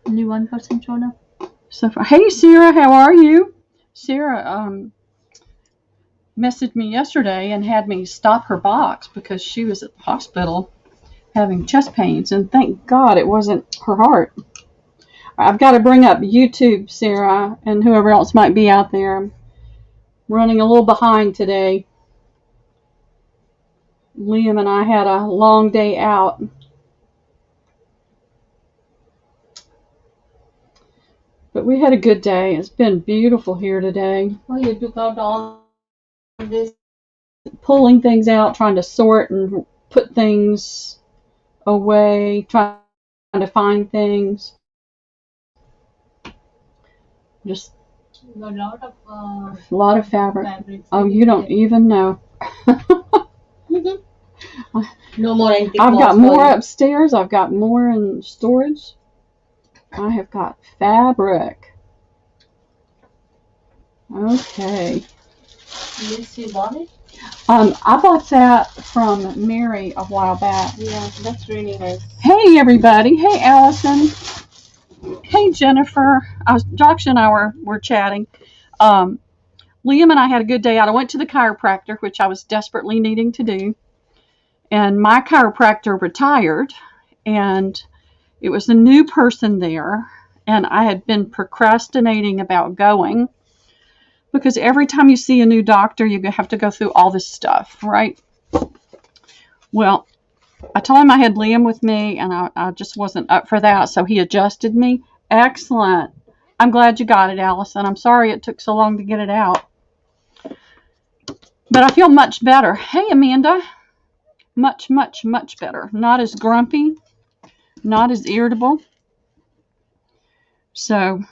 Only one person showed up. So far. Hey, Sarah, how are you? Sarah messaged me yesterday and had me stop her box because she was at the hospital having chest pains, and thank God it wasn't her heart. I've got to bring up YouTube, Sarah, and whoever else might be out there. I'm running a little behind today. Liam and I had a long day out. But we had a good day. It's been beautiful here today. Oh, you took out all this. Pulling things out, trying to sort and put things away, trying to find things. Just A lot of fabric. Oh, you don't even know. No more antique. I've got more upstairs. I've got more in storage. I have got fabric. Okay. Yes, you bought it? I bought that from Mary a while back. Yeah, that's really nice. Hey, everybody. Hey, Allison. Hey, Jennifer. Josh and I were chatting. Liam and I had a good day out. I went to the chiropractor, which I was desperately needing to do. And my chiropractor retired, and it was a new person there. And I had been procrastinating about going because every time you see a new doctor, you have to go through all this stuff, right? Well, I told him I had Liam with me, and I just wasn't up for that, so he adjusted me. Excellent. I'm glad you got it, Allison. I'm sorry it took so long to get it out. But I feel much better. Hey, Amanda. Much, much, much better. Not as grumpy. Not as irritable. So.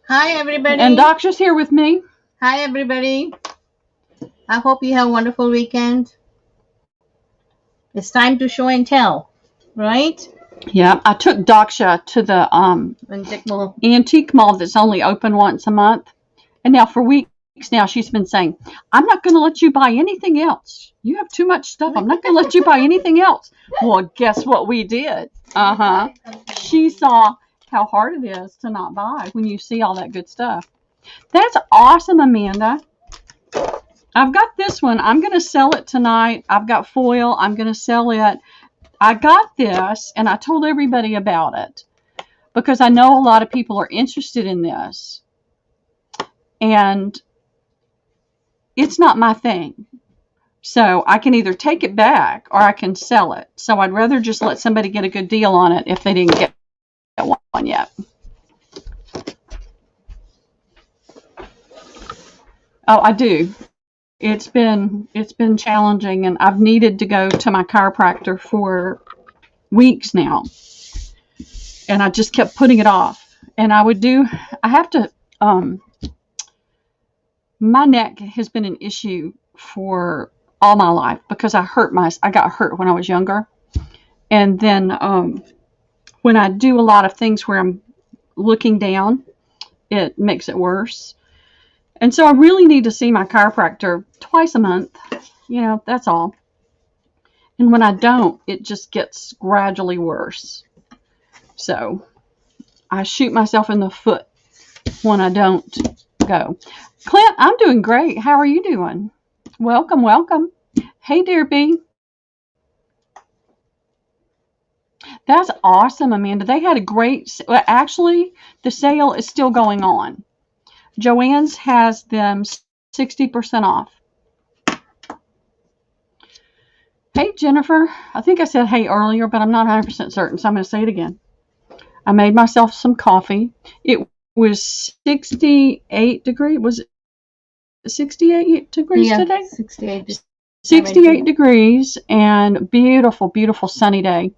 Hi, everybody. And Doc's here with me. Hi, everybody. I hope you have a wonderful weekend. It's time to show and tell, right? Yeah, I took Daksha to the antique mall that's only open once a month. And now for weeks now she's been saying, I'm not going to let you buy anything else. You have too much stuff. I'm not going to let you buy anything else. Well, guess what we did? She saw how hard it is to not buy when you see all that good stuff. That's awesome, Amanda. I've got this one. I'm going to sell it tonight. I've got foil. I'm going to sell it. I got this, and I told everybody about it because I know a lot of people are interested in this. And it's not my thing. So I can either take it back or I can sell it. So I'd rather just let somebody get a good deal on it if they didn't get one yet. Oh, I do. It's been challenging, and I've needed to go to my chiropractor for weeks now. And I just kept putting it off. And I have to, my neck has been an issue for all my life because I got hurt when I was younger. And then when I do a lot of things where I'm looking down, it makes it worse. And so I really need to see my chiropractor twice a month. You know, that's all. And when I don't, it just gets gradually worse. So I shoot myself in the foot when I don't go. Clint, I'm doing great. How are you doing? Welcome, welcome. Hey, dear B. That's awesome, Amanda. They had a great, well, actually, the sale is still going on. Joann's has them 60% off. Hey, Jennifer. I think I said hey earlier, but I'm not 100% certain, so I'm going to say it again. I made myself some coffee. It was 68 degrees. Was it 68 degrees today? 68 degrees and beautiful, beautiful sunny day.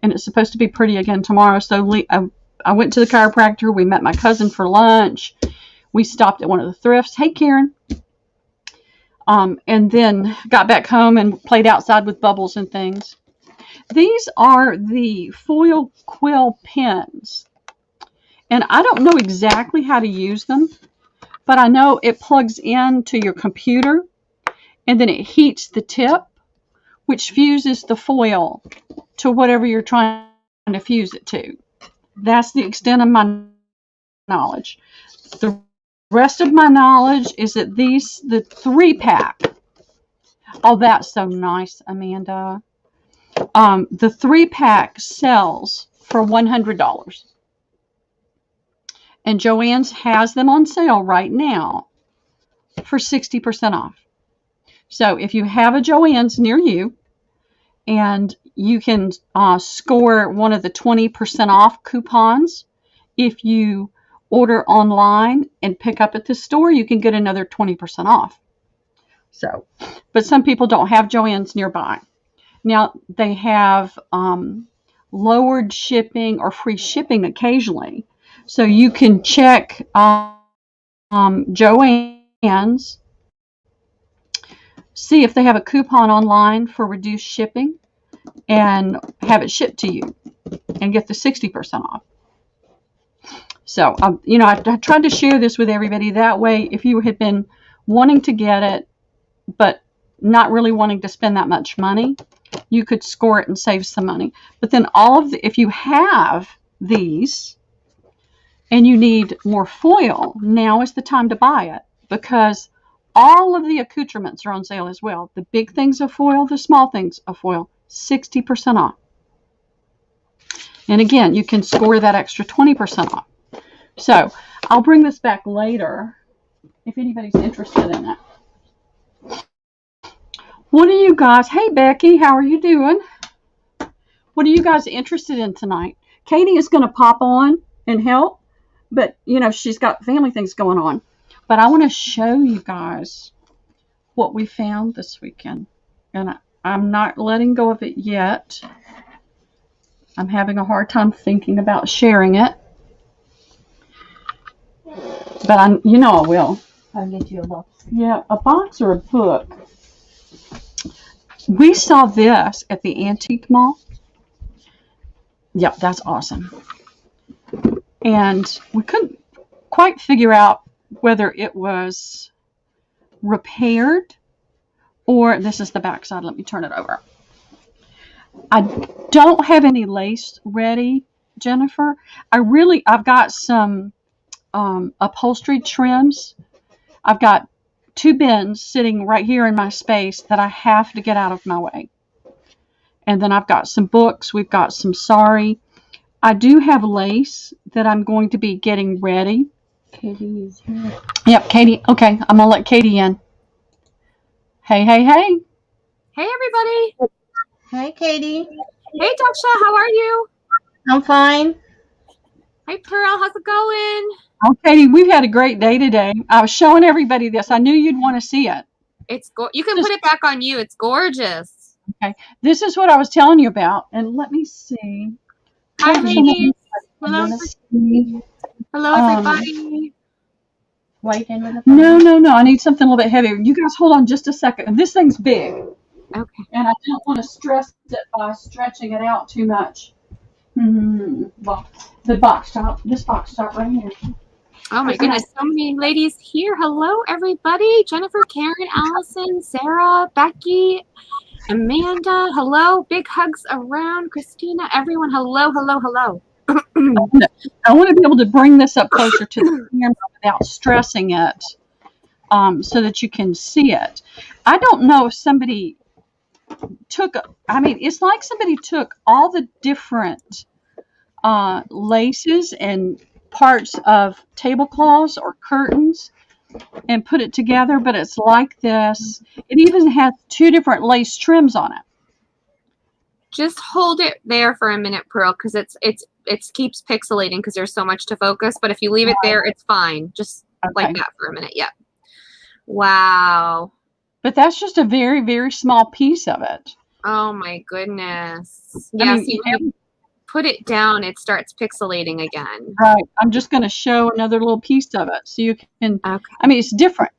And it's supposed to be pretty again tomorrow. So I went to the chiropractor. We met my cousin for lunch. We stopped at one of the thrifts. Hey, Karen. And then got back home and played outside with bubbles and things. These are the foil quill pens. And I don't know exactly how to use them, but I know it plugs into your computer and then it heats the tip, which fuses the foil to whatever you're trying to fuse it to. that's the extent of my knowledge. The rest of my knowledge is that the 3-pack. Oh, that's so nice, Amanda. The 3-pack sells for $100. And Joann's has them on sale right now for 60% off. So if you have a Joann's near you, and you can score one of the 20% off coupons. If you order online and pick up at the store, you can get another 20% off. So, but some people don't have Joann's nearby. Now, they have lowered shipping or free shipping occasionally. So you can check Joann's, see if they have a coupon online for reduced shipping, and have it shipped to you and get the 60% off. So, I tried to share this with everybody. That way, if you had been wanting to get it, but not really wanting to spend that much money, you could score it and save some money. But then if you have these and you need more foil, now is the time to buy it, because all of the accoutrements are on sale as well. The big things of foil, the small things of foil, 60% off. And again, you can score that extra 20% off. So I'll bring this back later if anybody's interested in it. What are you guys? Hey, Becky, how are you doing? What are you guys interested in tonight? Katie is going to pop on and help, but she's got family things going on. But I want to show you guys what we found this weekend. And I'm not letting go of it yet. I'm having a hard time thinking about sharing it. But I will. I'll get you a box. Yeah, a box or a book. We saw this at the antique mall. Yep, that's awesome. And we couldn't quite figure out whether it was repaired or this is the back side. Let me turn it over. I don't have any lace ready, Jennifer. I've got some upholstery trims. I've got 2 bins sitting right here in my space that I have to get out of my way. And then I've got some books. We've got some Sari. I do have lace that I'm going to be getting ready. Katie is here. Yep, Katie. Okay, I'm going to let Katie in. Hey, hey, hey. Hey, everybody. Hi, Katie. Hey, Daksha. How are you? I'm fine. Hi, Pearl. How's it going? Oh, Katie, we've had a great day today. I was showing everybody this. I knew you'd want to see it. You can put it back on you. It's gorgeous. Okay. This is what I was telling you about. And let me see. Hi, ladies. Hello. Hello, everybody. White in with a No. I need something a little bit heavier. You guys hold on just a second. This thing's big. Okay. And I don't want to stress it by stretching it out too much. Well, this box top right here. Oh, my goodness. So many ladies here. Hello, everybody. Jennifer, Karen, Allison, Sarah, Becky, Amanda. Hello. Big hugs around. Christina, everyone. Hello. I want to be able to bring this up closer to the camera without stressing it, so that you can see it. I don't know if somebody it's like somebody took all the different laces and parts of tablecloths or curtains and put it together, but it's like this. It even has 2 different lace trims on it. Just hold it there for a minute, Pearl, because it keeps pixelating because there's so much to focus. But if you leave it there, it's fine. Just like that for a minute. Yep. Wow. But that's just a very, very small piece of it. Oh my goodness. Yeah, when you put it down, it starts pixelating again. Right. I'm just going to show another little piece of it so you can. Okay. It's different.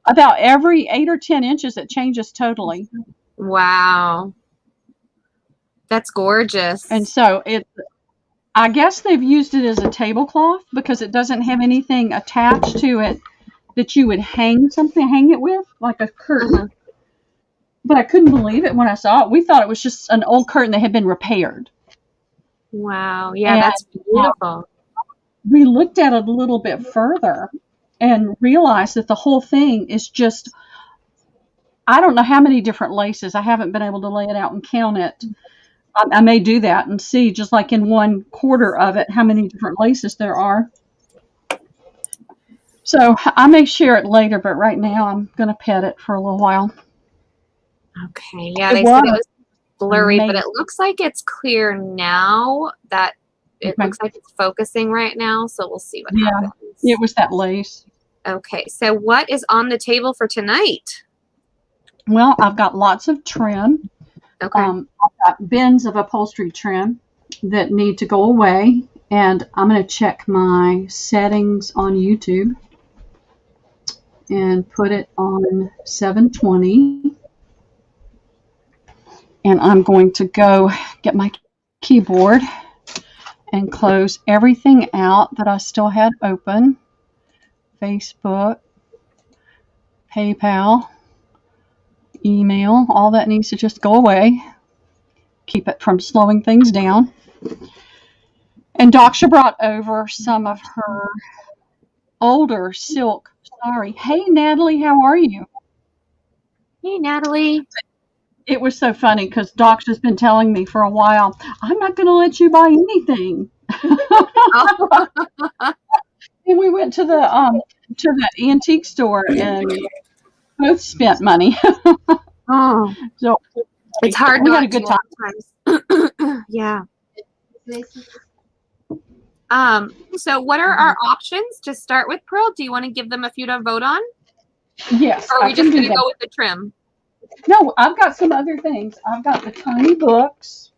About every 8 or 10 inches, it changes totally. Wow. That's gorgeous. And so I guess they've used it as a tablecloth because it doesn't have anything attached to it that you would hang it with, like a curtain. But I couldn't believe it when I saw it. We thought it was just an old curtain that had been repaired. Wow. Yeah, And that's beautiful. we looked at it a little bit further and realized that the whole thing is just, I don't know how many different laces. I haven't been able to lay it out and count it. I may do that and see, just like in 1/4 of it, how many different laces there are. So I may share it later, but right now I'm going to pet it for a little while. Okay. Yeah, they said it was blurry, but amazing. it looks like it's clear now. That it looks like it's focusing right now. So we'll see what happens. It was that lace. Okay. So what is on the table for tonight? Well, I've got lots of trim. Okay. I've got bins of upholstery trim that need to go away, and I'm going to check my settings on YouTube and put it on 720. And I'm going to go get my keyboard and close everything out that I still had open. Facebook, PayPal, email, all that needs to just go away. Keep it from slowing things down. And Daksha brought over some of her older silk saree. Hey, Natalie, how are you? Hey, Natalie. It was so funny because Daksha's been telling me for a while, I'm not going to let you buy anything. Oh. And we went to the antique store and both spent money. Oh. So It's hard. We had a good time. Yeah. So what are our options to start with, Pearl? Do you want to give them a few to vote on? Yes. Or are we just going to go with the trim? No, I've got some other things. I've got the tiny books.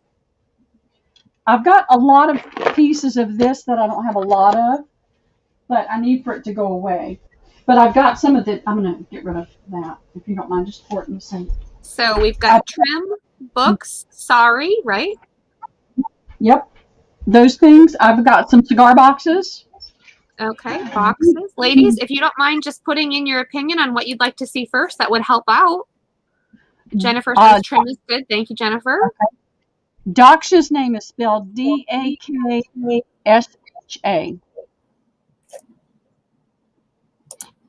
I've got a lot of pieces of this that I don't have a lot of, but I need for it to go away. But I've got some of it. I'm going to get rid of that, if you don't mind, just pour it in the sink. So we've got trim, books, Sari, right? Yep. Those things. I've got some cigar boxes. Okay, boxes. Ladies, if you don't mind just putting in your opinion on what you'd like to see first, that would help out. Jennifer says trim is good. Thank you, Jennifer. Okay. Daksha's name is spelled Daksha.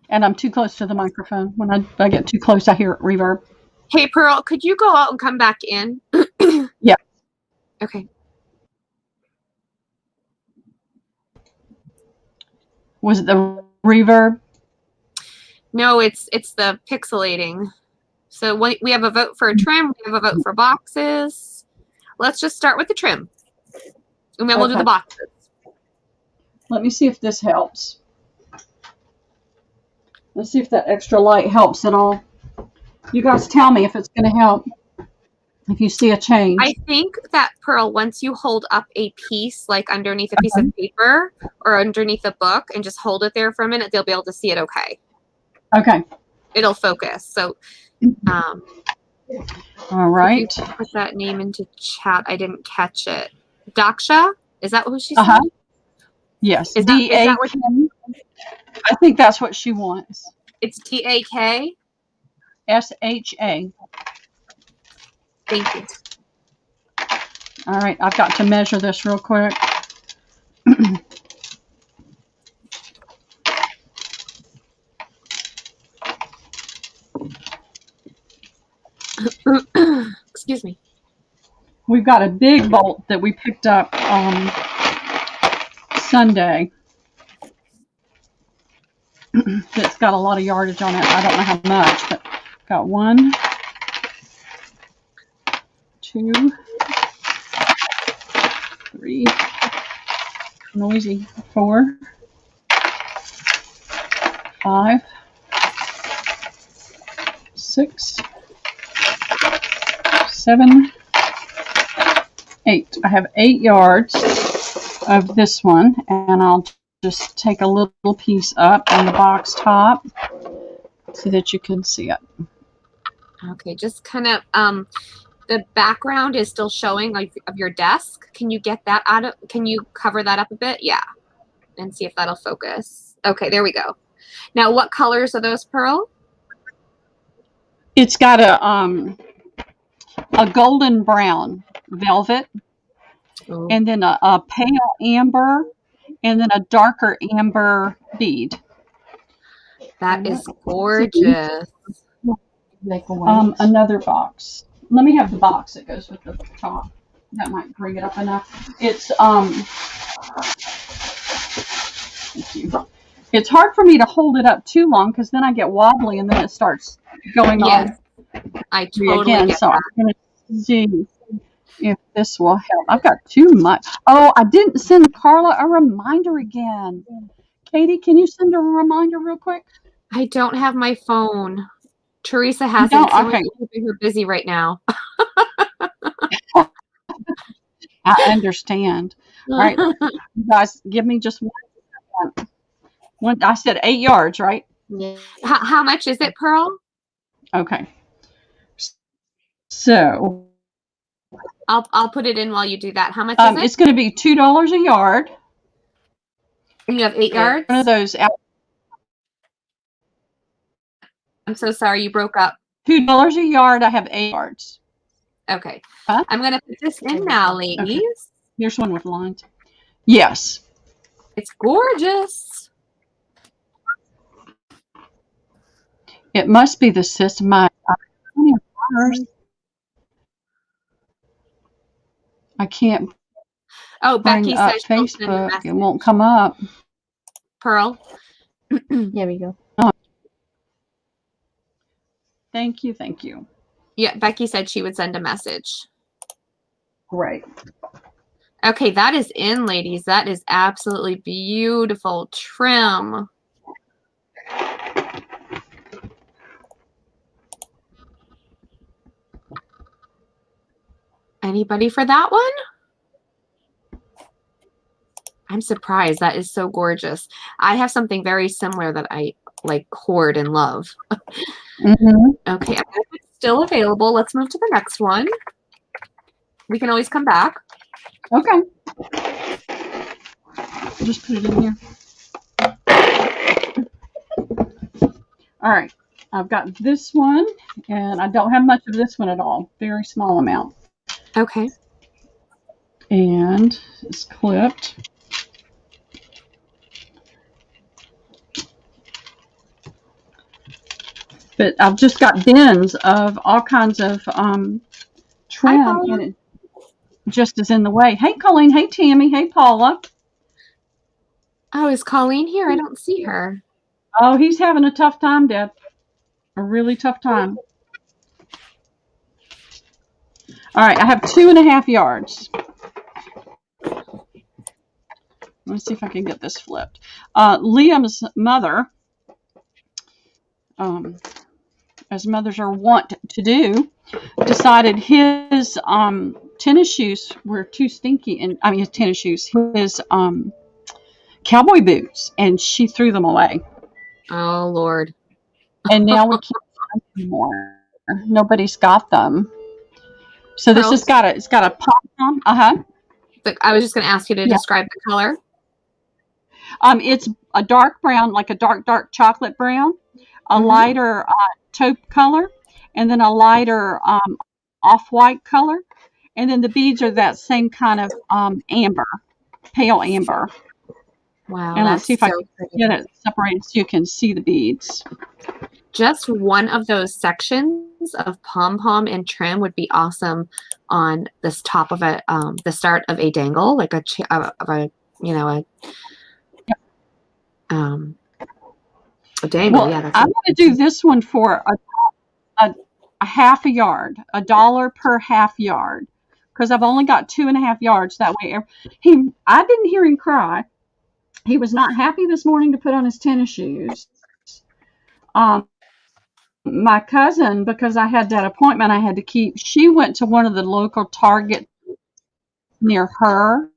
And I'm too close to the microphone. When I get too close, I hear reverb. Hey, Pearl, could you go out and come back in? Yeah. Okay. Was it the reverb? No, it's the pixelating. So we have a vote for a trim. We have a vote for boxes. Let's just start with the trim. And then we'll do the boxes. Let me see if this helps. Let's see if that extra light helps at all. You guys tell me if it's going to help. If you see a change. I think that, Pearl, once you hold up a piece, like underneath a piece of paper or underneath a book, and just hold it there for a minute, they'll be able to see it okay. Okay. It'll focus. So, all right. Put that name into chat. I didn't catch it. Daksha? Is that who she said? Yes. Is that what I think that's what she wants. It's DAK? SHA. Thank you. All right. I've got to measure this real quick. Excuse me. We've got a big bolt that we picked up on Sunday. It's got a lot of yardage on it. I don't know how much, but got 1, 2, 3, noisy, 4, 5, 6, 7, 8. I have 8 yards of this one, and I'll just take a little piece up on the box top so that you can see it. Okay, just kind of the background is still showing of your desk. Can you get that out of? Can you cover that up a bit? Yeah, and see if that'll focus. Okay, there we go. Now, what colors are those, Pearl? It's got a golden brown velvet, Ooh, and then a pale amber, and then a darker amber bead. that is gorgeous. Another box. Let me have the box that goes with the top. That might bring it up enough. It's thank you. It's hard for me to hold it up too long because then I get wobbly and then it starts going Yes, on I totally again. get So that. I'm going to see if this will help. I've got too much. Oh, I didn't send Carla a reminder again. Katie, can you send her a reminder real quick? I don't have my phone. Teresa You hasn't. don't? So Okay. I'm keeping her busy right now. I understand. All right. You guys, give me just one. I said 8 yards, right? Yeah. How much is it, Pearl? Okay. So I'll put it in while you do that. How much is it? it's going to be $2 a yard. And you have 8 yards? One of those. I'm so sorry, you broke up. $2 a yard. I have 8 yards. Okay. Huh? I'm going to put this in now, ladies. Okay. Here's one with lines. Yes. It's gorgeous. It must be the system. I can't Oh, bring Becky up says she'll send a Facebook. message. It won't come up. Pearl. There we go. Thank you. Thank you. Yeah, Becky said she would send a message. Great. Okay, that is in, ladies. That is absolutely beautiful trim. Anybody for that one? I'm surprised. That is so gorgeous. I have something very similar that I like hoard and love. Okay, it's still available. Let's move to the next one. We can always come back. Okay. Just put it in here. All right. I've got this one, and I don't have much of this one at all. Very small amount. Okay. And it's clipped. But I've just got bins of all kinds of trim, and it just is in the way. Hey, Colleen. Hey, Tammy. Hey, Paula. Oh, is Colleen here? I don't see her. Oh, he's having a tough time, Deb. A really tough time. All right, I have 2.5 yards. Let's see if I can get this flipped. Liam's mother, as mothers are wont to do, decided his tennis shoes were too stinky, and I mean his tennis shoes, his cowboy boots, and she threw them away. Oh Lord! And now we can't find them anymore. Nobody's got them. So this has got a pom-pom. But I was just going to ask you to describe the color. It's a dark brown, like a dark chocolate brown, a lighter taupe color, and then a lighter off-white color, and then the beads are that same kind of amber, pale amber. Wow, and let's see if I can get it separated so you can see the beads. Just one of those sections of pom-pom and trim would be awesome on this top of a the start of a dangle, like a dangle. Well, yeah, that's I'm going to do this one for a half a yard, $1 per half yard, because I've only got 2.5 yards. That way, I didn't hear him cry. He was not happy this morning to put on his tennis shoes. My cousin, because I had that appointment I had to keep, she went to one of the local Target near her,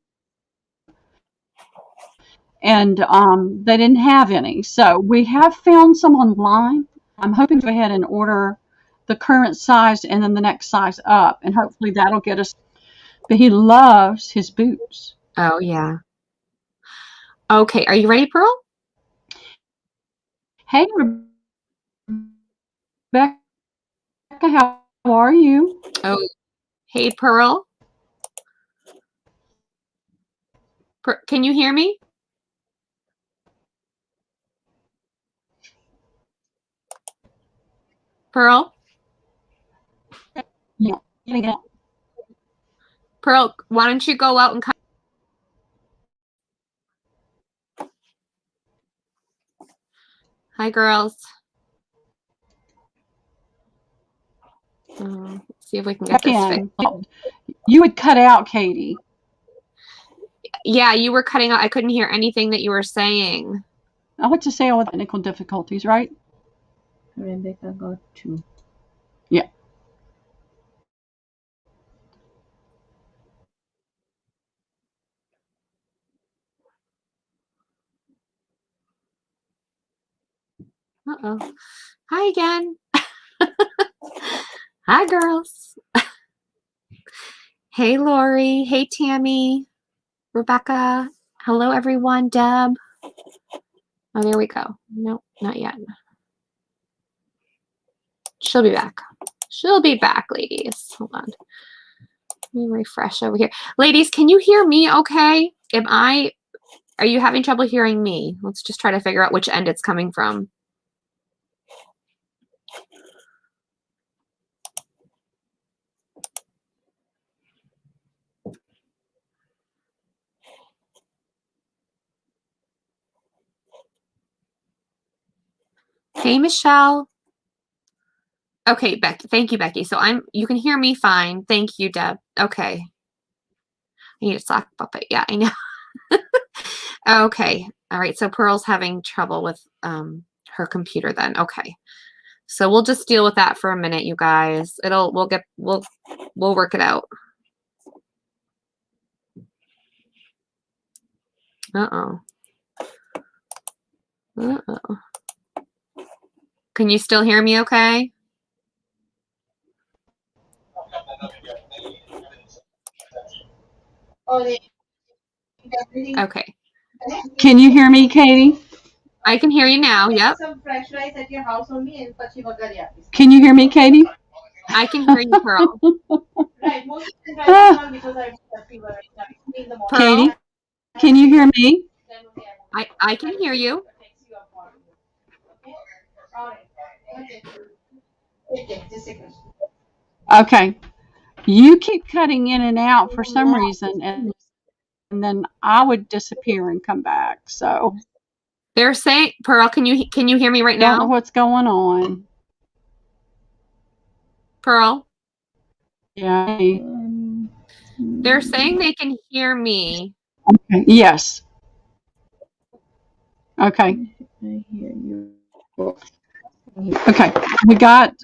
and they didn't have any. So we have found some online. I'm hoping to go ahead and order the current size and then the next size up, and hopefully that'll get us. But he loves his boots. Oh yeah. Okay, are you ready, Pearl? Hey, Rebecca, how are you? Oh, hey, Pearl. Can you hear me? Pearl? Yeah. Pearl, why don't you go out and come? Hi, girls. Let's see if we can get this fixed. You would cut out, Katie. Yeah, you were cutting out. I couldn't hear anything that you were saying. I went to Sale with technical difficulties, right? Rebecca got 2. Yeah. Uh-oh. Hi again. Hi, girls. Hey, Lori. Hey, Tammy. Rebecca. Hello, everyone. Deb. Oh, there we go. Nope, not yet. She'll be back. She'll be back, ladies. Hold on. Let me refresh over here. Ladies, can you hear me okay? Are you having trouble hearing me? Let's just try to figure out which end it's coming from. Hey, Michelle. Okay, Becky. Thank you, Becky. So you can hear me fine. Thank you, Deb. Okay. I need a sock puppet. Yeah, I know. Okay. All right. So Pearl's having trouble with her computer then. Okay. So we'll just deal with that for a minute, you guys. We'll work it out. Uh-oh. Uh-oh. Can you still hear me okay? Okay. Can you hear me, Katie? I can hear you now. Yep. Can you hear me, Katie? I can hear you, Pearl. Pearl? Katie, can you hear me? I can hear you. Okay. You keep cutting in and out for some reason, and then I would disappear and come back. So They're saying, Pearl, can you hear me right now? Don't know what's going on. Pearl? Yeah. They're saying they can hear me. Okay. Yes. Okay. I hear you. Okay. We got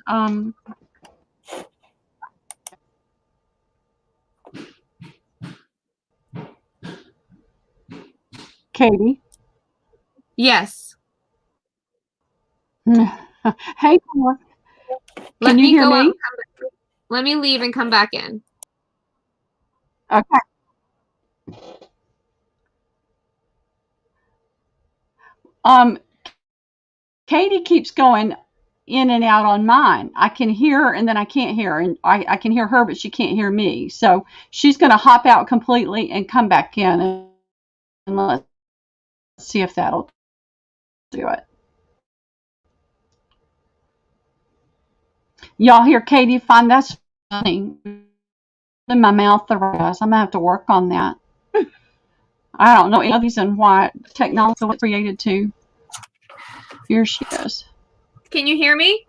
Katie. Yes. Hey, Paula. Let Can you me hear go out me? and come back. Let me leave and come back in. Okay. Katie keeps going in and out on mine. I can hear her and then I can't hear her. And I can hear her, but she can't hear me. So she's going to hop out completely and come back in. And let's see if that'll do it. Y'all hear Katie fine? That's funny. In my mouth, the rest. I'm going to have to work on that. I don't know any reason why technology was created to. Here she is. Can you hear me?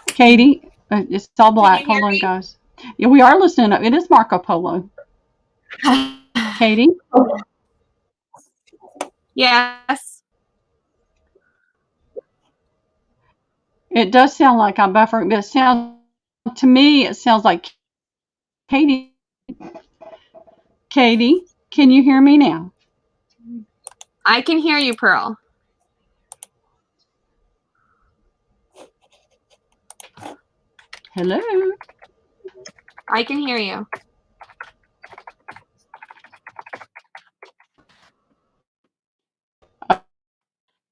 Katie, it's all black. Hold on, guys. Yeah, we are listening. It is Marco Polo. Katie? Yes. It does sound like I'm buffering, but to me, it sounds like Katie. Katie, can you hear me now? I can hear you, Pearl. Hello? I can hear you.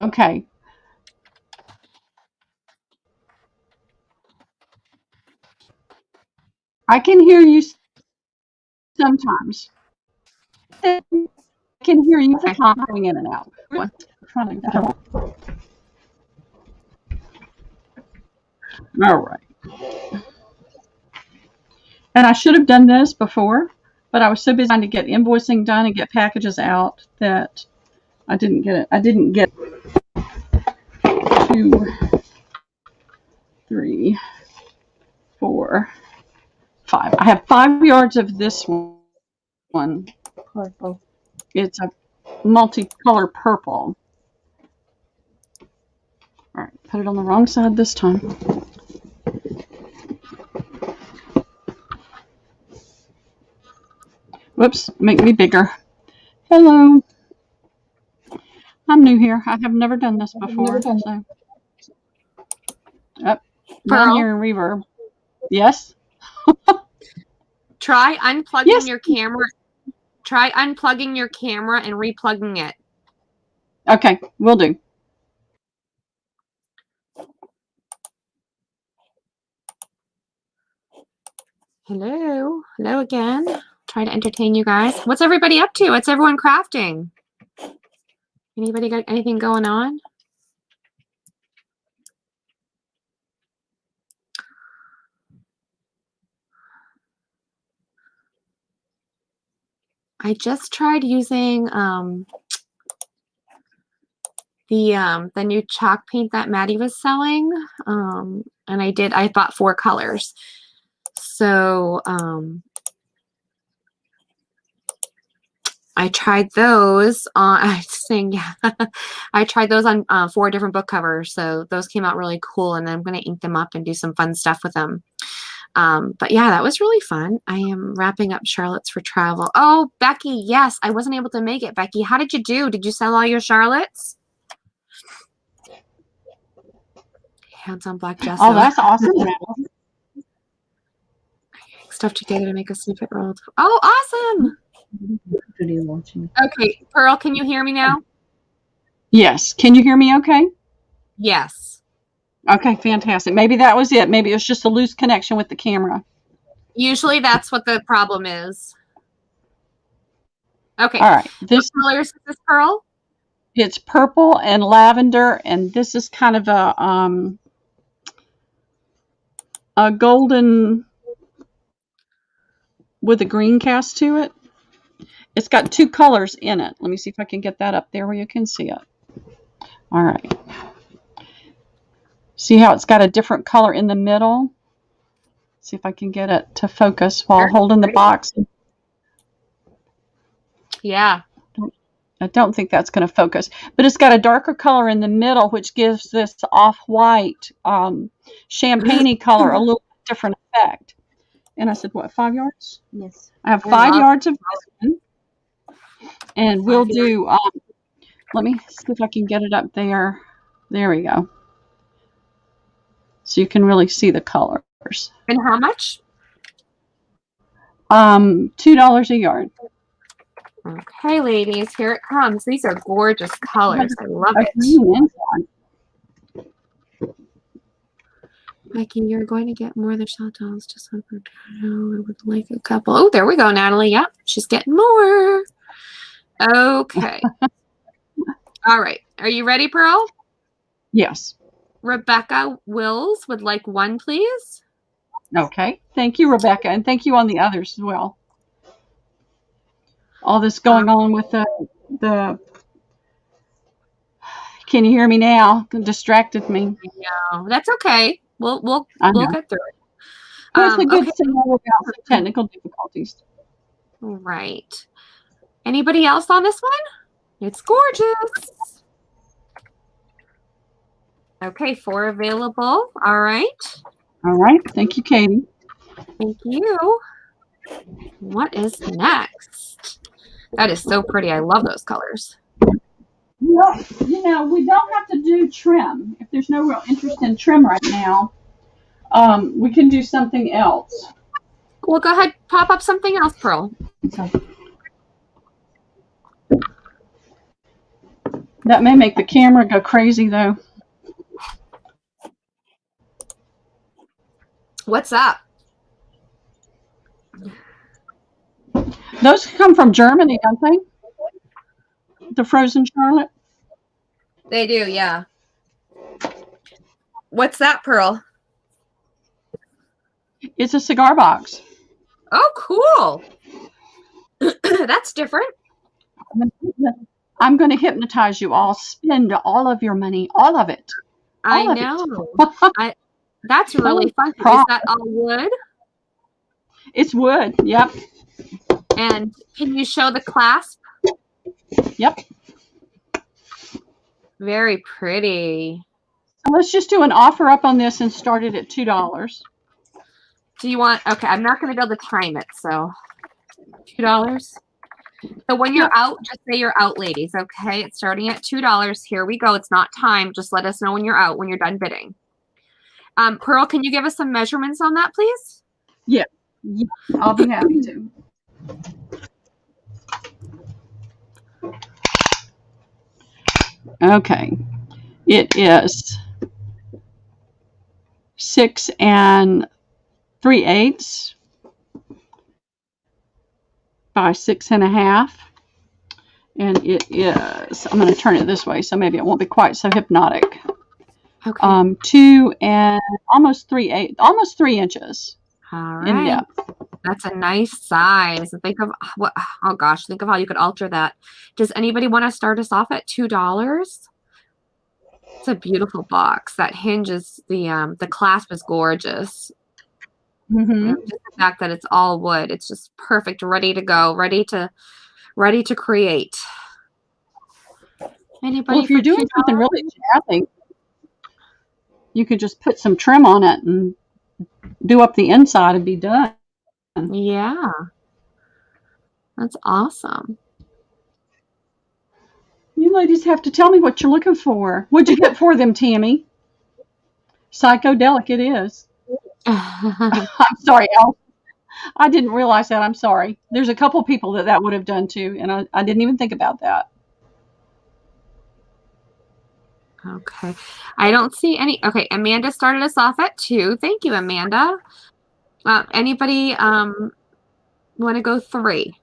Okay. I can hear you sometimes. I can hear you going in and out. All right. And I should have done this before, but I was so busy trying to get invoicing done and get packages out that I didn't get it. I didn't get 2, 3, 4, 5. I have 5 yards of this one. Purple. It's a multicolor purple. All right, put it on the wrong side this time. Whoops, make me bigger. Hello. I'm new here. I have never done this before. So. Up, down here in reverb. Yes. Try unplugging your camera. Try unplugging your camera and replugging it. Okay, will do. Hello. Hello again. Try to entertain you guys. What's everybody up to? What's everyone crafting? Anybody got anything going on? I just tried using the new chalk paint that Maddie was selling, and I bought 4 colors. So I tried those on. I tried those on 4 different book covers. So those came out really cool, and I'm going to ink them up and do some fun stuff with them. But yeah, that was really fun. I am wrapping up Charlotte's for travel. Oh, Becky, yes, I wasn't able to make it. Becky, how did you do? Did you sell all your Charlottes? Hands on black gesso. Oh, that's awesome. Stuff together to make a snippet roll. Oh, awesome. Okay, Pearl, can you hear me now? Yes. Can you hear me okay? Yes. Okay, fantastic. Maybe that was it. Maybe it was just a loose connection with the camera. Usually that's what the problem is. Okay. All right. What color is this, Pearl? It's purple and lavender, and this is kind of a golden with a green cast to it. It's got 2 colors in it. Let me see if I can get that up there where you can see it. All right. See how it's got a different color in the middle? See if I can get it to focus while holding the box. Yeah. I don't think that's going to focus, but it's got a darker color in the middle, which gives this off-white champagne-y color a little different effect. And I said, what, 5 yards? Yes. I have 5 yards of this one. And we'll do, let me see if I can get it up there. There we go. So you can really see the colors. And how much? $2 a yard. Okay, ladies, here it comes. These are gorgeous colors. I love it. Becky, you're going to get more of the shell dolls. Just one for I would like a couple. Oh, there we go, Natalie. Yep, she's getting more. Okay. All right. Are you ready, Pearl? Yes. Rebecca Wills would like 1, please. Okay. Thank you, Rebecca. And thank you on the others as well. All this going on with the can you hear me now? It distracted me. No, that's okay. We'll get through it. It's a good thing about some technical difficulties. Right. Anybody else on this one? It's gorgeous. Okay, 4 available. All right. All right. Thank you, Katie. Thank you. What is next? That is so pretty. I love those colors. Well, you know, we don't have to do trim. If there's no real interest in trim right now, we can do something else. Well, go ahead. Pop up something else, Pearl. Okay. That may make the camera go crazy, though. What's up? Those come from Germany, don't they? The frozen Charlotte. They do, yeah. What's that, Pearl? It's a cigar box. Oh, cool. That's different. I'm going to hypnotize you all. Spend all of your money, all of it. I know. That's really fun. Is that all wood? It's wood. Yep. And can you show the clasp? Yep. Very pretty. So let's just do an offer up on this and start it at $2. Do you want? Okay, I'm not going to be able to time it. So $2. So when you're out, just say you're out, ladies. Okay, it's starting at $2. Here we go. It's not time. Just let us know when you're out, when you're done bidding. Pearl, can you give us some measurements on that, please? Yeah, I'll be happy to. Okay, it is 6 3/8 by 6 1/2, and it is. I'm going to turn it this way, so maybe it won't be quite so hypnotic. Okay. 2 and almost 3/8, almost 3 inches. All right. In depth. That's a nice size. Think of what? Oh gosh, think of how you could alter that. Does anybody want to start us off at $2? It's a beautiful box. That hinge is the clasp is gorgeous. Mm-hmm. Just the fact that it's all wood, it's just perfect, ready to go, ready to create. Anybody? Well, if you're doing something really jazzy, you could just put some trim on it and do up the inside and be done. Yeah, that's awesome. You ladies have to tell me what you're looking for. What'd you get for them, Tammy? Psychedelic it is. I'm sorry, Elle. I didn't realize that. I'm sorry. There's a couple people that would have done too, and I didn't even think about that. Okay. I don't see any. Okay, Amanda started us off at 2. Thank you, Amanda. Anybody want to go 3?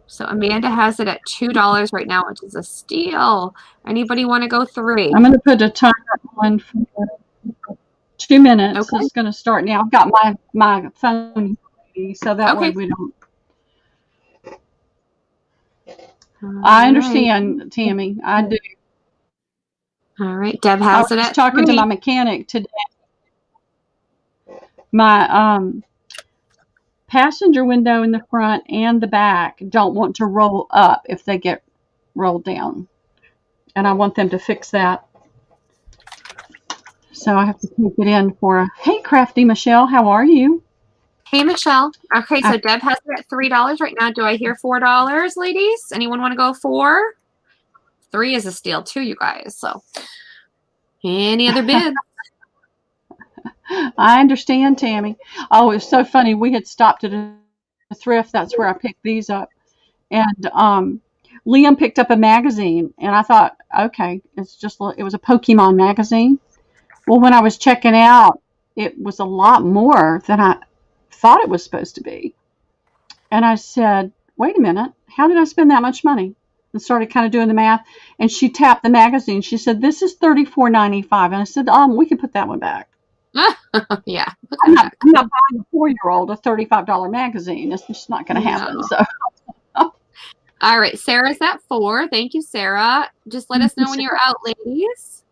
So Amanda has it at $2 right now, which is a steal. Anybody want to go 3? I'm going to put a timer on for 2 minutes. Okay. It's going to start now. I've got my phone ready, so that way we don't. I understand, Tammy. I do. All right. Deb has it at 3. I was talking to my mechanic today. My passenger window in the front and the back don't want to roll up if they get rolled down. And I want them to fix that. So I have to take it in for hey, Crafty Michelle, how are you? Hey, Michelle. Okay, so Deb has it at $3 right now. Do I hear $4, ladies? Anyone want to go 4? 3 is a steal too, you guys. So any other bids? I understand, Tammy. Oh, it's so funny. We had stopped at a thrift. That's where I picked these up. And Liam picked up a magazine, and I thought, okay, it was a Pokemon magazine. Well, when I was checking out, it was a lot more than I thought it was supposed to be. And I said, wait a minute, how did I spend that much money? And started kind of doing the math. And she tapped the magazine. She said, this is $34.95. And I said, we can put that one back. Yeah. I'm not buying a 4-year-old a $35 magazine. It's just not going to happen. No. So. All right. Sarah's at 4. Thank you, Sarah. Just let us know when you're out, ladies.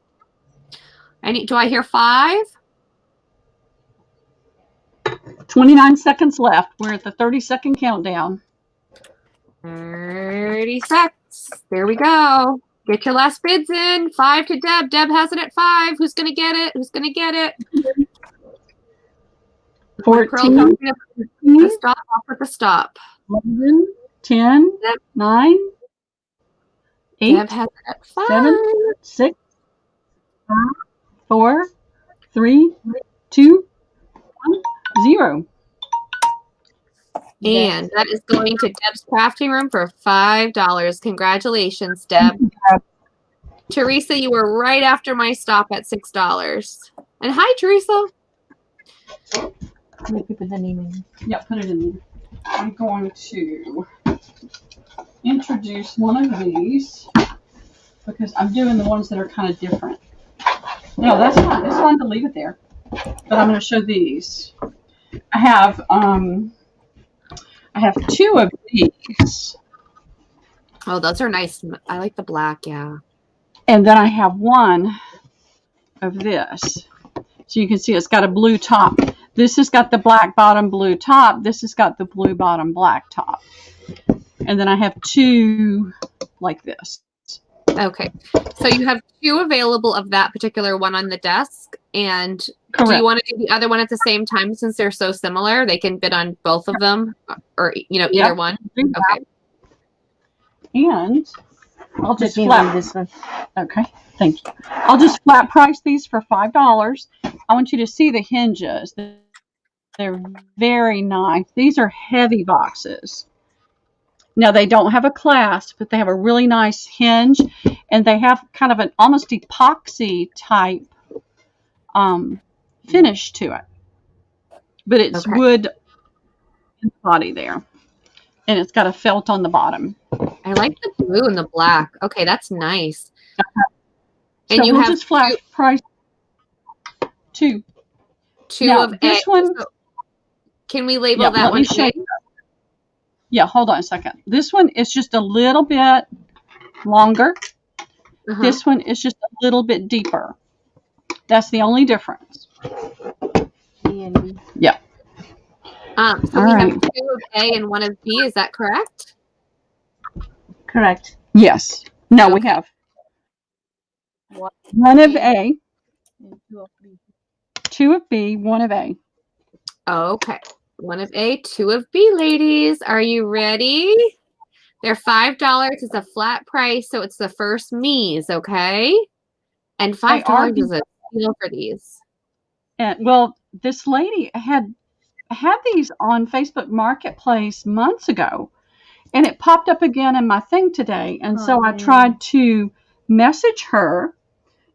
Do I hear 5? 29 seconds left. We're at the 30-second countdown. 30 seconds. There we go. Get your last bids in. 5 to Deb. Deb has it at 5. Who's going to get it? Who's going to get it? 14. Stop. I'll put the stop. 11, 10, 9, 8, Deb has it at 5. 7, 6, 5, 4, 3, 2, 1, 0. And that is going to Deb's crafting room for $5. Congratulations, Deb. Teresa, you were right after my stop at $6. And hi, Teresa. Let me put the name in. Yeah, put it in there. I'm going to introduce one of these because I'm doing the ones that are kind of different. No, that's fine. It's fine to leave it there. But I'm going to show these. I have 2 of these. Oh, those are nice. I like the black, yeah. And then I have one of this. So you can see it's got a blue top. This has got the black bottom, blue top. This has got the blue bottom, black top. And then I have 2 like this. Okay. So you have 2 available of that particular one on the desk. And Correct. Do you want to do the other one at the same time since they're so similar? They can bid on both of them or, either one. Okay. And I'll just flat this one. Okay, thank you. I'll just flat price these for $5. I want you to see the hinges. They're very nice. These are heavy boxes. Now they don't have a clasp, but they have a really nice hinge, and they have kind of an almost epoxy type finish to it. But it's wood in the body there, and it's got a felt on the bottom. I like the blue and the black. Okay, that's nice. And so you we'll have just flat price 2. Now, of this A. one. So can we label that one? Yeah, hold on a second. This one is just a little bit longer. This one is just a little bit deeper. That's the only difference. Yeah. So we have 2 of A and 1 of B. Is that correct? Correct. Yes. No, we have 1 of A, 2 of B, 1 of A. Okay. 1 of A, 2 of B, ladies. Are you ready? They're $5. It's a flat price, so it's the first me's, okay? And $5 is a steal for these. Well, this lady had these on Facebook Marketplace months ago, and it popped up again in my thing today. And so I tried to message her,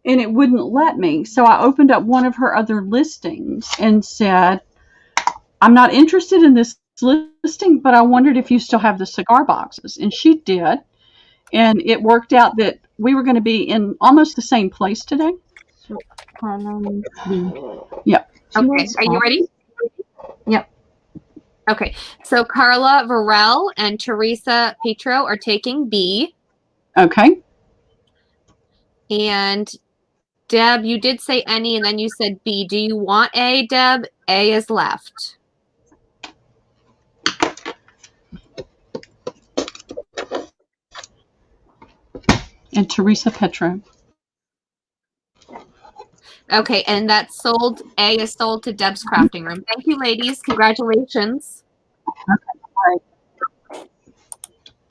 and it wouldn't let me. So I opened up one of her other listings and said, I'm not interested in this listing, but I wondered if you still have the cigar boxes. And she did. And it worked out that we were going to be in almost the same place today. Yep. Okay. Are you ready? Yep. Okay. So Carla Varel and Teresa Petro are taking B. Okay. And Deb, you did say any, and then you said B. Do you want A, Deb? A is left. And Teresa Petro. Okay, and that's sold. A is sold to Deb's Crafting Room. Thank you, ladies. Congratulations. Okay, all right.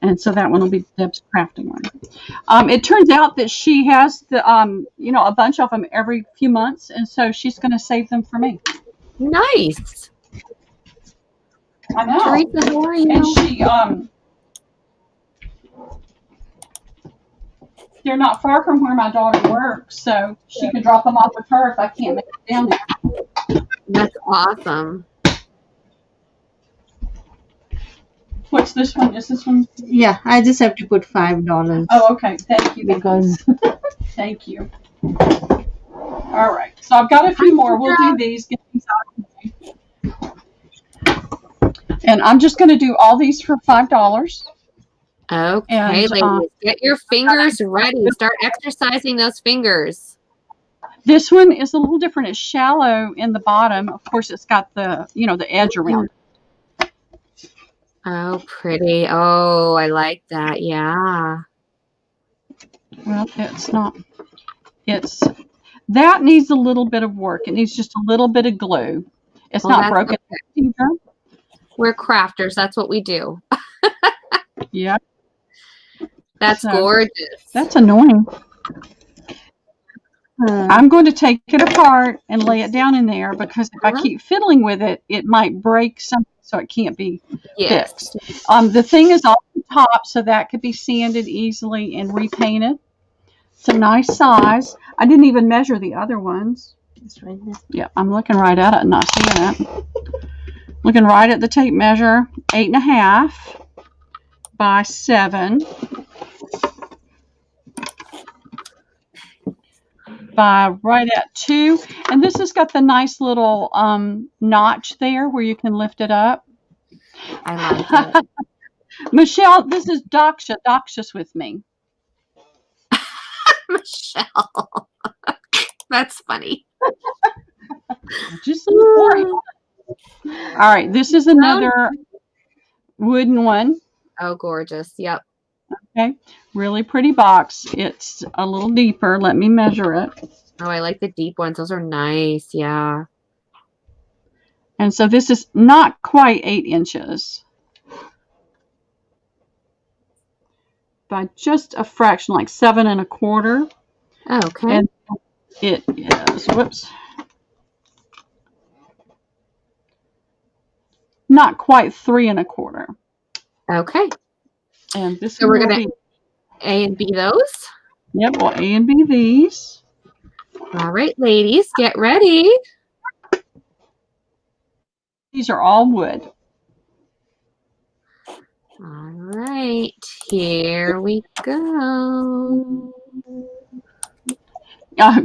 And so that one will be Deb's Crafting Room. It turns out that she has the, a bunch of them every few months, and so she's going to save them for me. Nice. I know. Teresa, how are you? And she, they're not far from where my daughter works, so she can drop them off with her if I can't make it down there. That's awesome. What's this one? Is this one? Yeah, I just have to put $5. Oh, okay. Thank you. Because thank you. All right. So I've got a few more. We'll do these. Get these out. And I'm just going to do all these for $5. Okay, and, ladies, get your fingers ready. Start exercising those fingers. This one is a little different. It's shallow in the bottom. Of course, it's got the, the edge around it. Oh, pretty. Oh, I like that. Yeah. Well, it's not. That needs a little bit of work. It needs just a little bit of glue. It's not broken. Okay. We're crafters. That's what we do. Yeah. That's gorgeous. That's annoying. I'm going to take it apart and lay it down in there because if I keep fiddling with it, it might break something, so it can't be fixed. The thing is off the top, so that could be sanded easily and repainted. It's a nice size. I didn't even measure the other ones. It's right there. Yeah, I'm looking right at it and not seeing it. Looking right at the tape measure, 8.5 by 7 by right at 2. And this has got the nice little notch there where you can lift it up. I like it. Michelle, this is Daksha. Daksha's with me. Michelle. That's funny. Just sorry. All right, this is another wooden one. Oh, gorgeous. Yep. Okay, really pretty box. It's a little deeper. Let me measure it. Oh, I like the deep ones. Those are nice. Yeah. And so this is not quite 8 inches. By just a fraction, like 7 1/4. Okay. And it is, whoops, not quite 3 1/4. Okay. And this So we're will going to A and B those. Yep, we'll A and B these. All right, ladies, get ready. These are all wood. All right, here we go.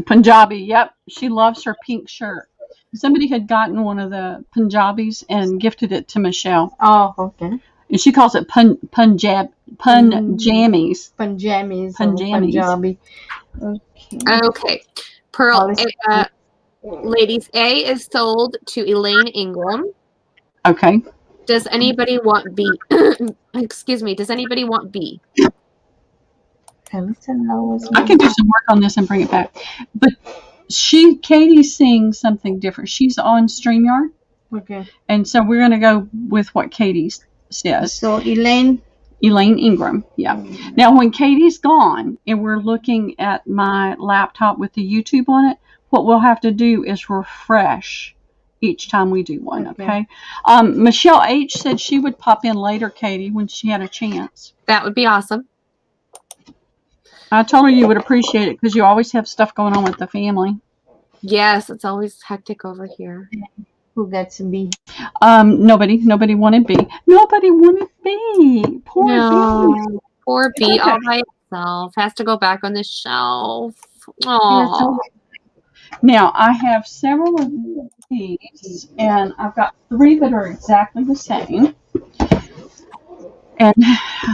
Punjabi, yep. She loves her pink shirt. Somebody had gotten one of the Punjabis and gifted it to Michelle. Oh, okay. And she calls it Punjamis. Punjamis. Punjabi. Okay. Pearl, ladies, A is sold to Elaine Ingram. Okay. Does anybody want B? Excuse me. Does anybody want B? I can do some work on this and bring it back. But Katie's seeing something different. She's on StreamYard. Okay. And so we're going to go with what Katie says. So Elaine Ingram. Yeah. Now, when Katie's gone and we're looking at my laptop with the YouTube on it, what we'll have to do is refresh each time we do one. Okay. Michelle H said she would pop in later, Katie, when she had a chance. That would be awesome. I told her you would appreciate it because you always have stuff going on with the family. Yes, it's always hectic over here. Who gets a B? Nobody wanted B. Nobody wanted B. Poor B. Poor B all by itself. Has to go back on the shelf. Oh. Now I have several of these, and I've got 3 that are exactly the same. And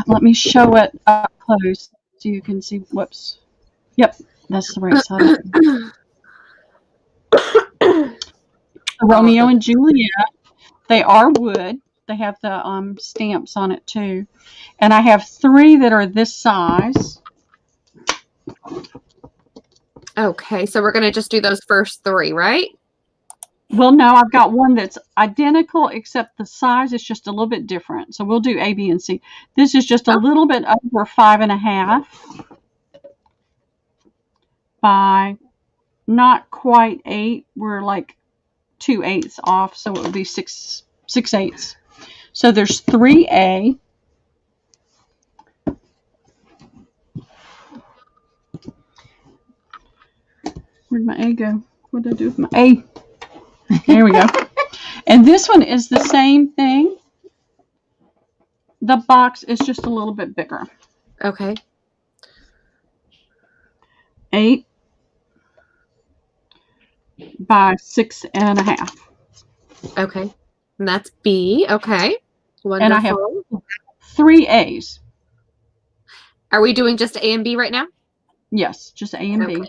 let me show it up close so you can see. Whoops. Yep, that's the right side. Romeo and Juliet. They are wood. They have the stamps on it too. And I have 3 that are this size. Okay, so we're going to just do those first 3, right? Well, no, I've got one that's identical except the size is just a little bit different. So we'll do A, B, and C. This is just a little bit over 5.5 by not quite 8. We're like 2/8 off, so it would be 6/8. So there's 3A. Where'd my A go? What did I do with my A? There we go. And this one is the same thing. The box is just a little bit bigger. Okay. 8 by 6.5. Okay. And that's B. Okay. Wonderful. And I have 3 A's. Are we doing just A and B right now? Yes, just A and B.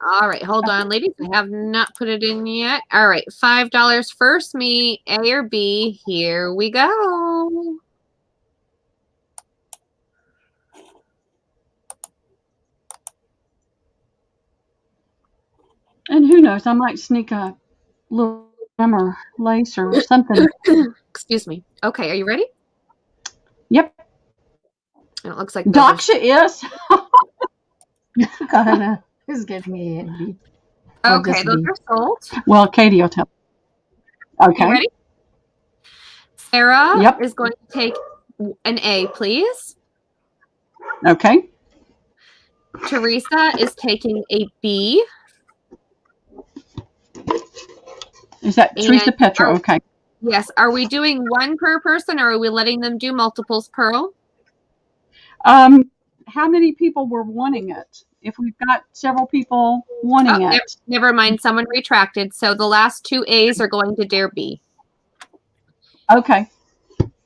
All right. Hold on, ladies. I have not put it in yet. All right. $5 first me, A or B. Here we go. And who knows, I might sneak a little hem or lace or something. Excuse me. Okay, are you ready? Yep. And it looks like Daksha is. Who's getting A and B? Okay, those are sold. Well, Katie will tell. Okay. You ready? Sarah Yep. is going to take an A, please. Okay. Teresa is taking a B. Is that Teresa Petra? Okay. Yes. Are we doing one per person, or are we letting them do multiples, Pearl? How many people were wanting it? If we've got several people wanting it. Never mind. Someone retracted. So the last 2 A's are going to Dare B. Okay.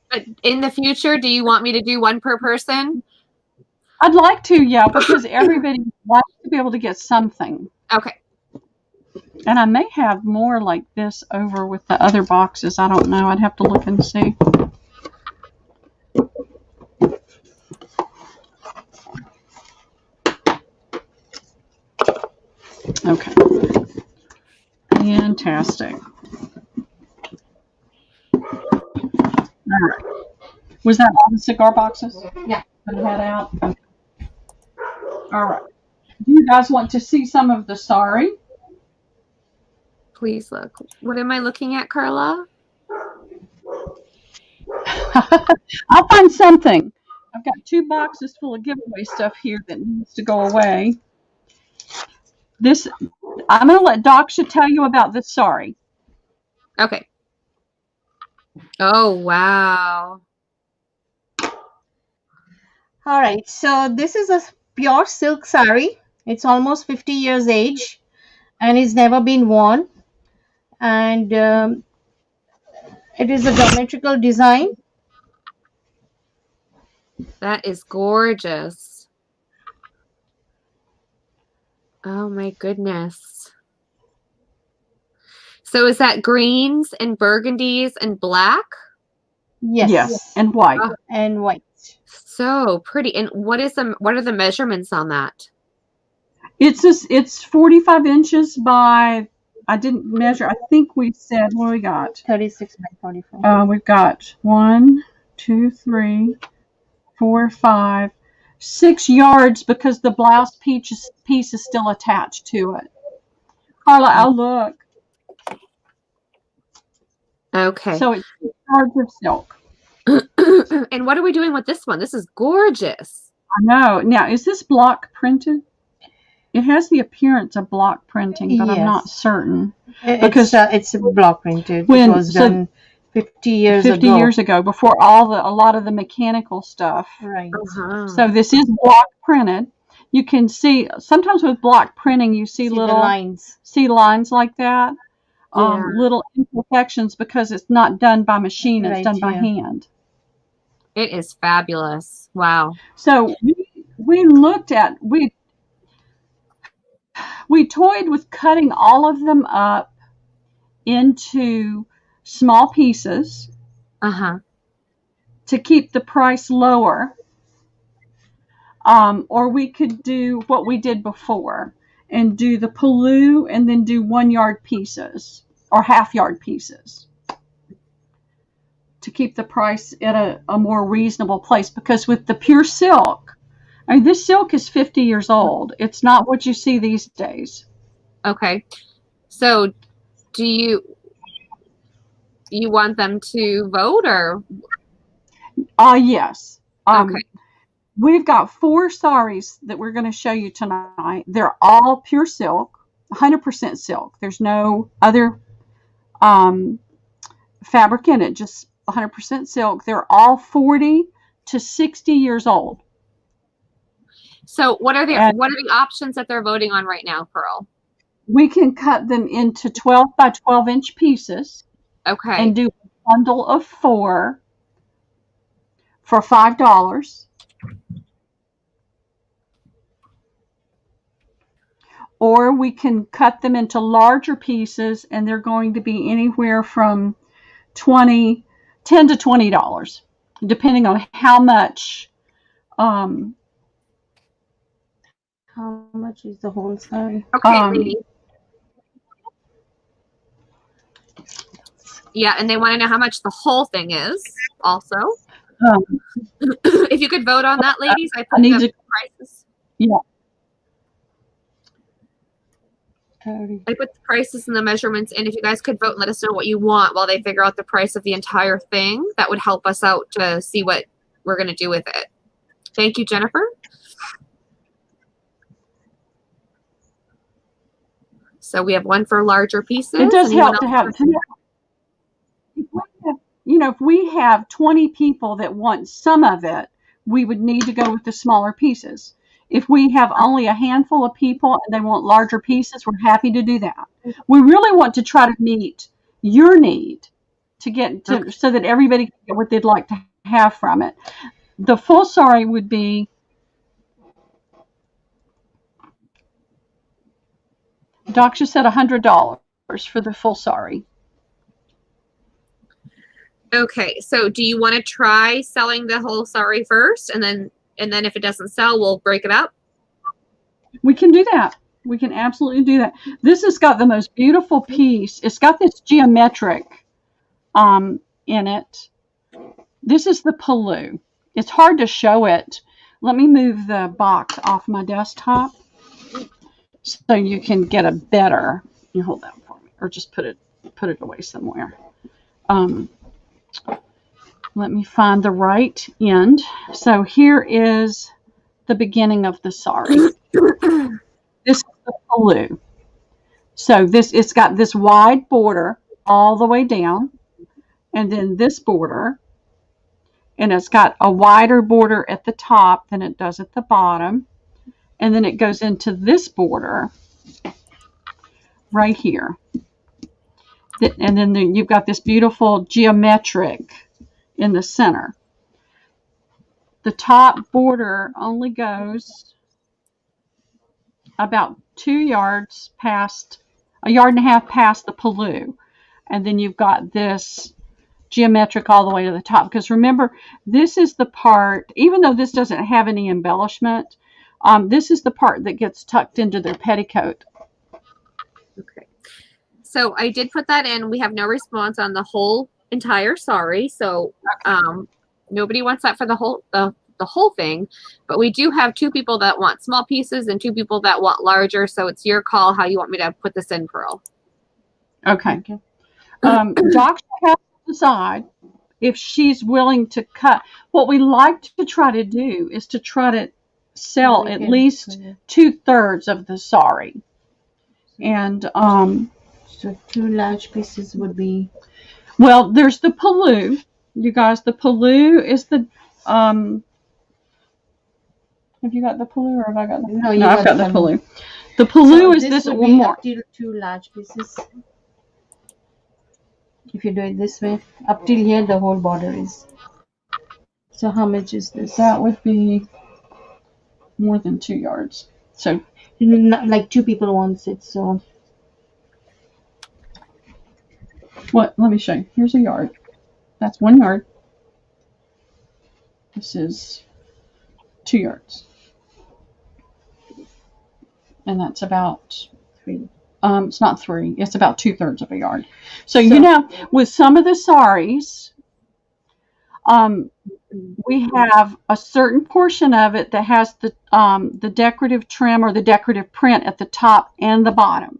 But in the future, do you want me to do one per person? I'd like to, yeah, because everybody wants to be able to get something. Okay. And I may have more like this over with the other boxes. I don't know. I'd have to look and see. Okay. Fantastic. All right. Was that all the cigar boxes? Yeah. That I had out? Okay. All right. Do you guys want to see some of the Sari? Please look. What am I looking at, Carla? I'll find something. I've got 2 boxes full of giveaway stuff here that needs to go away. I'm going to let Daksha tell you about this Sari. Okay. Oh, wow. All right. So this is a pure silk saree. It's almost 50 years age and it's never been worn. And it is a geometrical design. That is gorgeous. Oh my goodness. So is that greens and burgundies and black? Yes. Yes, and white. And white. So pretty. And what are the measurements on that? It's 45 inches by, I didn't measure. I think we said, what do we got? 36 by 44. We've got 1, 2, 3, 4, 5, 6 yards because the blouse piece is still attached to it. Carla, I'll look. Okay. So it's 6 yards of silk. And what are we doing with this one? This is gorgeous. I know. Now, is this block printed? It has the appearance of block printing, but I'm not certain. Because it's block printed. It was done 50 years ago. 50 years ago, before a lot of the mechanical stuff. Right. Uh-huh. So this is block printed. You can see, sometimes with block printing, you see little lines. See lines like that. Yeah. Little imperfections because it's not done by machine, it's done by hand. It is fabulous. Wow. So we looked at, we toyed with cutting all of them up into small pieces to keep the price lower. Or we could do what we did before and do the paloo and then do 1 yard pieces or half yard pieces to keep the price at a more reasonable place. Because with the pure silk, I mean, this silk is 50 years old. It's not what you see these days. Okay. So do you want them to vote or? Yes. Okay. We've got 4 saris that we're going to show you tonight. They're all pure silk, 100% silk. There's no other fabric in it, just 100% silk. They're all 40 to 60 years old. So what are the options that they're voting on right now, Pearl? We can cut them into 12 by 12 inch pieces. Okay. And do a bundle of 4 for $5. Or we can cut them into larger pieces, and they're going to be anywhere from $10 to $20, depending on how much. How much is the whole saree? Okay, lady. Yeah, and they want to know how much the whole thing is also. If you could vote on that, ladies, I put the prices. Yeah. I put the prices and the measurements in. If you guys could vote and let us know what you want while they figure out the price of the entire thing, that would help us out to see what we're going to do with it. Thank you, Jennifer. So we have one for larger pieces. It does Anyone help to else? have, if we have 20 people that want some of it, we would need to go with the smaller pieces. If we have only a handful of people and they want larger pieces, we're happy to do that. We really want to try to meet your need to get to, so that everybody can get what they'd like to have from it. The full sari would be Daksha said $100 for the full sari. Okay, so do you want to try selling the whole sari first, and then if it doesn't sell, we'll break it up? We can do that. We can absolutely do that. This has got the most beautiful piece. It's got this geometric in it. This is the pallu. It's hard to show it. Let me move the box off my desktop so you can get a better. You hold that for me, or just put it away somewhere. Let me find the right end. So here is the beginning of the sari. This is the pallu. So it's got this wide border all the way down, and then this border, and it's got a wider border at the top than it does at the bottom, and then it goes into this border right here, and then you've got this beautiful geometric in the center. The top border only goes about 2 yards past, a yard and a half past the pallu, and then you've got this geometric all the way to the top. Because remember, this is the part, even though this doesn't have any embellishment, this is the part that gets tucked into their petticoat. Okay, so I did put that in. We have no response on the whole entire sari, so nobody wants that for the whole thing, but we do have 2 people that want small pieces and 2 people that want larger, so it's your call how you want me to put this in, Pearl. Okay. Doc has to decide if she's willing to cut. What we like to try to do is to try to sell at least 2/3 of the sari. And so 2 large pieces would be, well, there's the pallu. You guys, the pallu is the have you got the pallu, or have I got the? No, I've got the pallu. The pallu so is this one more. Up till 2 large pieces. If you do it this way, up till here, the whole border is. So how much is this? That would be more than 2 yards. So not like 2 people wants it. So what? Let me show you. Here's a yard. That's 1 yard. This is 2 yards. And that's about 3. It's not 3. It's about 2/3 of a yard. So you know, with some of the saris, we have a certain portion of it that has the decorative trim or the decorative print at the top and the bottom.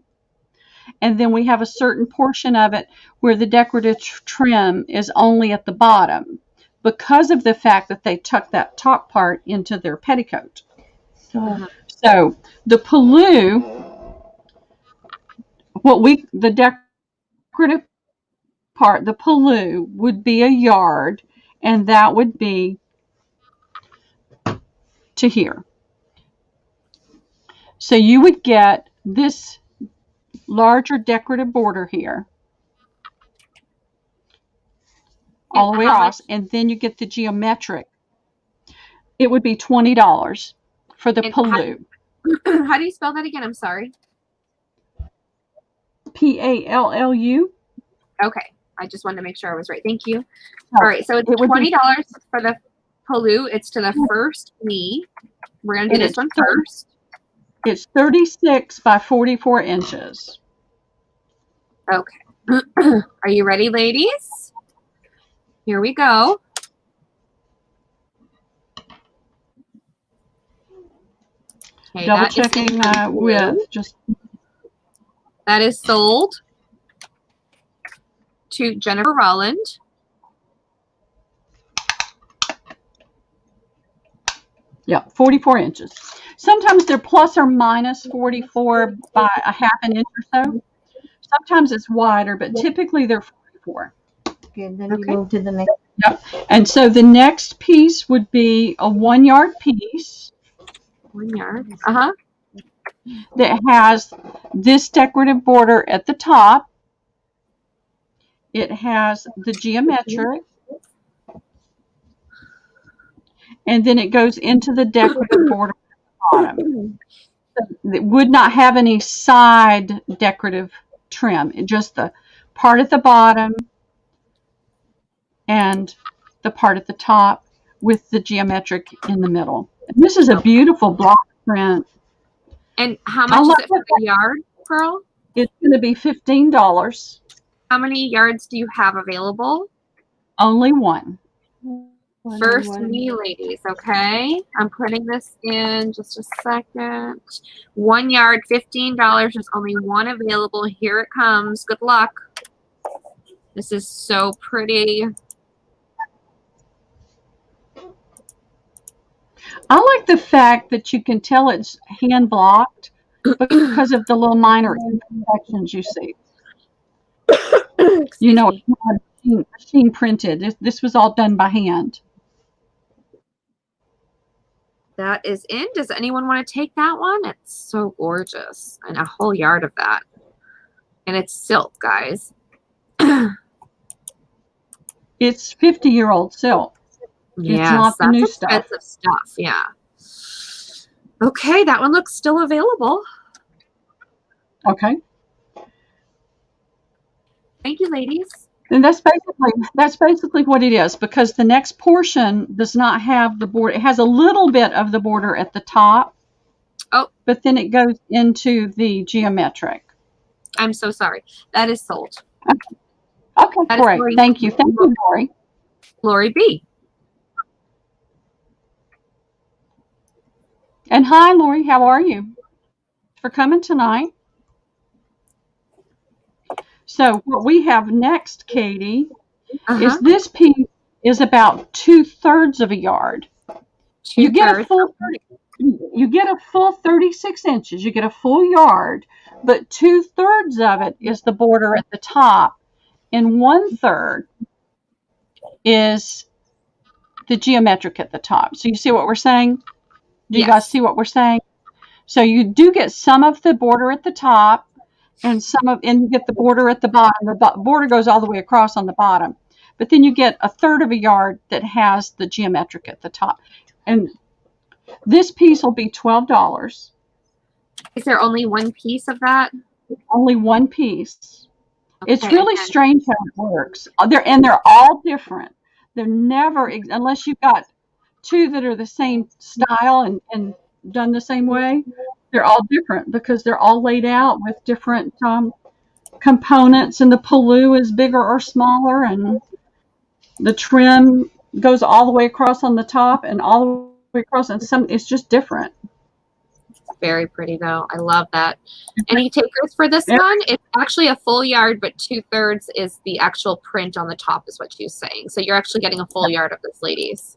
And then we have a certain portion of it where the decorative trim is only at the bottom because of the fact that they tuck that top part into their petticoat. So the pallu, the decorative part, the pallu would be a yard, and that would be to here. So you would get this larger decorative border here all the way across, and then you get the geometric. It would be $20 for the pallu. How do you spell that again? I'm sorry. Pallu. Okay, I just wanted to make sure I was right. Thank you. All right, so it's $20 for the pallu. It's to the first knee. We're gonna do this one first. It's 36 by 44 inches. Okay. Are you ready, ladies? Here we go. Okay, double checking width. That is sold to Jennifer Rolland. Yeah, 44 inches. Sometimes they're plus or minus 44 by a half an inch or so. Sometimes it's wider, but typically they're 44. Okay, then we Okay. move to the next. Yep. And so the next piece would be a 1 yard piece 1 yard. Uh-huh. that has this decorative border at the top. It has the geometric, and then it goes into the decorative border at the bottom. It would not have any side decorative trim, just the part at the bottom and the part at the top with the geometric in the middle. And this is a beautiful block print. And how much is it for the yard, Pearl? It's going to be $15. How many yards do you have available? Only one. First me, ladies, okay? I'm putting this in just a second. 1 yard, $15. There's only one available. Here it comes. Good luck. This is so pretty. I like the fact that you can tell it's hand blocked because of the little minor imperfections you see. You know, it's not machine printed. This was all done by hand. That is in. Does anyone want to take that one? It's so gorgeous. And a whole yard of that. And it's silk, guys. It's 50-year-old silk. Yes, it's not the new stuff. Expensive stuff, yeah. Okay, that one looks still available. Okay. Thank you, ladies. And that's basically what it is, because the next portion does not have the border. It has a little bit of the border at the top. Oh. But then it goes into the geometric. I'm so sorry. That is sold. Okay, That is great. Lori. Thank you. Thank you, Lori. Lori B. And hi, Lori. How are you? For coming tonight. So what we have next, Katie, is this piece is about 2/3 of a yard. You get a full 36 inches. You get a full yard, but 2/3 of it is the border at the top, and 1/3 is the geometric at the top. So you see what we're saying? Do you guys see what we're saying? So you do get some of the border at the top, and you get the border at the bottom. The border goes all the way across on the bottom, but then you get 1/3 of a yard that has the geometric at the top. And this piece will be $12. Is there only one piece of that? Only one piece. Okay, It's really strange how it works. They're all different. They're never, unless you've got two that are the same style and done the same way, they're all different because they're all laid out with different components, and the paloo is bigger or smaller, and the trim goes all the way across on the top and all the way across, and it's just different. Very pretty though. I love that. Any takers for this one? It's actually a full yard, but 2/3 is the actual print on the top, is what she's saying. So you're actually getting a full yard of this, ladies.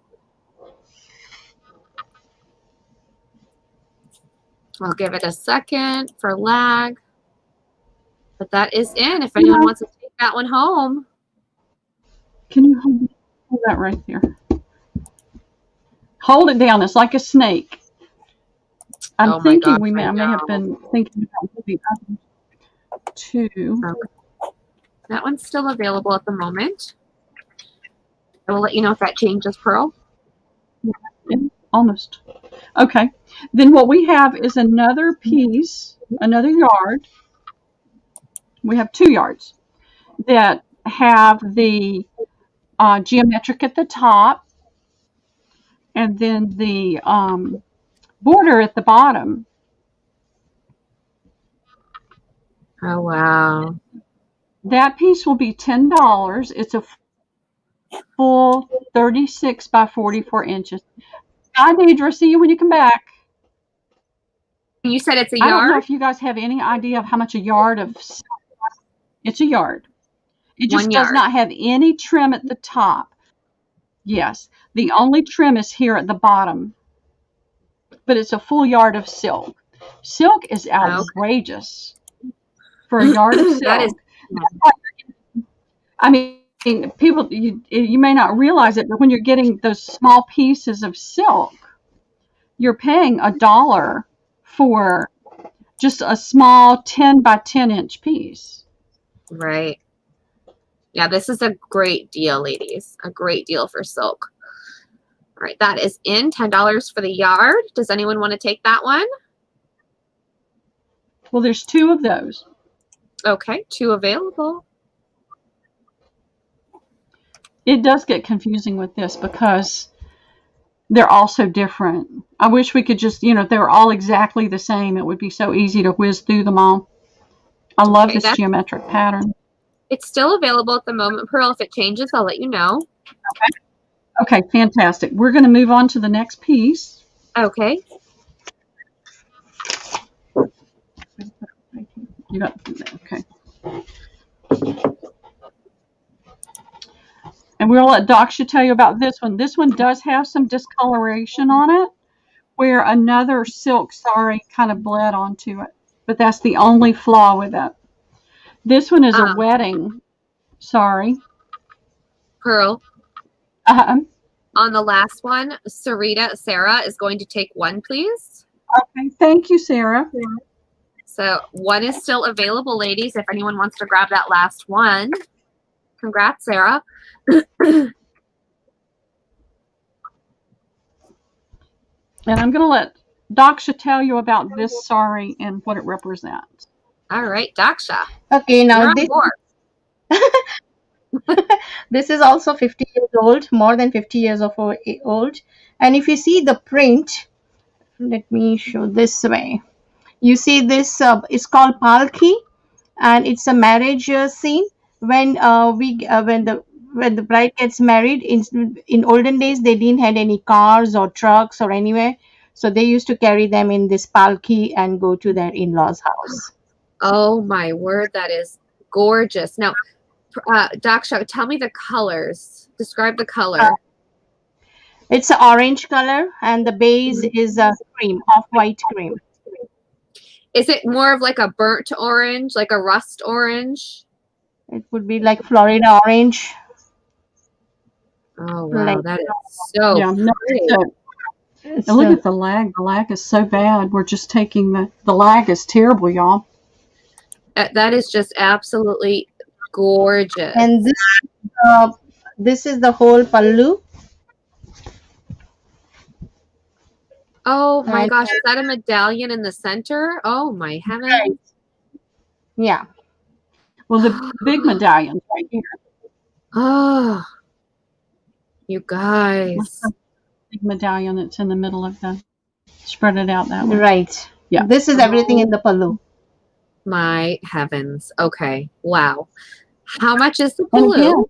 I'll give it a second for lag. But that is in. If anyone wants to take that one home. Can you hold that right there? Hold it down. It's like a snake. I'm thinking I may have been thinking about the other two. Okay. That one's still available at the moment. I will let you know if that changes, Pearl. Yeah, almost. Okay. Then what we have is another piece, another yard. We have 2 yards that have the geometric at the top, and then the border at the bottom. Oh, wow. That piece will be $10. It's a full 36 by 44 inches. Hi, Deidre. See you when you come back. You said it's a yard? I don't know if you guys have any idea of how much a yard of... It's a yard. It just does not have any trim at the top. Yes. The only trim is here at the bottom. but it's a full yard of silk. Silk is outrageous for a yard of silk. That is. I mean, people, you may not realize it, but when you're getting those small pieces of silk, you're paying $1 for just a small 10 by 10 inch piece. Right. Yeah, this is a great deal, ladies. A great deal for silk. All right, that is in $10 for the yard. Does anyone want to take that one? Well, there's 2 of those. Okay, 2 available. It does get confusing with this because they're all so different. I wish we could just, if they were all exactly the same, it would be so easy to whiz through them all. I love this geometric pattern. It's still available at the moment, Pearl. If it changes, I'll let you know. Okay, fantastic. We're going to move on to the next piece. Okay. Okay. And we'll let Daksha tell you about this one. This one does have some discoloration on it, where another silk sari kind of bled onto it. But that's the only flaw with it. This one is a wedding sari. Pearl. On the last one, Sarah is going to take one, please. Okay, thank you, Sarah. So one is still available, ladies, if anyone wants to grab that last one. Congrats, Sarah. And I'm going to let Daksha tell you about this sari and what it represents. All right, Daksha. Okay, now this is also 50 years old, more than 50 years old. And if you see the print, let me show this way. You see this, it's called Palki, and it's a marriage scene. When when the bride gets married, in olden days, they didn't have any cars or trucks or anywhere. So they used to carry them in this Palki and go to their in-laws' house. Oh, my word. That is gorgeous. Now, Daksha, tell me the colors. Describe the color. It's an orange color, and the base is a cream, off-white cream. Is it more of like a burnt orange, like a rust orange? It would be like Florida orange. Oh, wow. That is so pretty. And look at the lag. The lag is so bad. We're just taking the lag is terrible, y'all. That is just absolutely gorgeous. And this is the whole pallu. Oh my gosh, is that a medallion in the center? Oh my heavens. Right. Yeah. Well, the big medallion's right here. Oh, you guys. What's the big medallion that's in the middle of the, spread it out that way. Right. Yeah. This is everything in the pallu. My heavens. Okay. Wow. How much is the pallu?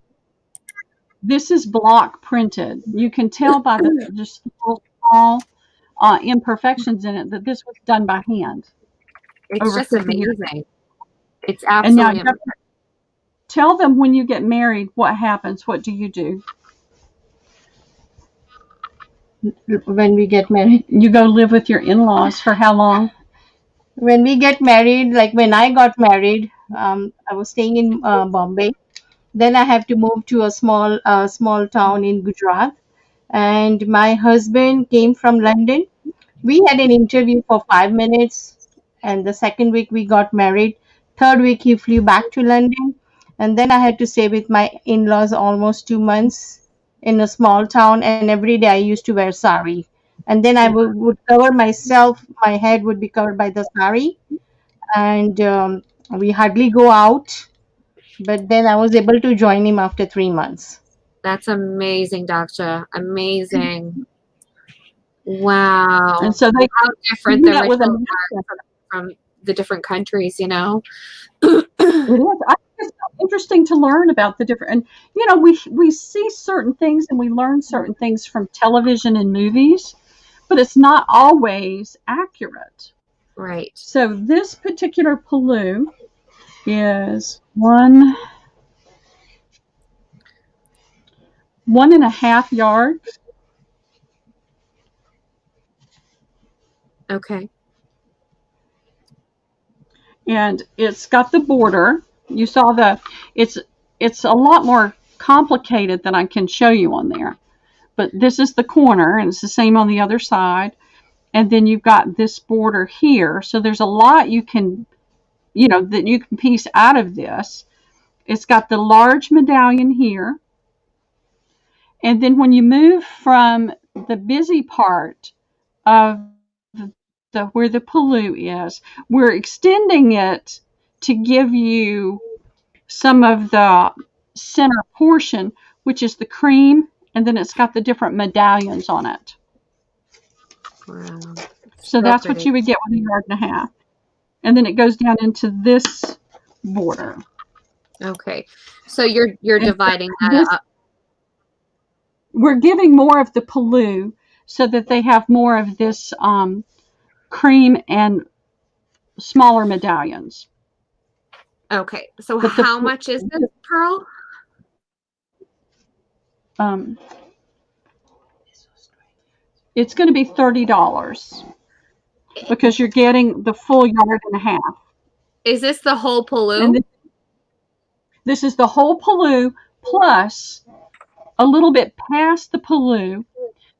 This is block printed. You can tell by the just little small imperfections in it that this was done by hand. It's just amazing. It's absolutely amazing. And now, tell them when you get married what happens. What do you do? When we get married, you go live with your in-laws for how long? When we get married, like when I got married, I was staying in Bombay. Then I have to move to a small town in Gujarat. And my husband came from London. We had an interview for 5 minutes, and the second week we got married. Third week he flew back to London, and then I had to stay with my in-laws almost 2 months in a small town, and every day I used to wear sari. And then I would cover myself, my head would be covered by the sari, and we hardly go out. But then I was able to join him after 3 months. That's amazing, Daksha. Amazing. Wow. And so how different the rituals are from the different countries, you know? It is. I think it's interesting to learn about the different, and you know, we see certain things and we learn certain things from television and movies, but it's not always accurate. Right. So this particular pallu is 1.5 yards. Okay. And it's got the border. You saw it's a lot more complicated than I can show you on there. But this is the corner, and it's the same on the other side. And then you've got this border here. So there's a lot you can, that you can piece out of this. It's got the large medallion here. And then when you move from the busy part of where the paloo is, we're extending it to give you some of the center portion, which is the cream, and then it's got the different medallions on it. Wow. So that's what you would get with a yard and a half. And then it goes down into this border. Okay. So you're dividing that up. We're giving more of the paloo so that they have more of this cream and smaller medallions. Okay. So how much is this pearl? It's going to be $30 because you're getting the full yard and a half. Is this the whole paloo? And this is the whole paloo plus a little bit past the paloo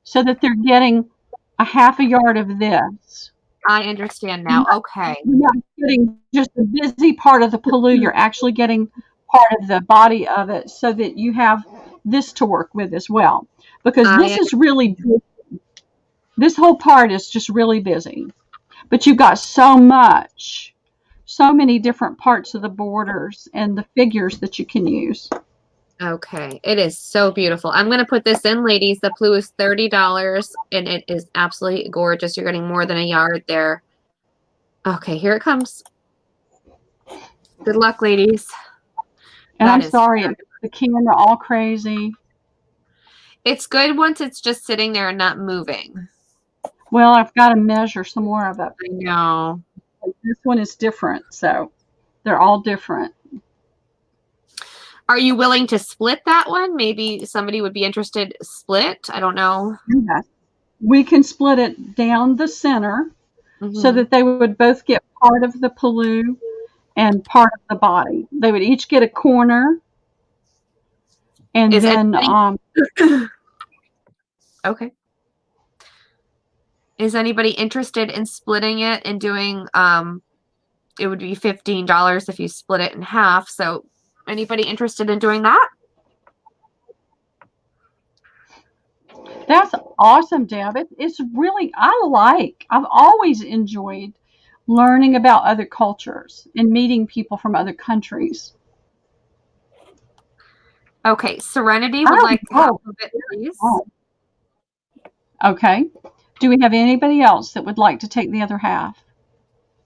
so that they're getting a half a yard of this. I understand now. Okay. You're not getting just the busy part of the paloo. You're actually getting part of the body of it so that you have this to work with as well. Because this is really busy. This whole part is just really busy. But you've got so many different parts of the borders and the figures that you can use. Okay. It is so beautiful. I'm going to put this in, ladies. The paloo is $30, and it is absolutely gorgeous. You're getting more than a yard there. Okay, here it comes. Good luck, ladies. And I'm sorry, the camera all crazy. It's good once it's just sitting there and not moving. Well, I've got to measure some more of it. I know. This one is different, so they're all different. Are you willing to split that one? Maybe somebody would be interested split. I don't know. Yeah. We can split it down the center so that they would both get part of the paloo and part of the body. They would each get a corner. And then okay. Is anybody interested in splitting it and doing it would be $15 if you split it in half. So anybody interested in doing that? That's awesome, Deb. It's really, I've always enjoyed learning about other cultures and meeting people from other countries. Okay, Serenity would like half of it, please. Okay. Do we have anybody else that would like to take the other half?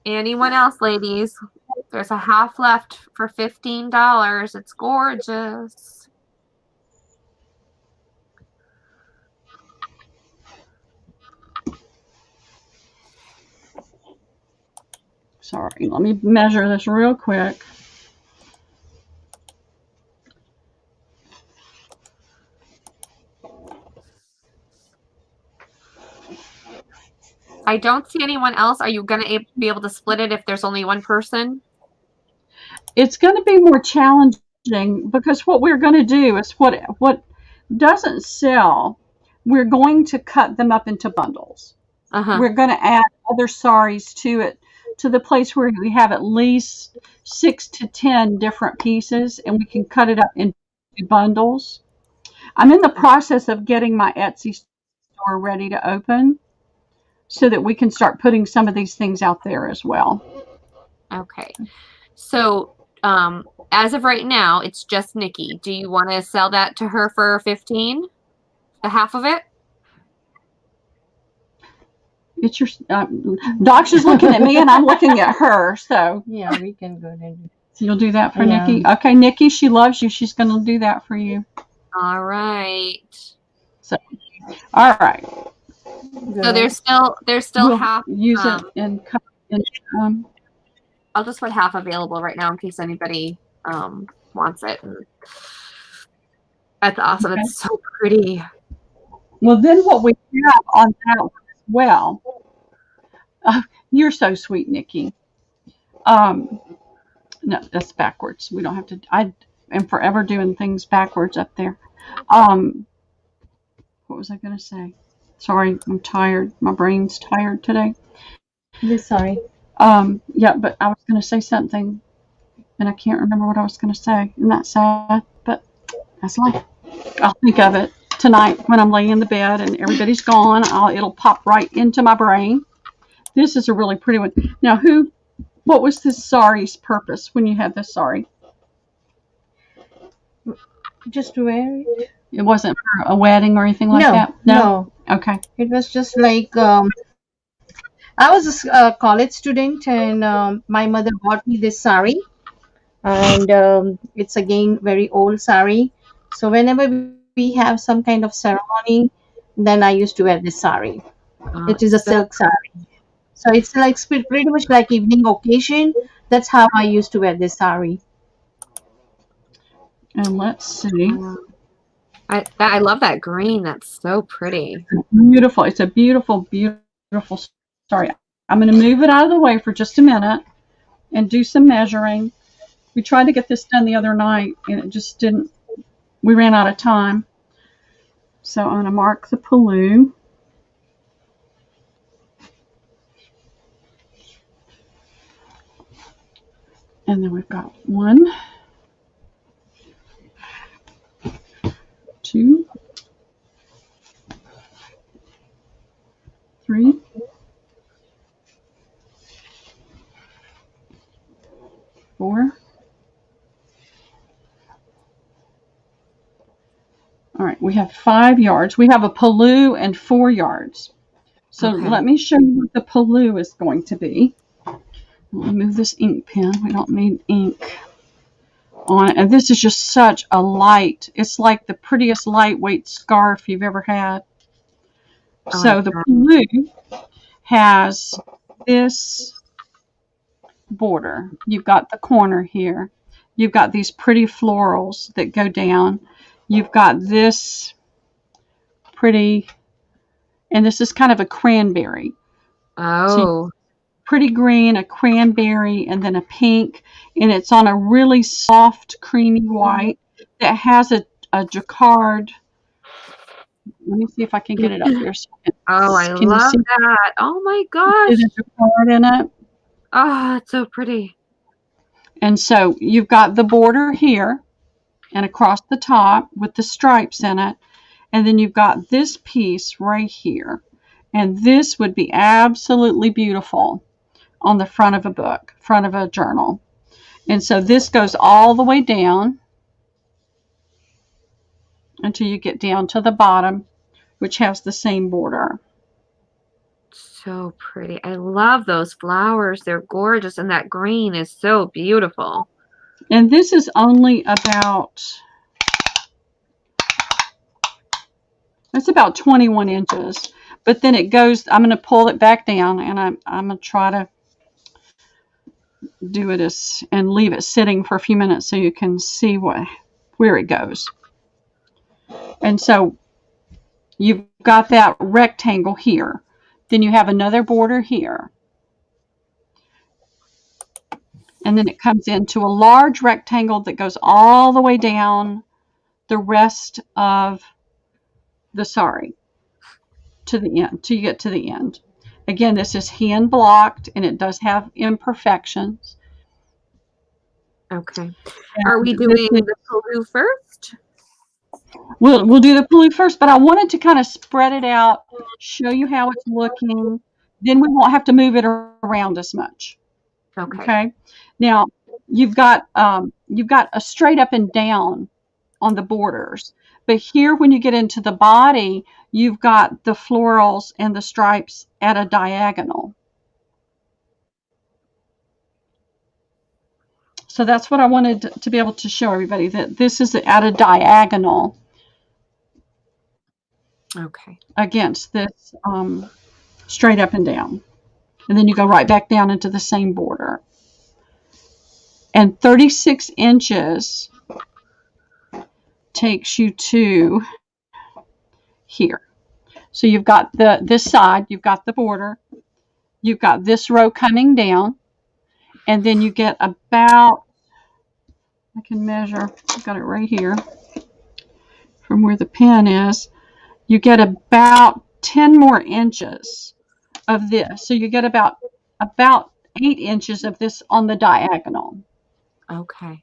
Anyone else, ladies? There's a half left for $15. It's gorgeous. Sorry, let me measure this real quick. I don't see anyone else. Are you going to be able to split it if there's only one person? It's going to be more challenging because what we're going to do is what doesn't sell, we're going to cut them up into bundles. We're going to add other saris to it, to the place where we have at least 6 to 10 different pieces, and we can cut it up into bundles. I'm in the process of getting my Etsy store ready to open so that we can start putting some of these things out there as well. Okay. So as of right now, it's just Nikki. Do you want to sell that to her for $15? The half of it? It's your Doc's is looking at me and I'm looking at her. So yeah, we can go ahead. So you'll do that for Nikki? Okay, Nikki, she loves you. She's going to do that for you. All right. So, all right. So there's still we'll half. Use it and I'll just put half available right now in case anybody wants it. That's awesome. Okay. It's so pretty. Well, then what we have on that one as well Oh, you're so sweet, Nikki. No, that's backwards. We don't have to. I am forever doing things backwards up there. Um, what was I going to say? Sorry, I'm tired. My brain's tired today. This sorry. Yeah, but I was going to say something, and I can't remember what I was going to say. Isn't that sad? But that's life. I'll think of it tonight when I'm laying in the bed and everybody's gone. It'll pop right into my brain. This is a really pretty one. Now, what was this sari's purpose when you had this sari? Just to wear it. It wasn't for a wedding or anything like No, that? no. Okay. It was just like I was a college student, and my mother bought me this sari, and it's again very old sari. So whenever we have some kind of ceremony, then I used to wear this sari. It is a So silk sari. So it's like pretty much like evening occasion. That's how I used to wear this sari. And let's see. I love that green. That's so pretty. Beautiful. It's a beautiful, beautiful sari. I'm going to move it out of the way for just a minute and do some measuring. We tried to get this done the other night, and it just didn't. We ran out of time. So I'm going to mark the pallu. And then we've got 1, 2, 3, 4. All right, we have 5 yards. We have a pallu and 4 yards. So Okay. let me show you what the pallu is going to be. Let me move this ink pen. We don't need ink on it. And this is just such a light. It's like the prettiest lightweight scarf you've ever had. So the pallu has this border. You've got the corner here. You've got these pretty florals that go down. You've got this pretty, and this is kind of a cranberry. Oh. Pretty green, a cranberry, and then a pink, and it's on a really soft, creamy white that has a jacquard. Let me see if I can get it up here. Oh, I love that. Oh my gosh. There's a jacquard in it. Oh, it's so pretty. And so you've got the border here and across the top with the stripes in it. And then you've got this piece right here. And this would be absolutely beautiful on the front of a book, front of a journal. And so this goes all the way down until you get down to the bottom, which has the same border. So pretty. I love those flowers. They're gorgeous, and that green is so beautiful. And this is only about, it's about 21 inches. But then it goes, I'm going to pull it back down, and I'm going to try to do it and leave it sitting for a few minutes so you can see where it goes. And so you've got that rectangle here. Then you have another border here. And then it comes into a large rectangle that goes all the way down the rest of the sari to the end, till you get to the end. Again, this is hand blocked, and it does have imperfections. Okay. Are we doing the pallu first? We'll do the pallu first, but I wanted to kind of spread it out, show you how it's looking. Then we won't have to move it around as much. Okay. Now you've got a straight up and down on the borders, but here when you get into the body, you've got the florals and the stripes at a diagonal. So that's what I wanted to be able to show everybody, that this is at a diagonal. Okay. Against this straight up and down. And then you go right back down into the same border. And 36 inches takes you to here. So you've got this side, you've got the border, you've got this row coming down, and then you get about, I can measure, I've got it right here from where the pin is. You get about 10 more inches of this. So you get about 8 inches of this on the diagonal. Okay.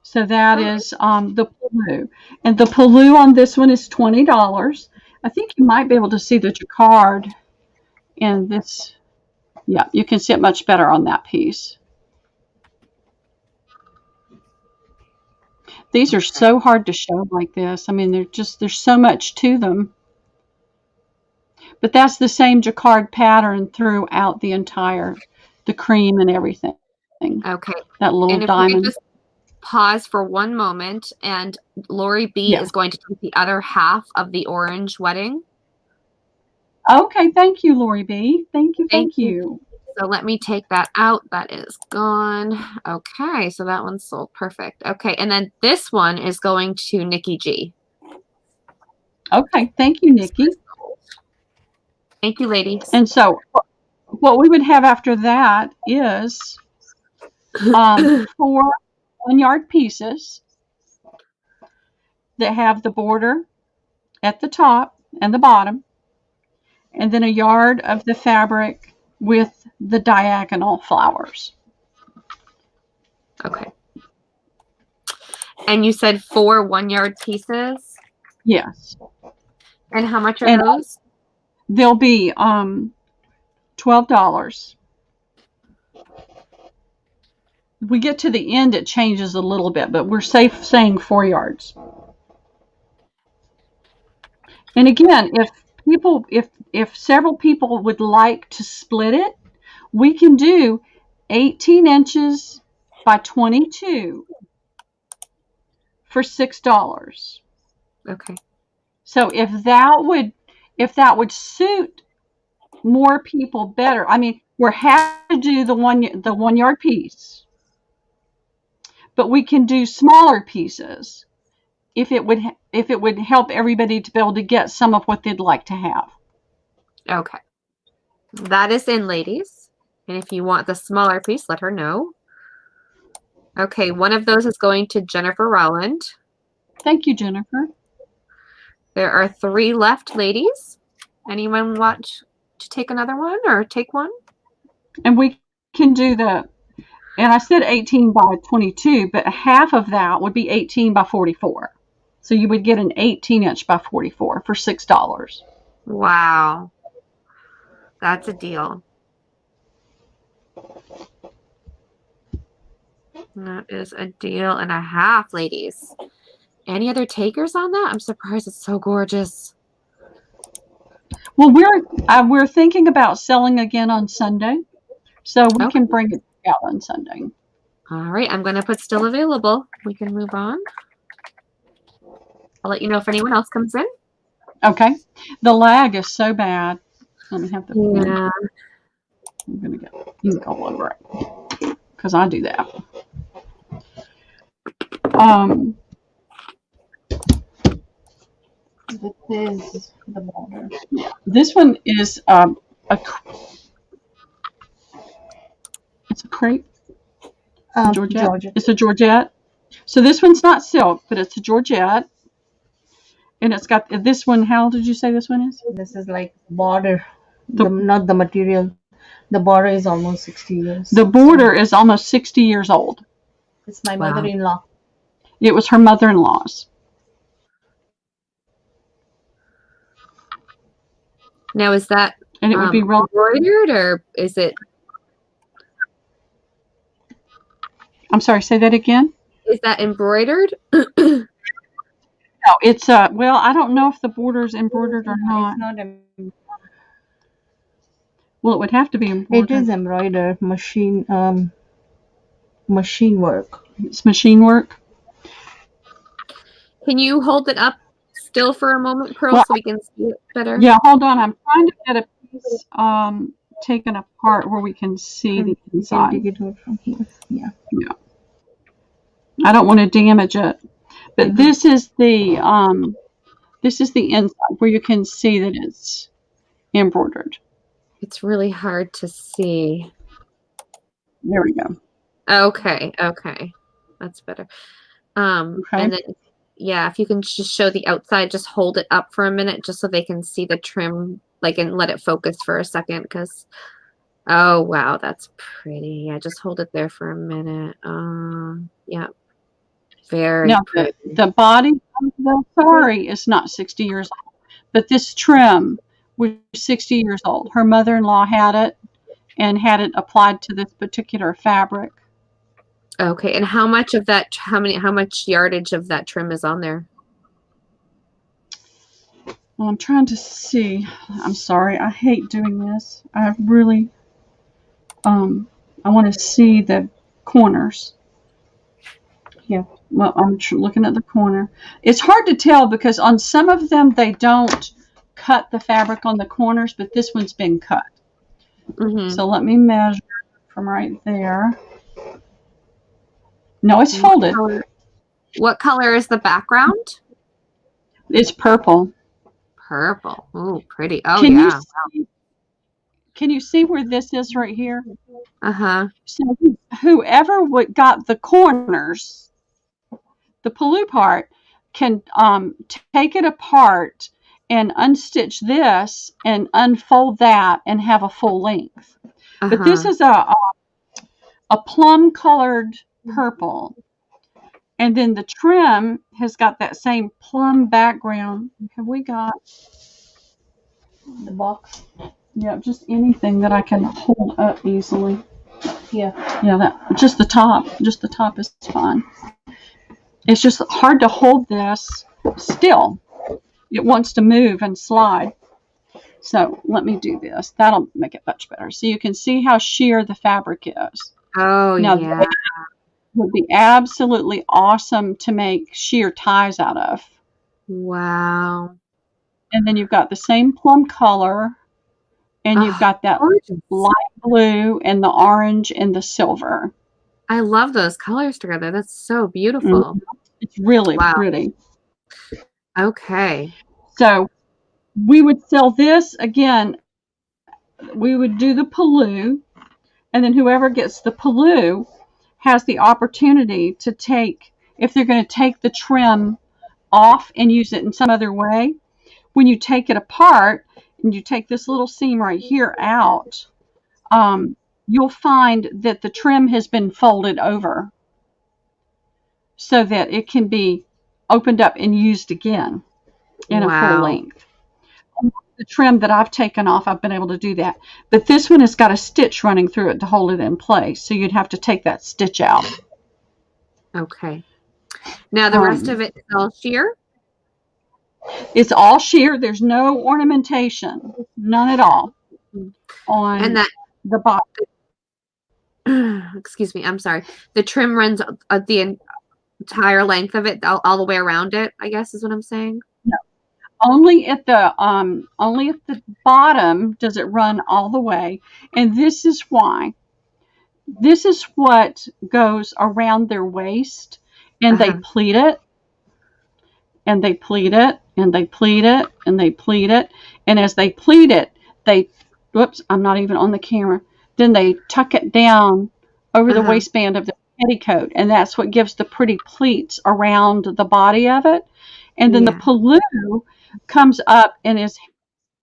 So that is the paloo. And the paloo on this one is $20. I think you might be able to see the jacquard in this. Yeah, you can see it much better on that piece. These are so hard to show like this. I mean, there's so much to them. But that's the same jacquard pattern throughout the entire, the cream and everything. Okay. That little And if diamond. we could just pause for one moment, and Lori B is going to take the other half of the orange wedding. Okay, thank you, Lori B. Thank you. So let me take that out. That is gone. Okay, so that one's sold. Perfect. Okay, and then this one is going to Nikki G. Okay, thank you, Nikki. Thank you, ladies. And so what we would have after that is 4 1-yard pieces that have the border at the top and the bottom, and then a yard of the fabric with the diagonal flowers. Okay. And you said 4 1-yard pieces? Yes. And how much are those? They'll be $12. We get to the end, it changes a little bit, but we're safe saying 4 yards. And again, if several people would like to split it, we can do 18 inches by 22 for $6. Okay. So if that would suit more people better, I mean, we're happy to do the 1 yard piece, but we can do smaller pieces if it would help everybody to be able to get some of what they'd like to have. Okay. That is in, ladies. And if you want the smaller piece, let her know. Okay, one of those is going to Jennifer Rowland. Thank you, Jennifer. There are 3 left, ladies. Anyone want to take another one or take one? And we can do and I said 18 by 22, but half of that would be 18 by 44. So you would get an 18-inch by 44 for $6. Wow. That's a deal. That is a deal and a half, ladies. Any other takers on that? I'm surprised it's so gorgeous. Well, we're thinking about selling again on Sunday, so we can bring it out on Sunday. All right, I'm going to put still available. We can move on. I'll let you know if anyone else comes in. Okay. The lag is so bad. Let me have the pen. Yeah. I'm going to get ink all over it because I do that. This is the border. Yeah. This one is it's a crepe. Georgette. It's a Georgette. So this one's not silk, but it's a Georgette. And it's got this one. How did you say this one is? This is like border, not the material. The border is almost 60 years. The border is almost 60 years old. It's my mother-in-law. It was her mother-in-law's. Now, is that and it would be embroidered, or is it? I'm sorry, say that again. Is that embroidered? No, it's well, I don't know if the border's embroidered or not. It's not embroidered. Well, it would have to be embroidered. It is embroidered, machine work. It's machine work. Can you hold it up still for a moment, Pearl, so we can see it better? Yeah, hold on. I'm trying to get a piece taken apart where we can see the inside. Take it out from here. Yeah. Yeah. I don't want to damage it, but this is the inside where you can see that embroidered. It's really hard to see. There we go. Okay, that's better. Okay. And then yeah, if you can just show the outside, just hold it up for a minute just so they can see the trim, like, and let it focus for a second, because oh wow, that's pretty. Yeah, just hold it there for a minute. Yeah, very Now pretty. the body of the sari is not 60 years old, but this trim was 60 years old. Her mother-in-law had it and had it applied to this particular fabric. Okay, and how much of that? How much yardage of that trim is on there? Well, I'm trying to see. I'm sorry. I hate doing this. I really, I want to see the corners. Yeah. Well, I'm looking at the corner. It's hard to tell because on some of them they don't cut the fabric on the corners, but this one's been cut. Mm-hmm. So let me measure from right there. No, it's folded. What color is the background? It's purple. Purple. Oh, pretty. Oh, Can yeah. Can you see where this is right here? Uh-huh. So whoever got the corners, the pallu part, can take it apart and unstitch this and unfold that and have a full length. But this is a plum colored purple. And then the trim has got that same plum background. Have we got the box? Yeah, just anything that I can hold up easily. Yeah, that just the top is fine. It's just hard to hold this still. It wants to move and slide. So let me do this. That'll make it much better. So you can see how sheer the fabric is. Oh, now, yeah. That would be absolutely awesome to make sheer ties out of. Wow. And then you've got the same plum color, and you've got that light blue and the orange and the silver. I love those colors together. That's so beautiful. Mm-hmm. It's really pretty. Okay. So we would sell this again. We would do the pallu, and then whoever gets the pallu has the opportunity to take, if they're going to take the trim off and use it in some other way, when you take it apart and you take this little seam right here out, you'll find that the trim has been folded over so that it can be opened up and used again in a full length. The trim that I've taken off, I've been able to do that. But this one has got a stitch running through it to hold it in place. So you'd have to take that stitch out. Okay. Now the rest of it is all sheer? It's all sheer. There's no ornamentation. None at all. On and that the bottom. Excuse me. I'm sorry. The trim runs the entire length of it, all the way around it, I guess is what I'm saying. No. Only at the bottom does it run all the way, and this is why. This is what goes around their waist, and they pleat it, and they pleat it, and they pleat it, and they pleat it, and as they pleat it, whoops, I'm not even on the camera. Then they tuck it down over the waistband of the petticoat, and that's what gives the pretty pleats around the body of it. And then the pallu comes up and is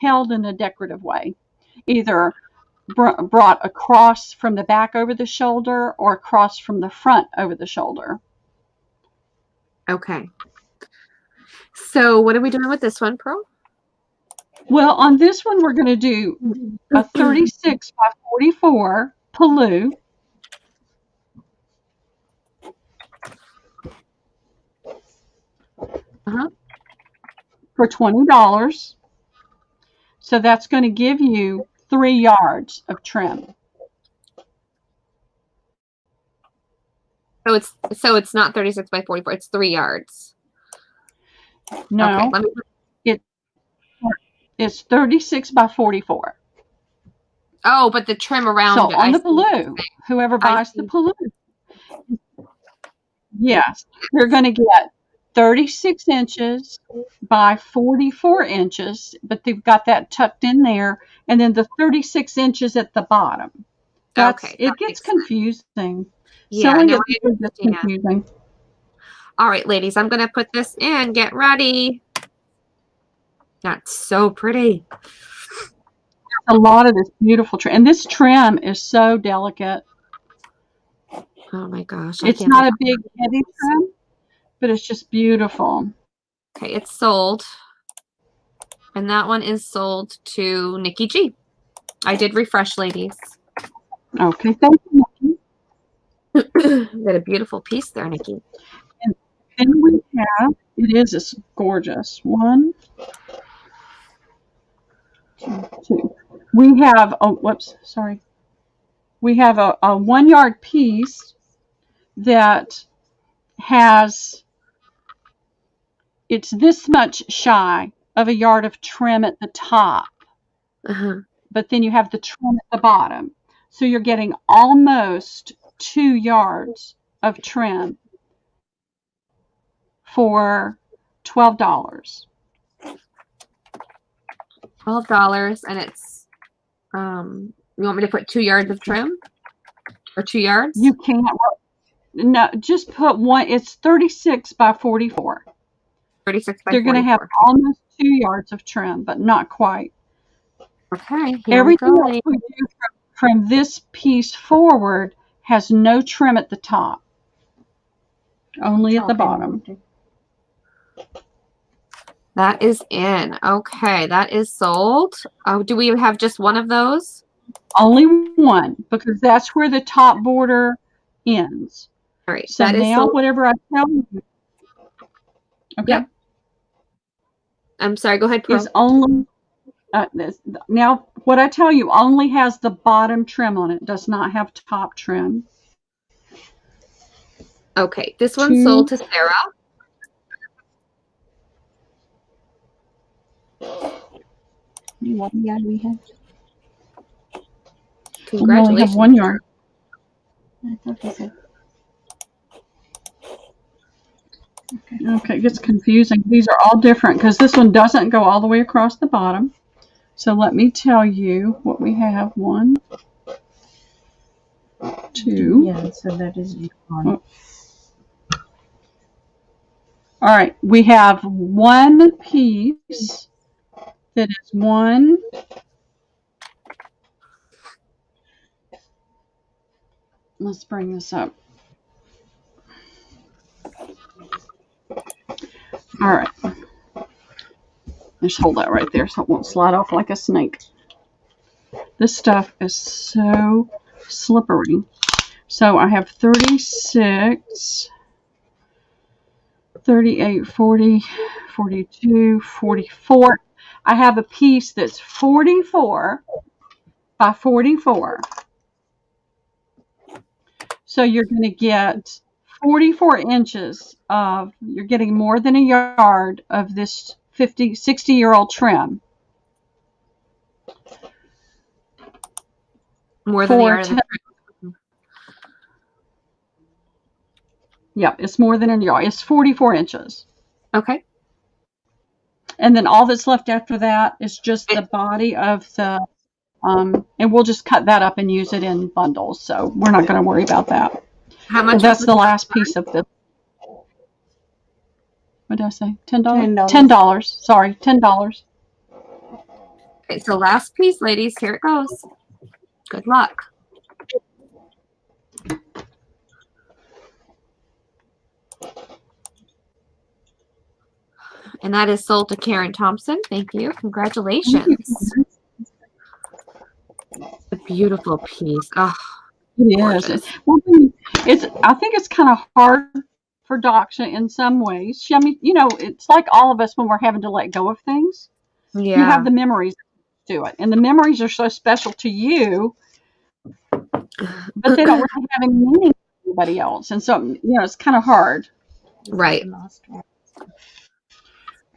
held in a decorative way, either brought across from the back over the shoulder or across from the front over the shoulder. Okay. So what are we doing with this one, Pearl? Well, on this one, we're going to do a 36 by 44 pallu. For $20. So that's going to give you 3 yards of trim. So it's not 36 by 44. It's 3 yards. No, okay, it's 36 by 44. Oh, but the trim around so it. On the pallu, whoever buys the pallu, yes, they're going to get 36 inches by 44 inches, but they've got that tucked in there, and then the 36 inches at the bottom. Okay, It gets confusing. Yeah, Sewing no, it I gets understand. confusing. All right, ladies, I'm gonna put this in. Get ready. That's so pretty. A lot of this beautiful trim, and this trim is so delicate. Oh my gosh, It's not a big, heavy trim, but it's just beautiful. Okay, it's sold. And that one is sold to Nikki G. I did refresh, ladies. Okay, thank you, Nikki. You got a beautiful piece there, Nikki. And then we have, it's gorgeous. 1, 2. We have, we have a 1 yard piece that has, it's this much shy of a yard of trim at the top, but then you have the trim at the bottom. So you're getting almost 2 yards of trim for $12. $12, and it's you want me to put 2 yards of trim? Or 2 yards? You can't, no, just put one. It's 36 by 44. 36 by 44. They're going to have almost 2 yards of trim, but not quite. Okay. Everything else we do from this piece forward has no trim at the top, only at the bottom. That is in. Okay, that is sold. Oh, do we have just one of those? Only one, because that's where the top border ends. All right. So now, whatever I tell you, okay. Yep. I'm sorry. Go ahead, Pearl. Is only now what I tell you only has the bottom trim on it. Does not have top trim. Okay, this one's sold to Sarah. What yard we have? Congratulations. We only have 1 yard. I thought you said. Okay, it gets confusing. These are all different because this one doesn't go all the way across the bottom. So let me tell you what we have. 1, 2. Yeah, so that is one. All right, we have one piece that is 1. Let's bring this up. All right. Just hold that right there so it won't slide off like a snake. This stuff is so slippery. So I have 36, 38, 40, 42, 44. I have a piece that's 44 by 44. So you're going to get 44 inches of, you're getting more than a yard of this 50, 60-year-old trim. More than a yard of the trim. Yeah, it's more than a yard. It's 44 inches. Okay. And then all that's left after that is just the body of the, and we'll just cut that up and use it in bundles. So we're not going to worry about that. How much? So that's the last piece of the. What did I say? $10? $10. Sorry, $10. Okay, so last piece, ladies. Here it goes. Good luck. And that is sold to Karen Thompson. Thank you. Congratulations. A beautiful piece. Oh, it is. Well, I think it's kind of hard for Daksha in some ways. I mean, you know, it's like all of us when we're having to let go of things. Yeah. You have the memories to it, and the memories are so special to you, but they don't really have any meaning to anybody else. And so, you know, it's kind of hard. Right.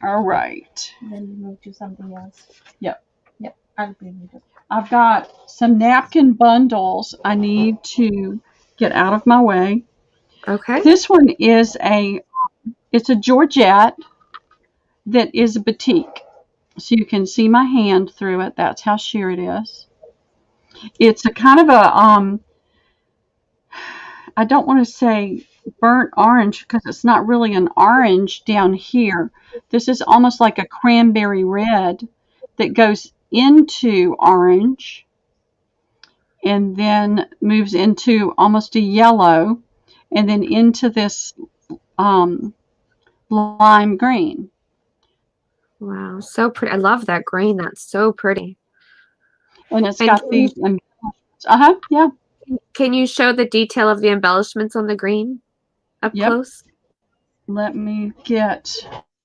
All right. Then we move to something else. Yep. Yep. I'll bring it up. I've got some napkin bundles I need to get out of my way. Okay. This one is It's a Georgette that is a batik. So you can see my hand through it. That's how sheer it is. It's a kind of a, I don't want to say burnt orange because it's not really an orange down here. This is almost like a cranberry red that goes into orange and then moves into almost a yellow and then into this lime green. Wow, so pretty. I love that green. That's so pretty. And it's And got these embellishments. Yeah. can you show the detail of the embellishments on the green up close? Let me get,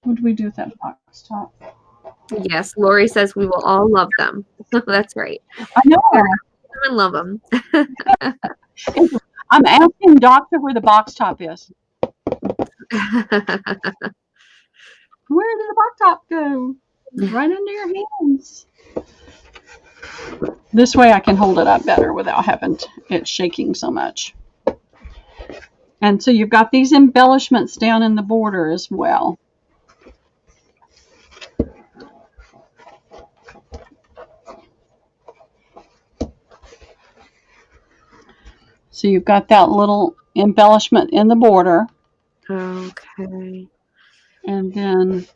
what do we do with that box top? Yes, Lori says we will all love them. That's right. I know. I love them. I'm asking Doctor where the box top is. Where did the box top go? Right under your hands. This way I can hold it up better without having it shaking so much. And so you've got these embellishments down in the border as well. So you've got that little embellishment in the border. Okay. And then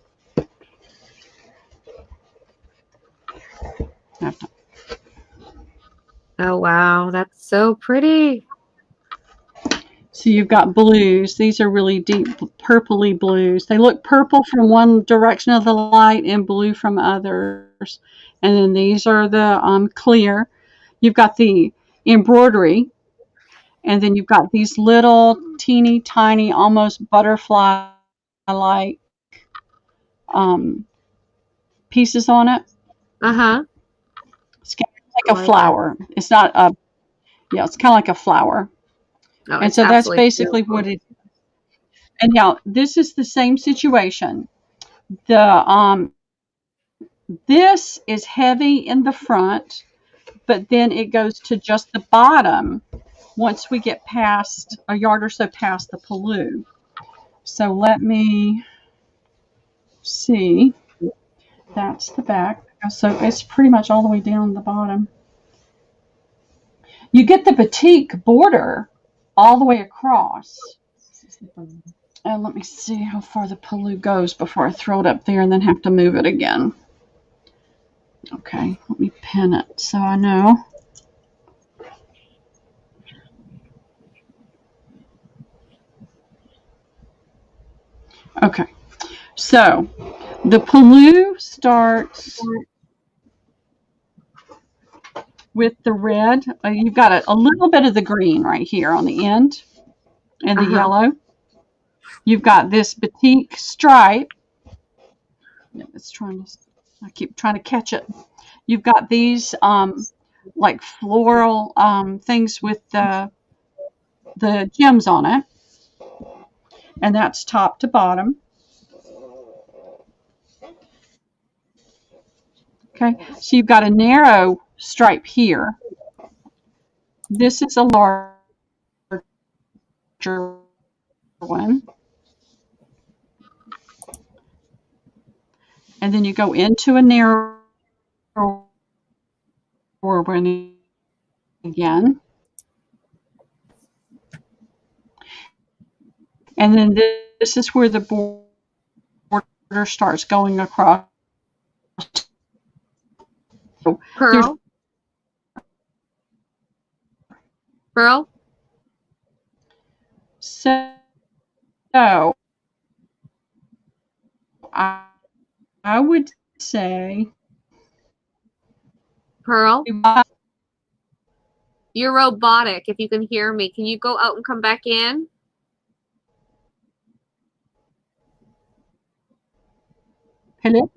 Oh, wow. That's so pretty. so you've got blues. These are really deep purpley blues. They look purple from one direction of the light and blue from others. And then these are the clear. You've got the embroidery. And then you've got these little teeny tiny, almost butterfly-like pieces on it. Uh-huh. It's kind of like a flower. It's not a, it's kind of like a flower. Oh, and so that's basically what it is. And now this is the same situation. The this is heavy in the front, but then it goes to just the bottom once we get past a yard or so past the paloo. So let me see. That's the back. So it's pretty much all the way down the bottom. You get the batik border all the way across. And let me see how far the paloo goes before I throw it up there and then have to move it again. Okay, let me pin it so I know. Okay, so the paloo starts with the red. You've got a little bit of the green right here on the end and the yellow. You've got this batik stripe. It's trying to, I keep trying to catch it. You've got these like floral things with the gems on it. And that's top to bottom. Okay, so you've got a narrow stripe here. This is a larger one. And then you go into a narrow one again. And then this is where the border starts going across. Pearl? Pearl? So I would say, Pearl? You're robotic. If you can hear me, can you go out and come back in? Hello?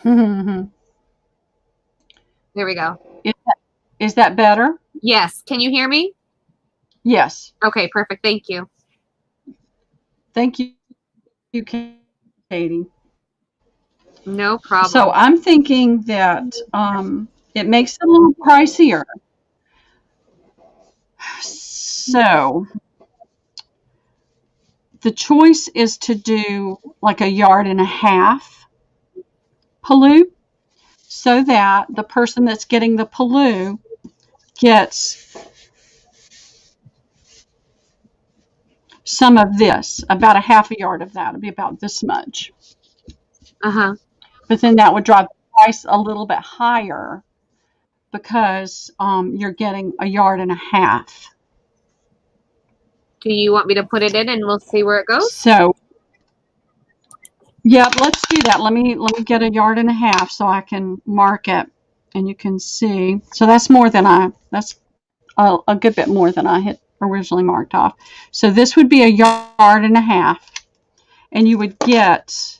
There we go. Is that better? Yes. Can you hear me? Yes. Okay, perfect. Thank you. Thank you, Katie. No problem. So I'm thinking that it makes it a little pricier. So the choice is to do like a yard and a half paloo, so that the person that's getting the paloo gets some of this, about a half a yard of that. It'll be about this much. Uh-huh. But then that would drive the price a little bit higher because you're getting a yard and a half. Do you want me to put it in and we'll see where it goes? So, yeah, let's do that. Let me get a yard and a half so I can mark it and you can see. So that's more than that's a good bit more than I had originally marked off. So this would be a yard and a half, and you would get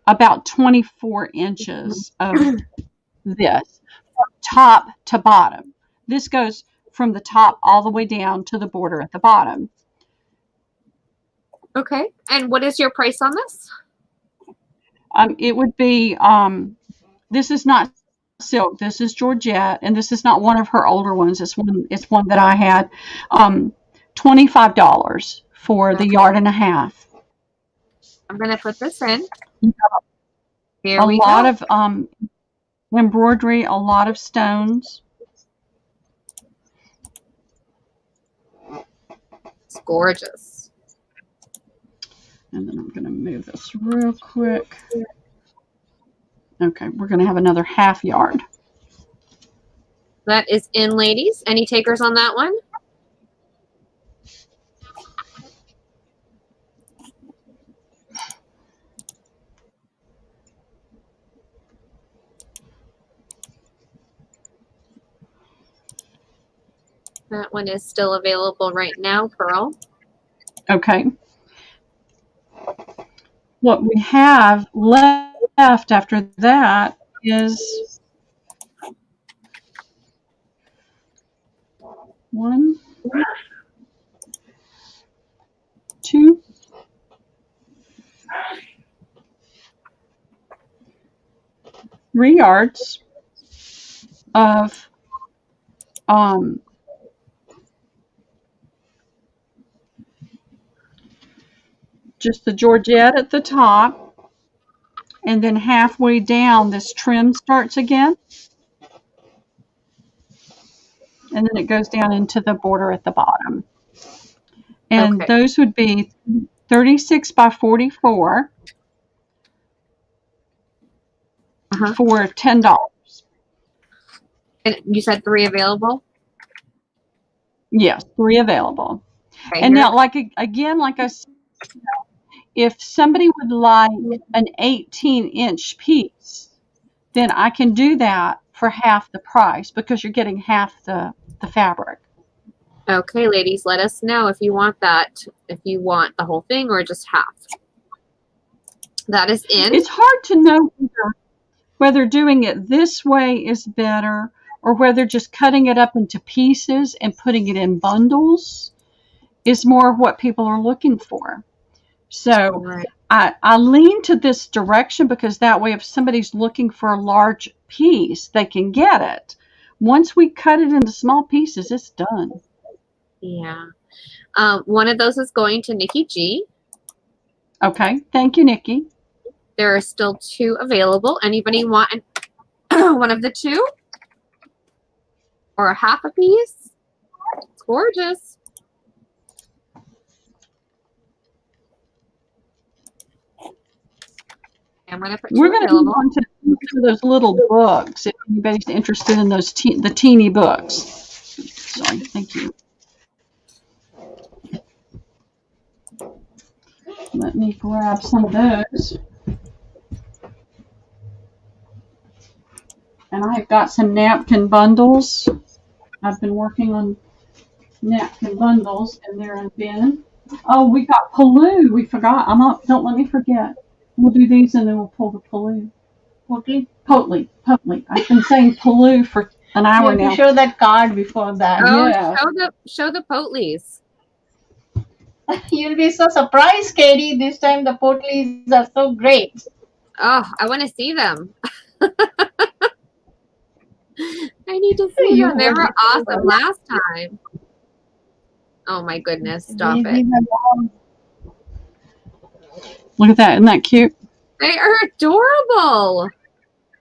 about 24 inches of this from top to bottom. This goes from the top all the way down to the border at the bottom. Okay. And what is your price on this? It would be, this is not silk. This is Georgette, and this is not one of her older ones. It's one that I had. $25 for the yard and a half. I'm going to put this in. Here A we lot go. of embroidery, a lot of stones. It's gorgeous. And then I'm going to move this real quick. Okay, we're going to have another half yard. That is in, ladies. Any takers on that one? That one is still available right now, Pearl. Okay. What we have left after that is 1, 2, 3 yards of just the Georgette at the top, and then halfway down this trim starts again, and then it goes down into the border at the bottom. And Okay. those would be 36 by 44 for $10. And you said 3 available? Yes, 3 available. Okay, And here. now, like I said, if somebody would like an 18-inch piece, then I can do that for half the price because you're getting half the fabric. Okay, ladies, let us know if you want that. If you want the whole thing or just half. That is in. It's hard to know whether doing it this way is better or whether just cutting it up into pieces and putting it in bundles is more what people are looking for. So Right. I lean to this direction because that way if somebody's looking for a large piece, they can get it. Once we cut it into small pieces, it's done. Yeah. One of those is going to Nikki G. Okay. Thank you, Nikki. There are still 2 available. Anybody want one of the 2? Or a half a piece? It's gorgeous. I'm going to put 2 We're going to move available. on to those little books if anybody's interested in those the teeny books. Sorry. Thank you. Let me grab some of those. And I've got some napkin bundles. I've been working on napkin bundles, and they're in bin. Oh, we got paloo. We forgot. Don't let me forget. We'll do these, and then we'll pull the paloo. Potlie. I've been saying paloo for an hour You now. have to show that card before that. Oh, Yeah. show the Potlies. You'll be so surprised, Katie. This time the Potlies are so great. Oh, I want to see them. I need to see You them. They would were be so awesome last time. Oh my goodness, stop These it. are all- Look at that. Isn't that cute? They are adorable.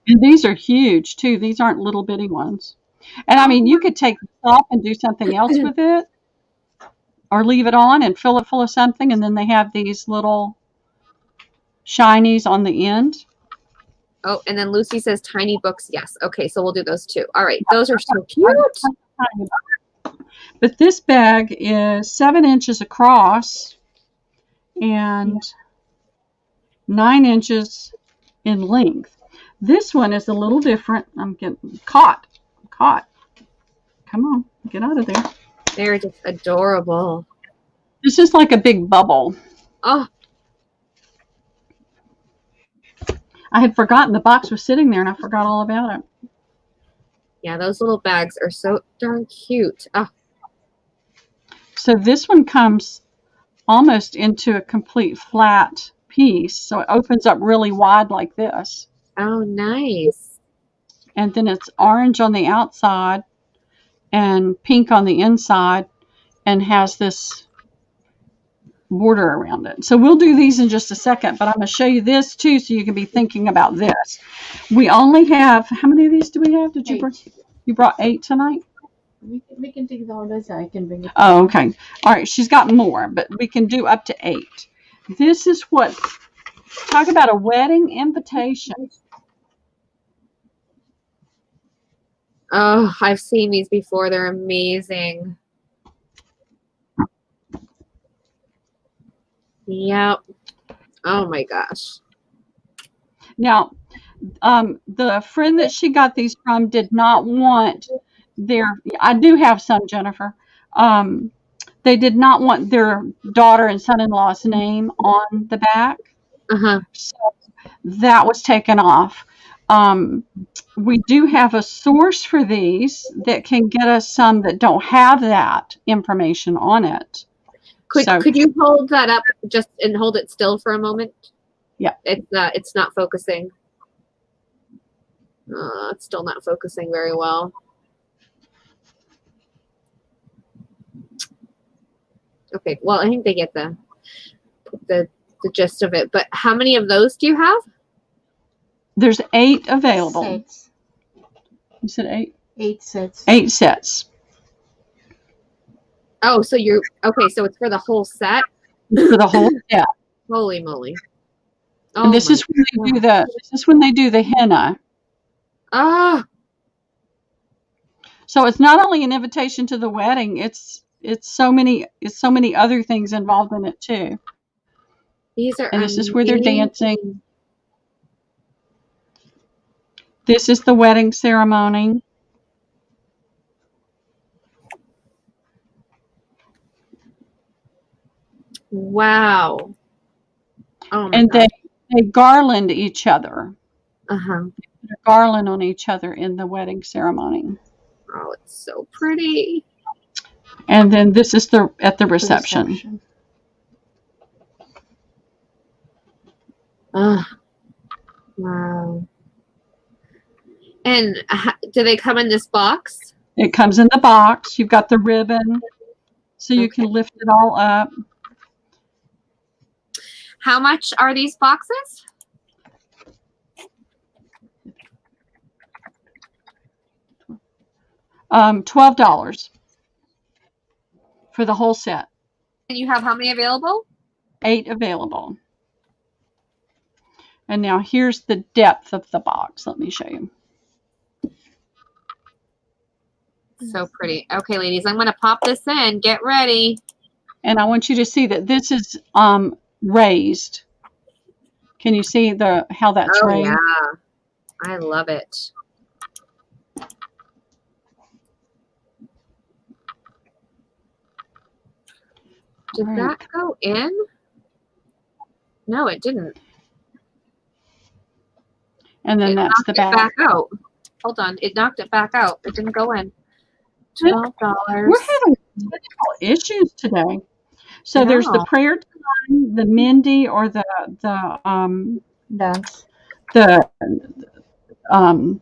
And these are huge too. These aren't little bitty ones. And I mean, you could take this off and do something else with it, or leave it on and fill it full of something. And then they have these little shinies on the end. Oh, and then Lucy says tiny books. Yes. Okay, so we'll do those too. All right, those are so cute. But this bag is 7 inches across and 9 inches in length. This one is a little different. I'm getting caught. Come on, get out of there. They're just adorable. This is like a big bubble. Oh, I had forgotten the box was sitting there, and I forgot all about it. yeah, those little bags are so darn cute. Oh, So this one comes almost into a complete flat piece. So it opens up really wide like this. oh, nice. And then it's orange on the outside and pink on the inside and has this border around it. So we'll do these in just a second, but I'm going to show you this too so you can be thinking about this. We only have, how many of these do we have? Did you bring? You brought 8 tonight? We can take the orders. I can bring it. Oh, okay. All right. She's got more, but we can do up to 8. This is what, talk about a wedding invitation. Oh, I've seen these before. They're amazing. Yep. Oh my gosh. Now, the friend that she got these from did not want I do have some, Jennifer. They did not want their daughter and son-in-law's name on the back. Uh-huh. So that was taken off. We do have a source for these that can get us some that don't have that information on it. Could you hold that up just and hold it still for a moment? Yeah. It's not focusing. It's still not focusing very well. Okay, well, I think they get the gist of it. But how many of those do you have? There's 8 available. Sets. You said 8? 8 sets. 8 sets. Oh, so you're okay. So it's for the whole set. For the whole set. Holy moly! Oh, And this is when they do the henna. Ah, So it's not only an invitation to the wedding, it's so many other things involved in it too. these are. And this is where they're amazing. dancing. This is the wedding ceremony. Wow. Oh my And God. they garland each other. Uh-huh. Put a garland on each other in the wedding ceremony. Oh, it's so pretty. And then this is at the reception. Wow. And do they come in this box? It comes in the box. You've got the ribbon, so you can lift it all up. How much are these boxes? $12 for the whole set. And you have how many available? 8 available. And now here's the depth of the box. Let me show you. So pretty. Okay, ladies, I'm going to pop this in. Get ready. And I want you to see that this is raised. Can you see how that's raised? Yeah. I love it. Did that go in? No, it didn't. And then that's the back. It back out. Hold on. It knocked it back out. It didn't go in. $12. We're having technical issues today. So there's the prayer time, the Mindy, or the Dance. the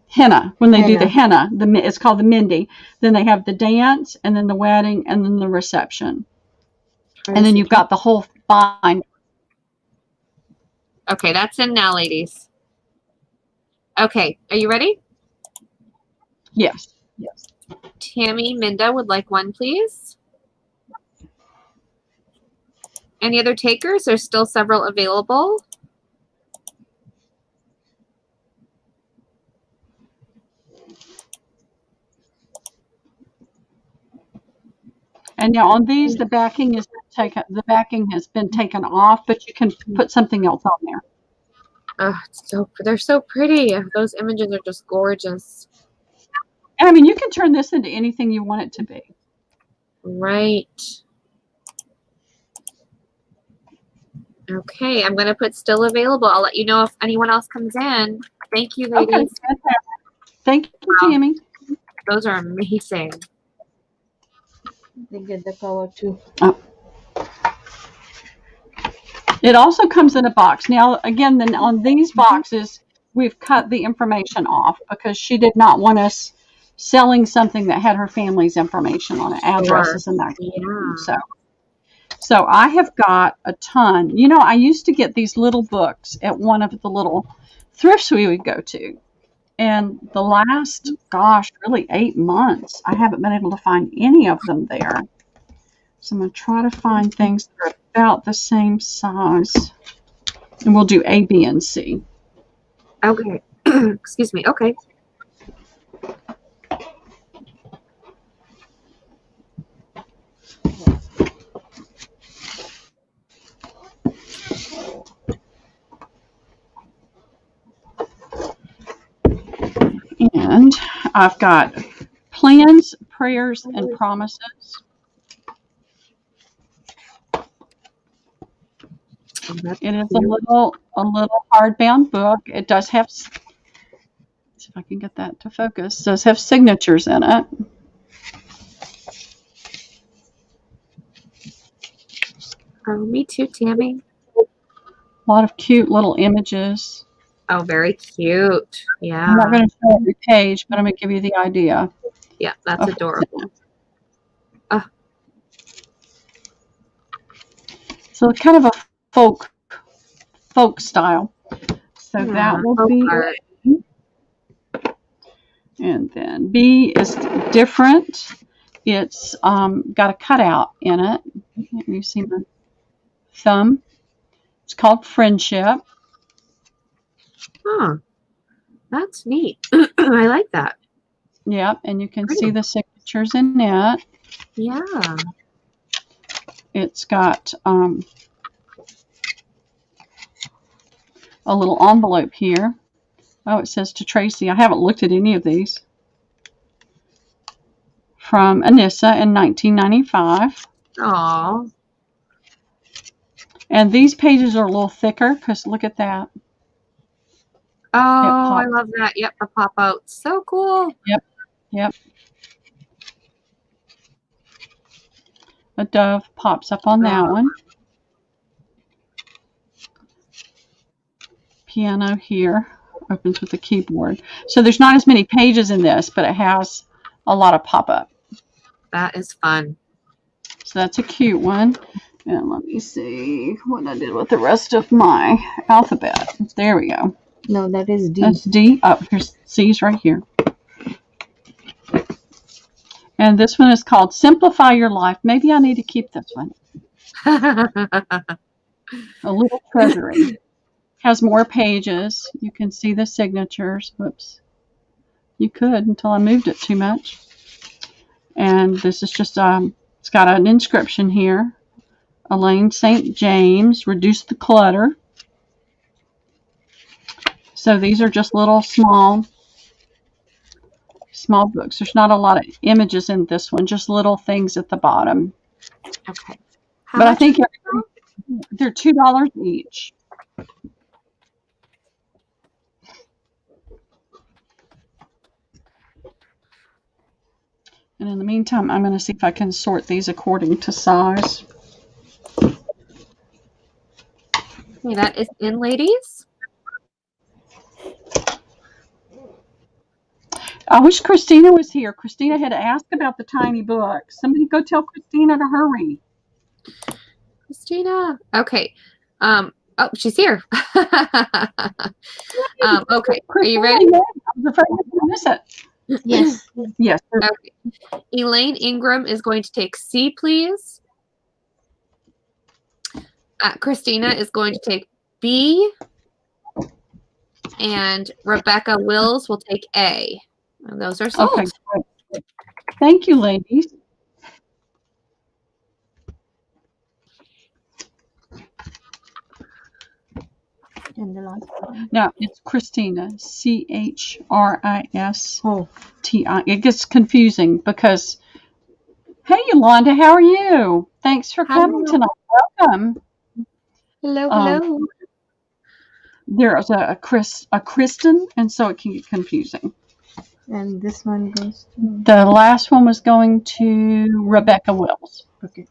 henna. When they do the henna, it's called the Mindy. Then they have the dance, and then the wedding, and then the reception. And then you've got the whole bind. Okay, that's in now, ladies. Okay, are you ready? Yes. Yes. Tammy Minda would like one, please. Any other takers? There's still several available. And now on these, the backing is taken. The backing has been taken off, but you can put something else on there. Oh, they're so pretty. Those images are just gorgeous. And I mean, you can turn this into anything you want it to be. Right. Okay, I'm going to put still available. I'll let you know if anyone else comes in. Thank you, ladies. Okay, thank you, Tammy. Those are amazing. They get the cover too. Oh. It also comes in a box. Now, again, then on these boxes, we've cut the information off because she did not want us selling something that had her family's information on it, addresses and that. Yeah. So I have got a ton. You know, I used to get these little books at one of the little thrifts we would go to. And the last, really 8 months, I haven't been able to find any of them there. So I'm going to try to find things that are about the same size. And we'll do A, B, and C. Okay. Excuse me. Okay. And I've got plans, prayers, and promises. It is a little hardbound book. It does have, let's see if I can get that to focus. It does have signatures in it. Oh, me too, Tammy. A lot of cute little images. Oh, very cute. Yeah. I'm not going to show every page, but I'm going to give you the idea. Yeah, that's adorable. So it's kind of a folk style. So that will be A. And then B is different. It's got a cutout in it. You see my thumb. It's called Friendship. Huh. That's neat. I like that. Yep, and you can see the signatures in it. Yeah. It's got a little envelope here. Oh, it says to Tracy. I haven't looked at any of these. From Anissa in 1995. Aww. And these pages are a little thicker because look at that. Oh, I love that. Yep, the pop out. So cool. Yep. A dove pops up on that one. Piano here opens with the keyboard. So there's not as many pages in this, but it has a lot of pop-up. That is fun. So that's a cute one. And let me see what I did with the rest of my alphabet. There we go. No, that is D. That's D. Oh, here's C's right here. And this one is called Simplify Your Life. Maybe I need to keep this one. A little treasury. Has more pages. You can see the signatures. Whoops. You could until I moved it too much. And this is just, it's got an inscription here. Elaine St. James, reduce the clutter. So these are just little small books. There's not a lot of images in this one, just little things at the bottom. Okay. But I think they're $2 each. And in the meantime, I'm going to see if I can sort these according to size. Okay, that is in, ladies. I wish Christina was here. Christina had asked about the tiny book. Somebody go tell Christina to hurry. Christina. Okay. Oh, she's here. Okay. Are you ready? I was afraid I was going to miss it. Yes. Yes. Okay. Elaine Ingram is going to take C, please. Christina is going to take B. And Rebecca Wills will take A. And those are sold. Okay. Great. Thank you, ladies. And the last one. Now it's Christina, ChrisistI. Oh. It gets confusing because, hey, Yolanda, how are you? Thanks for coming tonight. Welcome. Hello, hello. There's a Kristen, and so it can get confusing. And this one goes to. The last one was going to Rebecca Wills. Okay.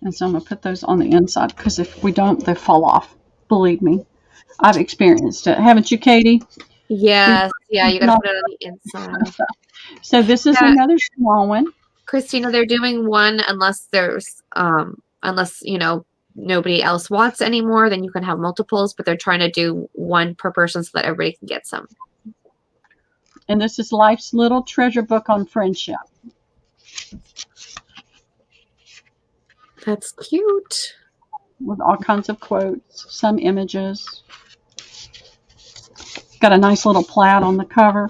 And so I'm going to put those on the inside because if we don't, they fall off. Believe me. I've experienced it. Haven't you, Katie? Yes. Yeah, you got to put it on the inside. So this is another small one. Christina, they're doing one unless there's, nobody else wants any more, then you can have multiples, but they're trying to do one per person so that everybody can get some. And this is Life's Little Treasure Book on Friendship. That's cute. With all kinds of quotes, some images. Got a nice little plaid on the cover.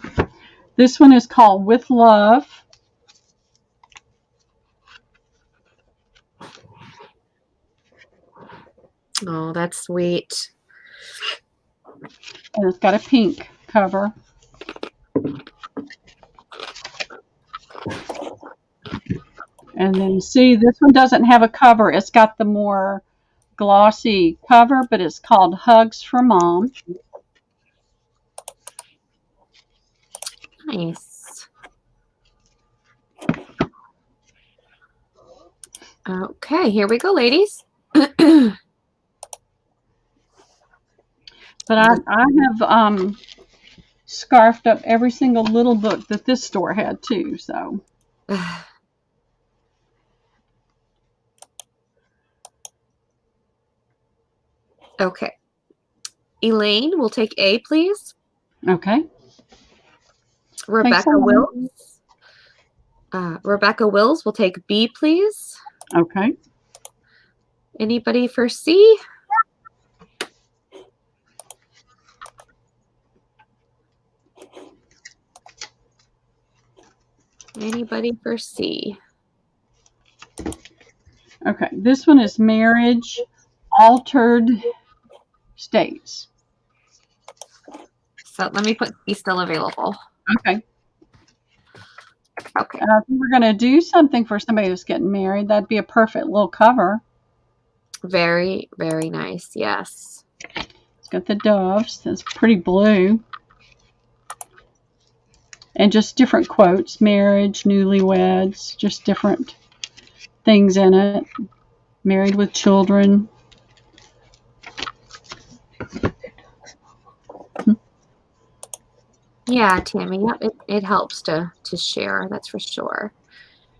This one is called With Love. Oh, that's sweet. And it's got a pink cover. And then see, this one doesn't have a cover. It's got the more glossy cover, but it's called Hugs for Mom. Nice. Okay, here we go, ladies. But I have scarfed up every single little book that this store had too. So okay. Elaine will take A, please. okay. Rebecca Wills. Rebecca Wills will take B, please. Okay. Anybody for C? Anybody for C? Okay. This one is Marriage Altered States. So let me put B still available. Okay. Okay. If we were going to do something for somebody who's getting married, that'd be a perfect little cover. Very, very nice. Yes. It's got the doves. That's pretty blue. And just different quotes. Marriage, newlyweds, just different things in it. Married with children. Yeah, Tammy. Yep, it helps to share. That's for sure.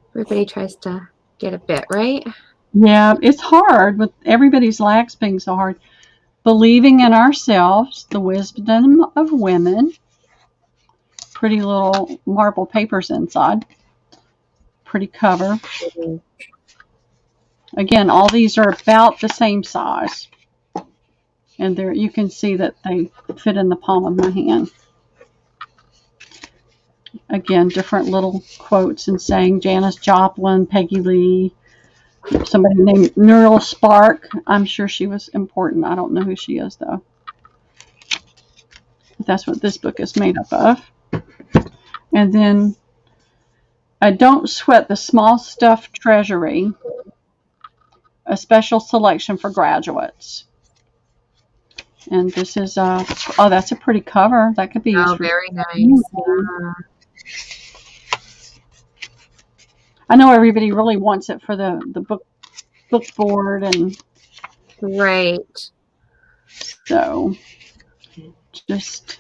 Everybody tries to get a bit, right? Yeah, it's hard with everybody's lives being so hard. Believing in ourselves, the wisdom of women. Pretty little marble papers inside. Pretty cover. Again, all these are about the same size. And there you can see that they fit in the palm of my hand. Again, different little quotes and saying Janis Joplin, Peggy Lee, somebody named Neural Spark. I'm sure she was important. I don't know who she is, though. But that's what this book is made up of. And then Don't Sweat the Small Stuff Treasury, a special selection for graduates. And this is, oh, that's a pretty cover. That could be used for very nice. I know everybody really wants it for the book board, and right. So just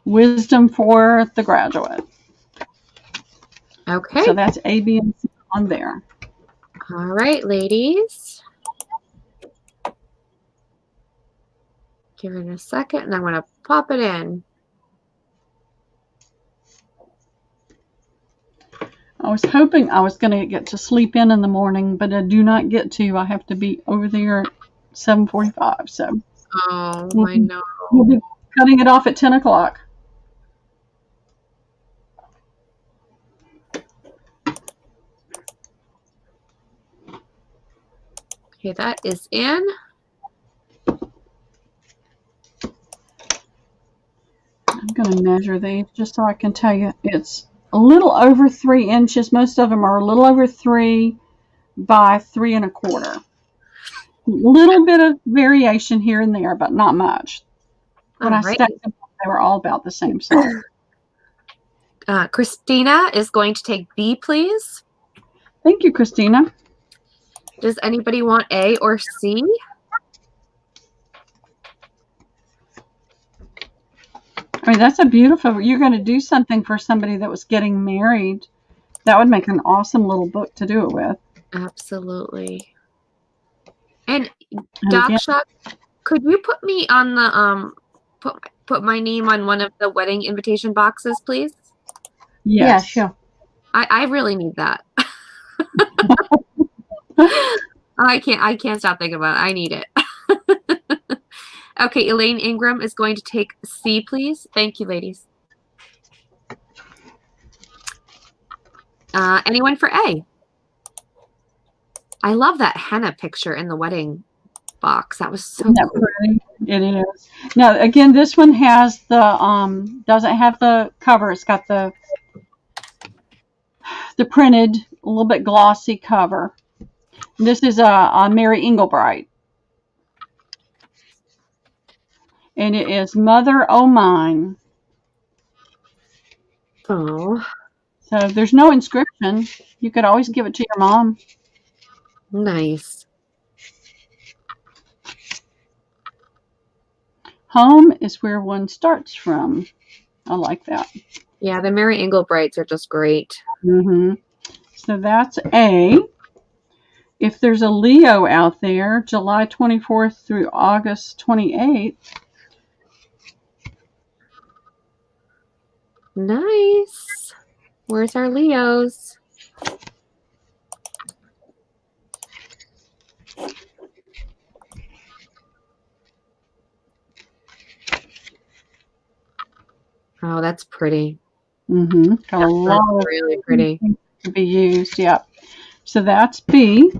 wisdom for the graduate. Okay. So that's A, B, and C on there. All right, ladies. Give it a second, and I'm going to pop it in. I was hoping I was going to get to sleep in the morning, but I do not get to. I have to be over there at 7:45. So Oh, we'll I be, know. we'll be cutting it off at 10 o'clock. Okay, that is in. I'm going to measure these just so I can tell you. It's a little over 3 inches. Most of them are a little over 3 by 3 1/4. Little bit of variation here and there, but not much. When I stacked them, they were all about the same size. Christina is going to take B, please. Thank you, Christina. Does anybody want A or C? I mean, that's a beautiful. You're going to do something for somebody that was getting married. That would make an awesome little book to do it with. Absolutely. And And Daksha, could you put me on the put my name on one of the wedding invitation boxes, please? yes. Yeah, sure. I really need that. I can't stop thinking about it. I need it. Okay, Elaine Ingram is going to take C, please. Thank you, ladies. Anyone for A? I love that henna picture in the wedding box. That was so cool. Pretty? It is. Now, again, this one has the doesn't have the cover. It's got the printed, a little bit glossy cover. This is a Mary Englebright. And it is Mother O' Mine. Oh. So there's no inscription. You could always give it to your mom. Nice. Home is where one starts from. I like that. Yeah, the Mary Englebrights are just great. Mm-hmm. So that's A. If there's a Leo out there, July 24th through August 28th. Nice. Where's our Leos? Oh, that's pretty. Mm-hmm. Got a lot of really pretty to be used. Yep. So that's B.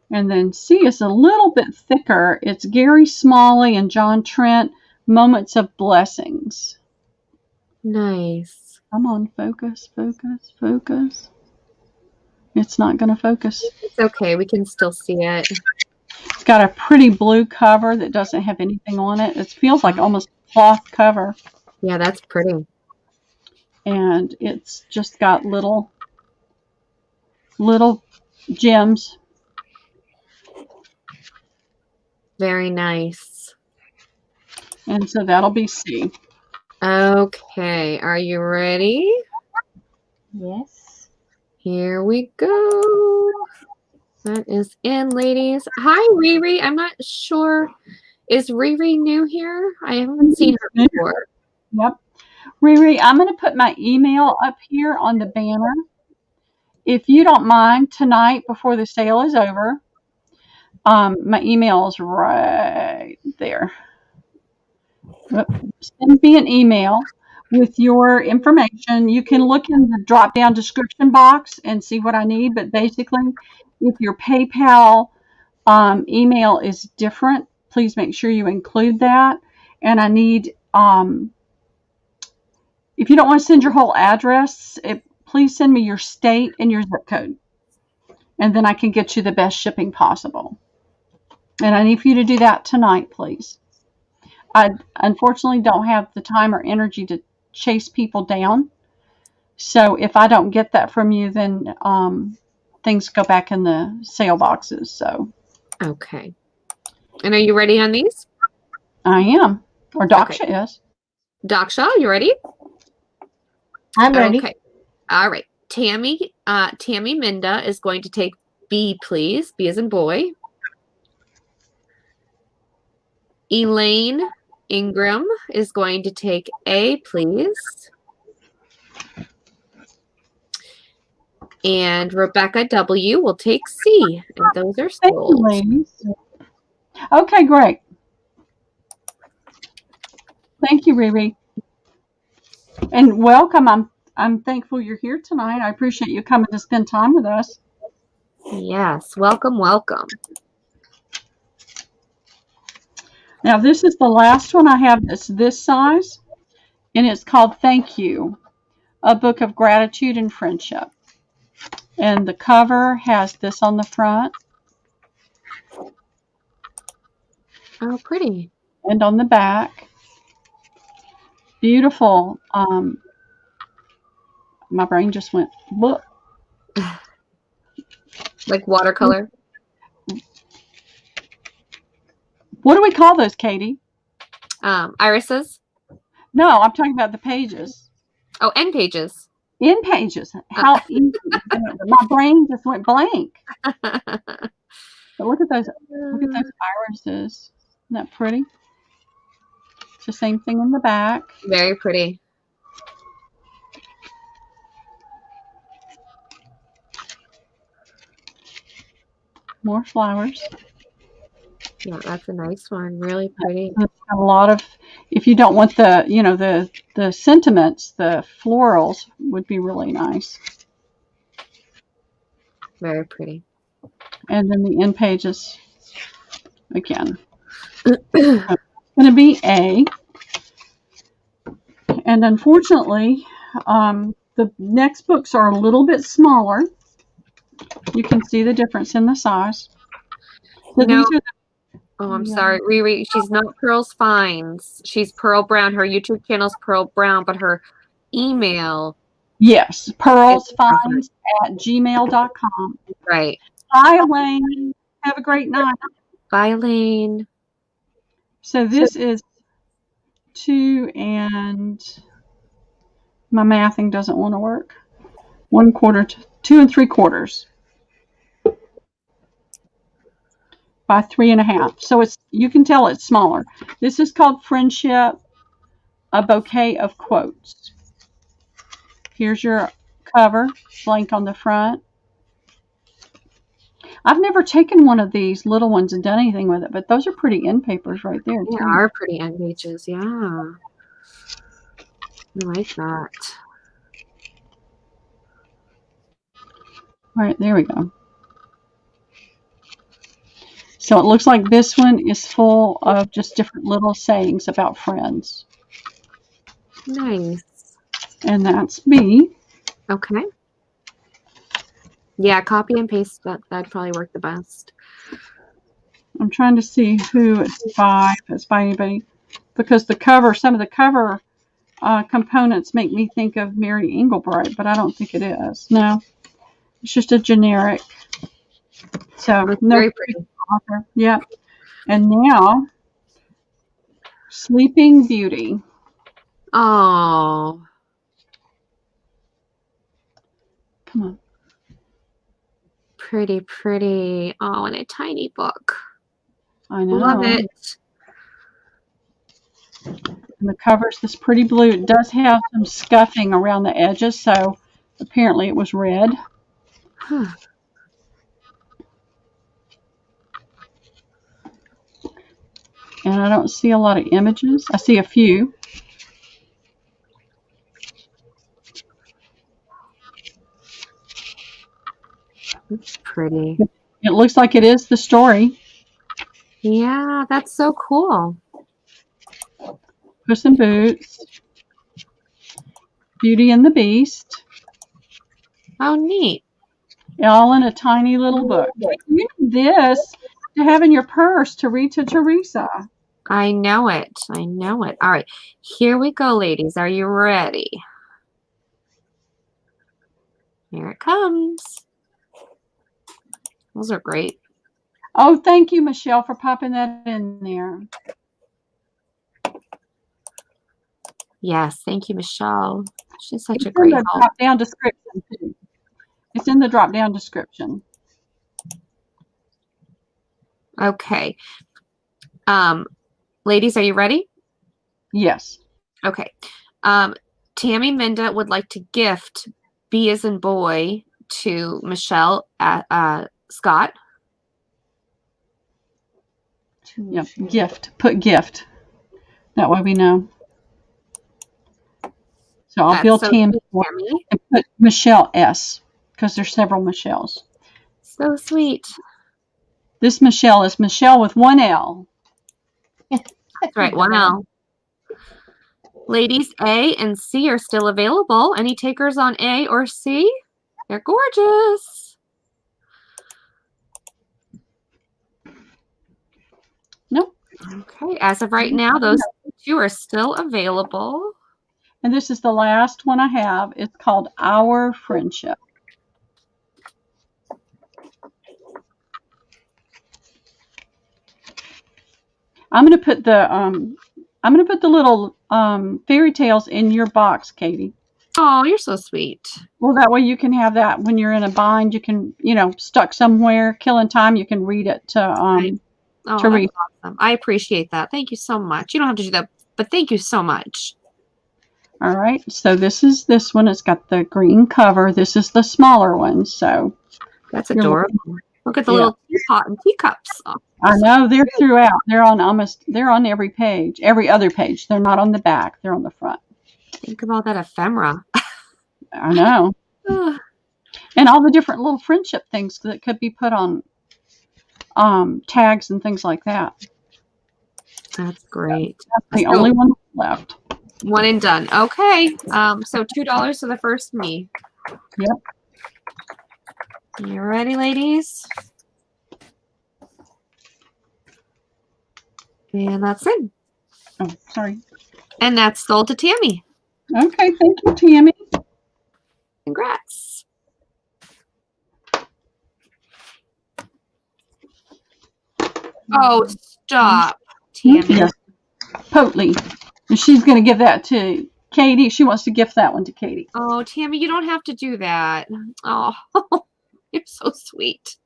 And then C is a little bit thicker. It's Gary Smalley and John Trent, Moments of Blessings. Nice. Come on, focus, focus, focus. It's not going to focus. It's okay. We can still see it. It's got a pretty blue cover that doesn't have anything on it. It feels like almost a cloth cover. Yeah, that's pretty. And it's just got little gems. Very nice. And so that'll be C. Okay, are you ready? Yes. Here we go. That is in, ladies. Hi, Riri. I'm not sure. Is Riri new here? I haven't seen her before. Yep. Riri, I'm going to put my email up here on the banner. If you don't mind, tonight before the sale is over, my email is right there. Send me an email with your information. You can look in the drop-down description box and see what I need. But basically, if your PayPal email is different, please make sure you include that. And I need, if you don't want to send your whole address, please send me your state and your zip code. And then I can get you the best shipping possible. And I need for you to do that tonight, please. I unfortunately don't have the time or energy to chase people down. So if I don't get that from you, then things go back in the sale boxes. So. Okay. And are you ready on these? I am. Or Daksha is. Daksha, you ready? I'm ready. Okay. All right. Tammy Minda is going to take B, please. B as in boy. Elaine Ingram is going to take A, please. And Rebecca W will take C. And those are Thank you, sold. ladies. Okay, great. Thank you, Riri. And welcome. I'm thankful you're here tonight. I appreciate you coming to spend time with us. Yes, welcome, welcome. Now, this is the last one I have that's this size, and it's called Thank You, a book of gratitude and friendship. And the cover has this on the front. Oh, pretty. And on the back. Beautiful. My brain just went, look. Like watercolor? What do we call those, Katie? Irises? No, I'm talking about the pages. Oh, end pages. End pages. How easy. My brain just went blank. But look at those irises. Isn't that pretty? It's the same thing in the back. Very pretty. More flowers. Yeah, that's a nice one. Really pretty. A lot of, if you don't want the, the sentiments, the florals would be really nice. Very pretty. And then the end pages, again. It's going to be A. And unfortunately, the next books are a little bit smaller. You can see the difference in the size. So these are oh, I'm sorry. Riri, she's not Pearl's Finds. She's Pearl Brown. Her YouTube channel's Pearl Brown, but her email. Yes, pearlsfinds@gmail.com. Right. Hi, Elaine. Have a great night. Bye, Elaine. So this is 2 and my mathing doesn't want to work. 1/4 to 2 3/4 by 3 1/2. So it's, you can tell it's smaller. This is called Friendship, a Bouquet of Quotes. Here's your cover, blank on the front. I've never taken one of these little ones and done anything with it, but those are pretty end papers right there. They are pretty end pages, yeah. I like that. All right, there we go. So it looks like this one is full of just different little sayings about friends. Nice. And that's B. Okay. Yeah, copy and paste, that'd probably work the best. I'm trying to see who it's by, if it's by anybody, because the cover, some of the cover components make me think of Mary Englebright, but I don't think it is. No, it's just a generic. So no very pretty author. Yep. And now, Sleeping Beauty. Oh. Come on. Pretty, pretty. Oh, and a tiny book. I know. Love it. And the cover's this pretty blue. It does have some scuffing around the edges, so apparently it was red. Huh. And I don't see a lot of images. I see a few. It's pretty. It looks like it is the story. Yeah, that's so cool. Puss in Boots. Beauty and the Beast. Oh, neat. All in a tiny little book. You need this to have in your purse to read to Teresa. I know it. I know it. All right. Here we go, ladies. Are you ready? Here it comes. Those are great. Oh, thank you, Michelle, for popping that in there. Yes, thank you, Michelle. She's such It's a in great the help. drop down description too. It's in the drop down description. Okay. Ladies, are you ready? Yes. Okay. Tammy Minda would like to gift B as in boy to Michelle Scott. Yep. Gift. Put gift. That way we know. So I'll That's bill so Tammy sweet, Tammy. and put Michelle S. because there's several Michelles. So sweet. This Michelle is Michelle with one L. That's right. Wow. Ladies, A and C are still available. Any takers on A or C? They're gorgeous. Nope. Okay. As of right now, those two are still available. And this is the last one I have. It's called Our Friendship. I'm going to put the little fairy tales in your box, Katie. Oh, you're so sweet. Well, that way you can have that when you're in a bind. You can, stuck somewhere, killing time. You can read it to read. That's awesome. I appreciate that. Thank you so much. You don't have to do that, but thank you so much. All right. So this is this one. It's got the green cover. This is the smaller one. So that's adorable. Look at the little teapot and teacups. Oh, I know they're throughout. They're on every page, every other page. They're not on the back. They're on the front. Think of all that ephemera. I know. And all the different little friendship things that could be put on tags and things like that. That's great. That's the only one left. One and done. Okay. So $2 for the first me. Yep. You ready, ladies? And that's it. Oh, sorry. And that's sold to Tammy. Okay, thank you, Tammy. Congrats. Oh, stop, Tammy. Yes. Potlie. And she's going to give that to Katie. She wants to gift that one to Katie. Oh, Tammy, you don't have to do that. Oh, you're so sweet.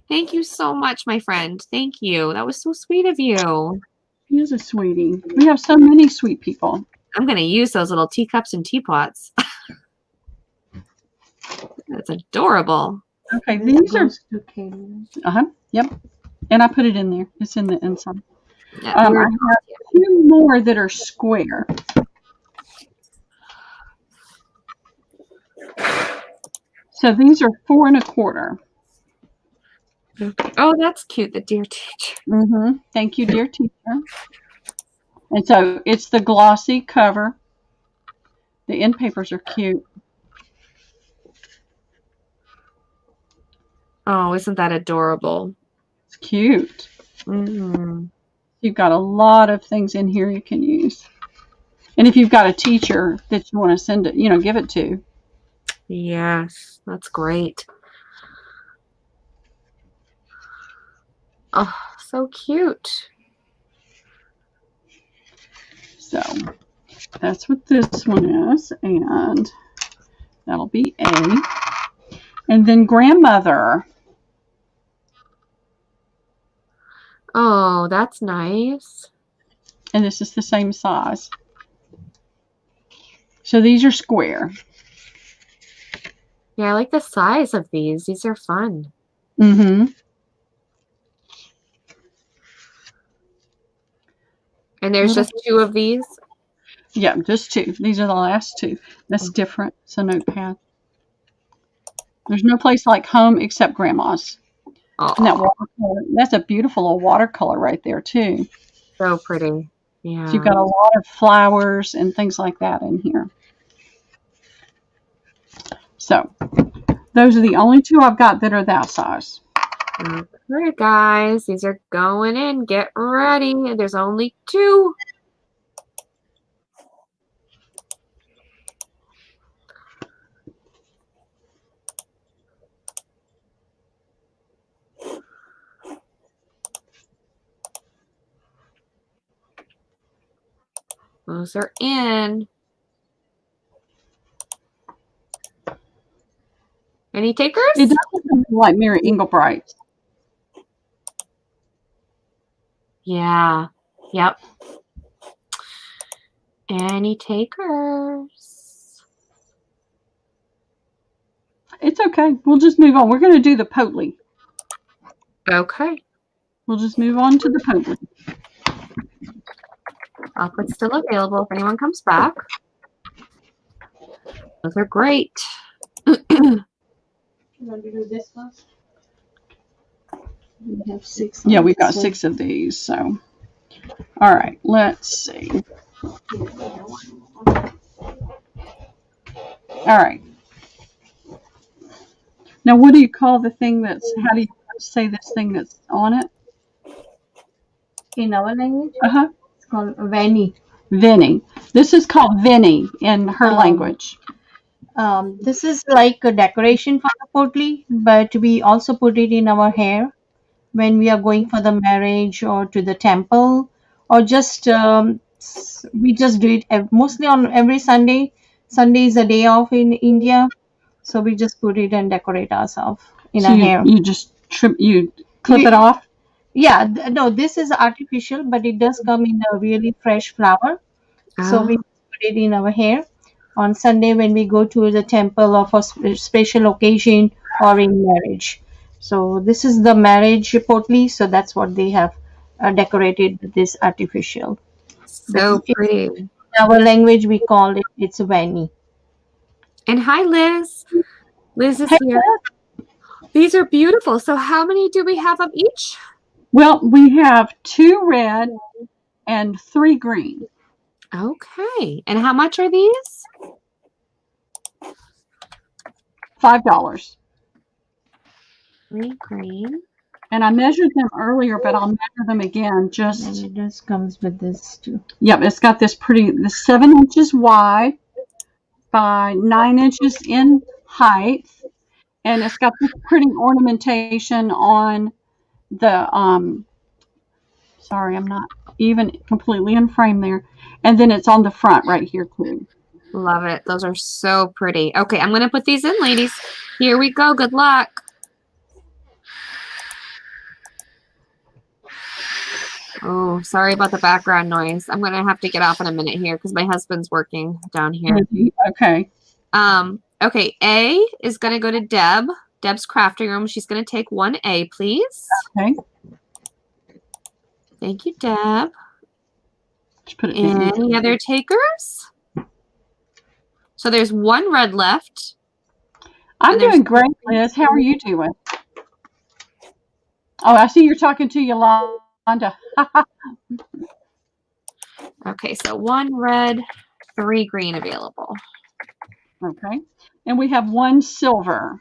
Thank you so much, my friend. Thank you. That was so sweet of you. She is a sweetie. We have so many sweet people. I'm going to use those little teacups and teapots. That's adorable. Okay, these are... Yep. And I put it in there. It's in the inside. Yeah, I have two more that are square. So these are 4 1/4. Okay. Oh, that's cute. The dear teacher. Mm-hmm. Thank you, dear teacher. And so it's the glossy cover. The end papers are cute. Oh, isn't that adorable? It's cute. Mm-hmm. You've got a lot of things in here you can use. And if you've got a teacher that you want to send it, give it to. Yes, that's great. Oh, so cute. So that's what this one is. And that'll be A. And then grandmother. Oh, that's nice. And this is the same size. So these are square. Yeah, I like the size of these. These are fun. Mm-hmm. And there's just 2 of these? Yeah, just 2. These are the last 2. That's different. It's a notepad. There's no place like home except grandma's. And that watercolor, that's a beautiful little watercolor right there, too. So pretty. Yeah. So you've got a lot of flowers and things like that in here. So those are the only 2 I've got that are that size. Okay, guys. These are going in. Get ready. There's only 2. Those are in. Any takers? It does look like Mary Englebright's. Yeah. Yep. Any takers? It's okay. We'll just move on. We're going to do the Potlie. Okay. We'll just move on to the Potlie. I'll put still available if anyone comes back. Those are great. You want to do this first? We have 6. Yeah, we've got 6 of these. So, all right. Let's see. All right. Now, what do you call the thing that's, how do you say this thing that's on it? In our language, Uh-huh. it's called Veni. Vinny. This is called Vinny in her language. This is like a decoration for the potli, but we also put it in our hair when we are going for the marriage or to the temple, or just we just do it mostly on every Sunday. Sunday is a day off in India, so we just put it and decorate ourselves in So our hair. you just clip it off? Yeah, no, this is artificial, but it does come in a really fresh flower. So we put it in our hair on Sunday when we go to the temple or for special occasion or in marriage. So this is the marriage potli. So that's what they have decorated with this artificial. So In pretty. our language, we call it, it's vani. And hi, Liz. Liz is Hey, here. These are beautiful. So how many do we have of each? Well, we have 2 red and 3 green. Okay. And how much are these? $5. 3 green. And I measured them earlier, but I'll measure them again. And Just, it just comes with this too. yep, it's got this pretty, the 7 inches wide by 9 inches in height. And it's got this pretty ornamentation on the, sorry, I'm not even completely in frame there. And then it's on the front right here too. Love it. Those are so pretty. Okay, I'm going to put these in, ladies. Here we go. Good luck. Oh, sorry about the background noise. I'm going to have to get off in a minute here because my husband's working down here. Okay. Okay, A is going to go to Deb. Deb's crafting room. She's going to take 1A, please. Okay. Thank you, Deb. Just put it in. Any other takers? So there's 1 red left. I'm doing great, Liz. How are you doing? Oh, I see you're talking to Yolanda. Okay, so 1 red, 3 green available. Okay. And we have 1 silver.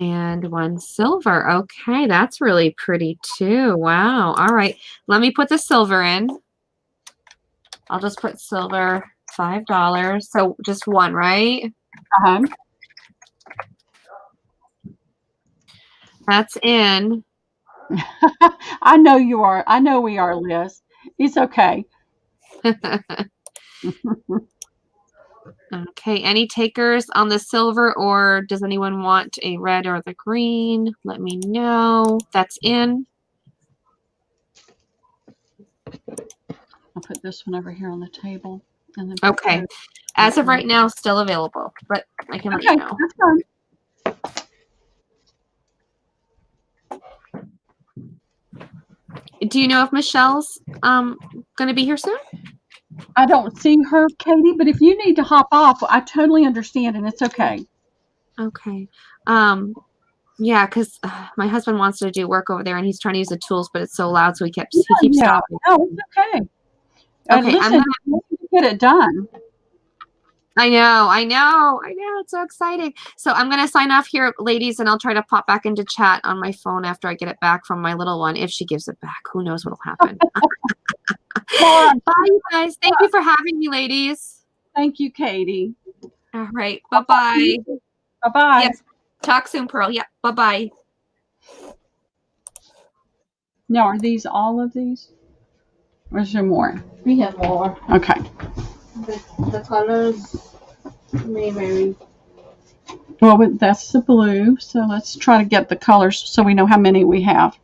And 1 silver. Okay, that's really pretty too. Wow. All right. Let me put the silver in. I'll just put silver, $5. So just 1, right? Uh-huh. That's in. I know you are. I know we are, Liz. It's okay. Okay, any takers on the silver, or does anyone want a red or the green? Let me know. That's in. I'll put this one over here on the table. And then Okay. As of right now, still available, but I can let you know. That's fine. Do you know if Michelle's going to be here soon? I don't see her, Katie, but if you need to hop off, I totally understand, and it's okay. Okay. Yeah, because my husband wants to do work over there, and he's trying to use the tools, but it's so loud, so he keeps stopping. No, it's okay. Okay, listen, get it done. I know. It's so exciting. So I'm going to sign off here, ladies, and I'll try to pop back into chat on my phone after I get it back from my little one. If she gives it back, who knows what will happen. Bye, you guys. Thank you for having me, ladies. Thank you, Katie. All right. Bye-bye. Bye-bye. Yep. Talk soon, Pearl. Yep. Bye-bye. Now, are these all of these? Or is there more? We have more. Okay. The colors. Mary. Well, that's the blue. So let's try to get the colors so we know how many we have.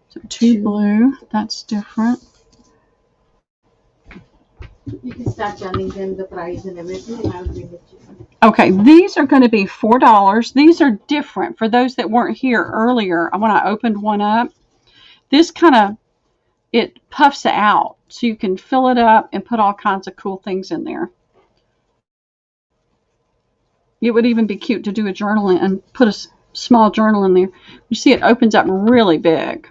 So two blue. That's different. You can start telling them the price and everything, and I'll bring it to you. Okay, these are going to be $4. These are different for those that weren't here earlier. When I opened one up, this kind of, it puffs it out so you can fill it up and put all kinds of cool things in there. It would even be cute to do a journal and put a small journal in there. You see it opens up really big.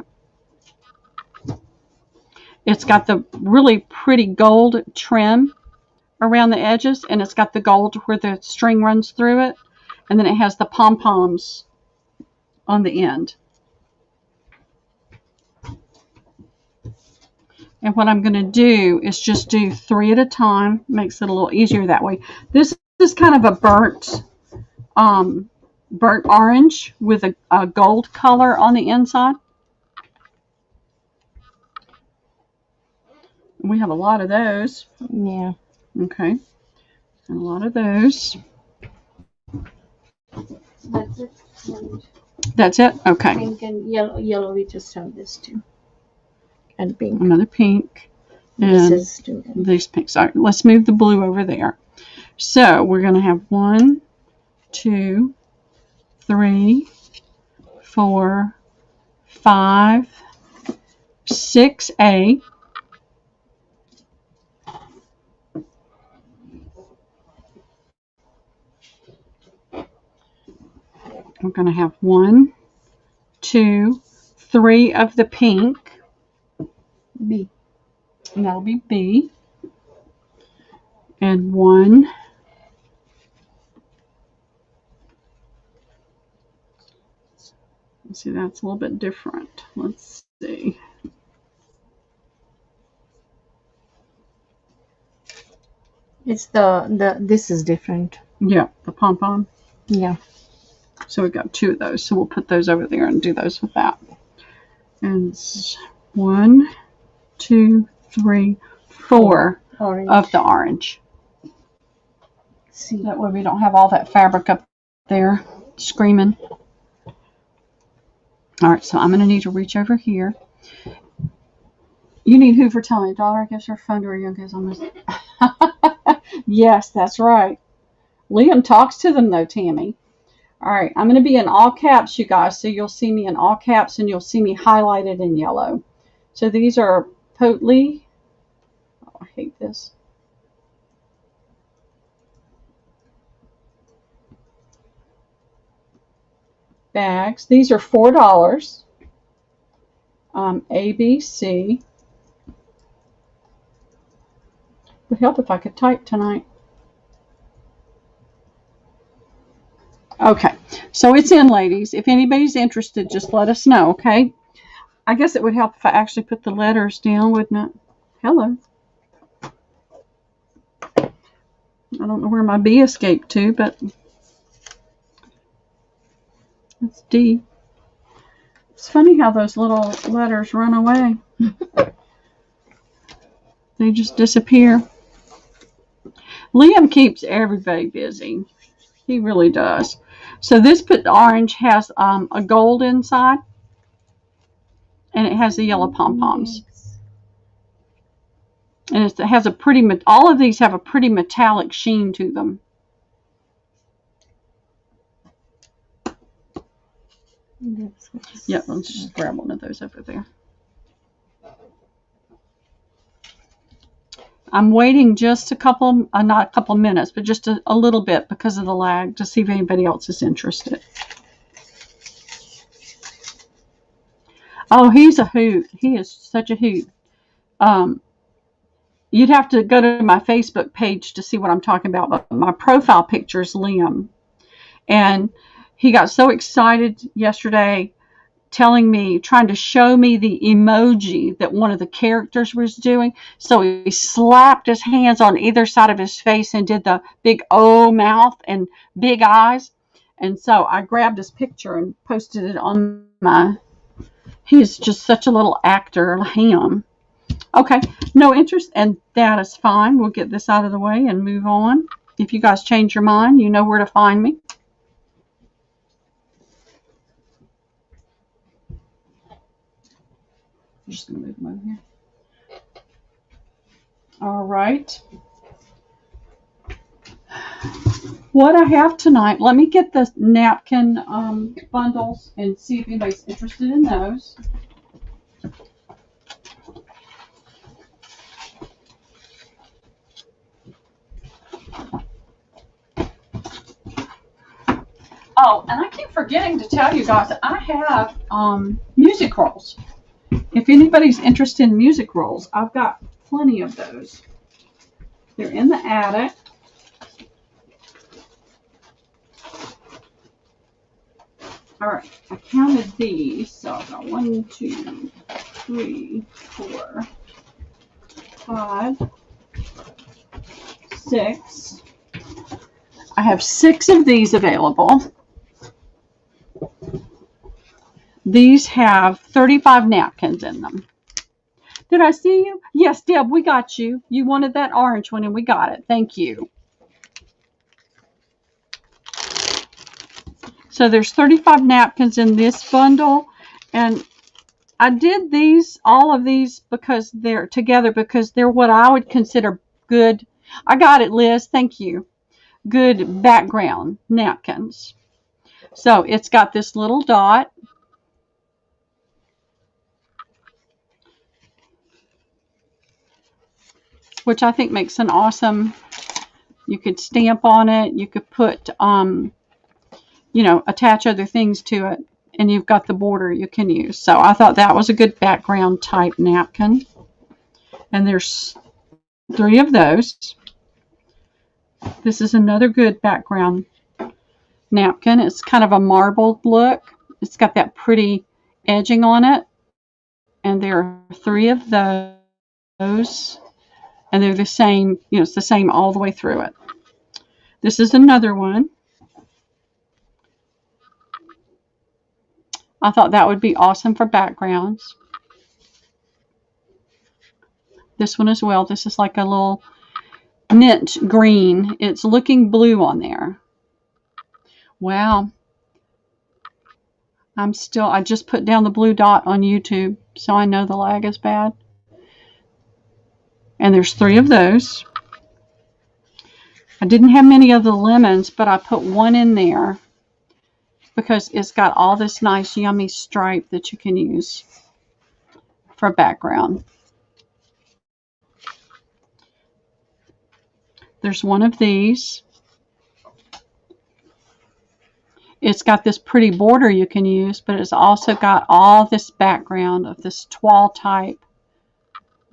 It's got the really pretty gold trim around the edges, and it's got the gold where the string runs through it, and then it has the pom-poms on the end. And what I'm going to do is just do 3 at a time. Makes it a little easier that way. This is kind of a burnt orange with a gold color on the inside. We have a lot of those. Yeah. Okay. And a lot of those. That's it. That's it? Okay. Pink and yellow. We just have this too. And pink. Another pink. And this is two. These pinks. All right, let's move the blue over there. So we're going to have 1, 2, 3, 4, 5, 6A. We're going to have 1, 2, 3 of the pink. B. And that'll be B. And 1. Let's see, that's a little bit different. Let's see. It's this is different. Yeah, the pom-pom. Yeah. So we've got 2 of those. So we'll put those over there and do those with that. And 1, 2, 3, 4 Orange. of the orange. See. That way we don't have all that fabric up there screaming. All right, so I'm going to need to reach over here. You need who for telling? Daughter gives her phone to her youngest. Almost. Yes, that's right. Liam talks to them though, Tammy. All right, I'm going to be in all caps, you guys. So you'll see me in all caps and you'll see me highlighted in yellow. So these are Potlie. Oh, I hate this. Bags. These are $4. ABC. Would help if I could type tonight. Okay, so it's in, ladies. If anybody's interested, just let us know, okay? I guess it would help if I actually put the letters down, wouldn't it? Hello. I don't know where my B escaped to, but that's D. It's funny how those little letters run away. They just disappear. Liam keeps everybody busy. He really does. So this orange has a gold inside, and it has the yellow pom-poms. And it has a pretty, all of these have a pretty metallic sheen to them. Yep, let's just grab one of those over there. I'm waiting just a couple, not a couple minutes, but just a little bit because of the lag to see if anybody else is interested. Oh, he's a hoot. He is such a hoot. You'd have to go to my Facebook page to see what I'm talking about, but my profile picture is Liam. And he got so excited yesterday telling me, trying to show me the emoji that one of the characters was doing. So he slapped his hands on either side of his face and did the big O mouth and big eyes. And so I grabbed his picture and posted it on he's just such a little actor, him. Okay, no interest, and that is fine. We'll get this out of the way and move on. If you guys change your mind, you know where to find me. I'm just going to move them over here. All right. What I have tonight, let me get the napkin bundles and see if anybody's interested in those. Oh, and I keep forgetting to tell you guys that I have music rolls. If anybody's interested in music rolls, I've got plenty of those. They're in the attic. All right, I counted these, so I've got 1, 2, 3, 4, 5, 6. I have 6 of these available. These have 35 napkins in them. Did I see you? Yes, Deb, we got you. You wanted that orange one, and we got it. Thank you. So there's 35 napkins in this bundle, and I did all of these because they're together, because they're what I would consider good. I got it, Liz. Thank you. Good background napkins. So it's got this little dot. Which I think makes an awesome, you could stamp on it. You could put, attach other things to it. And you've got the border you can use. So I thought that was a good background type napkin. And there's 3 of those. This is another good background napkin. It's kind of a marbled look. It's got that pretty edging on it. And there are 3 of those. And they're the same, it's the same all the way through it. This is another one. I thought that would be awesome for backgrounds. This one as well. This is like a little mint green. It's looking blue on there. Wow. I just put down the blue dot on YouTube, so I know the lag is bad. And there's 3 of those. I didn't have many of the lemons, but I put one in there because it's got all this nice yummy stripe that you can use for background. There's one of these. It's got this pretty border you can use, but it's also got all this background of this toile type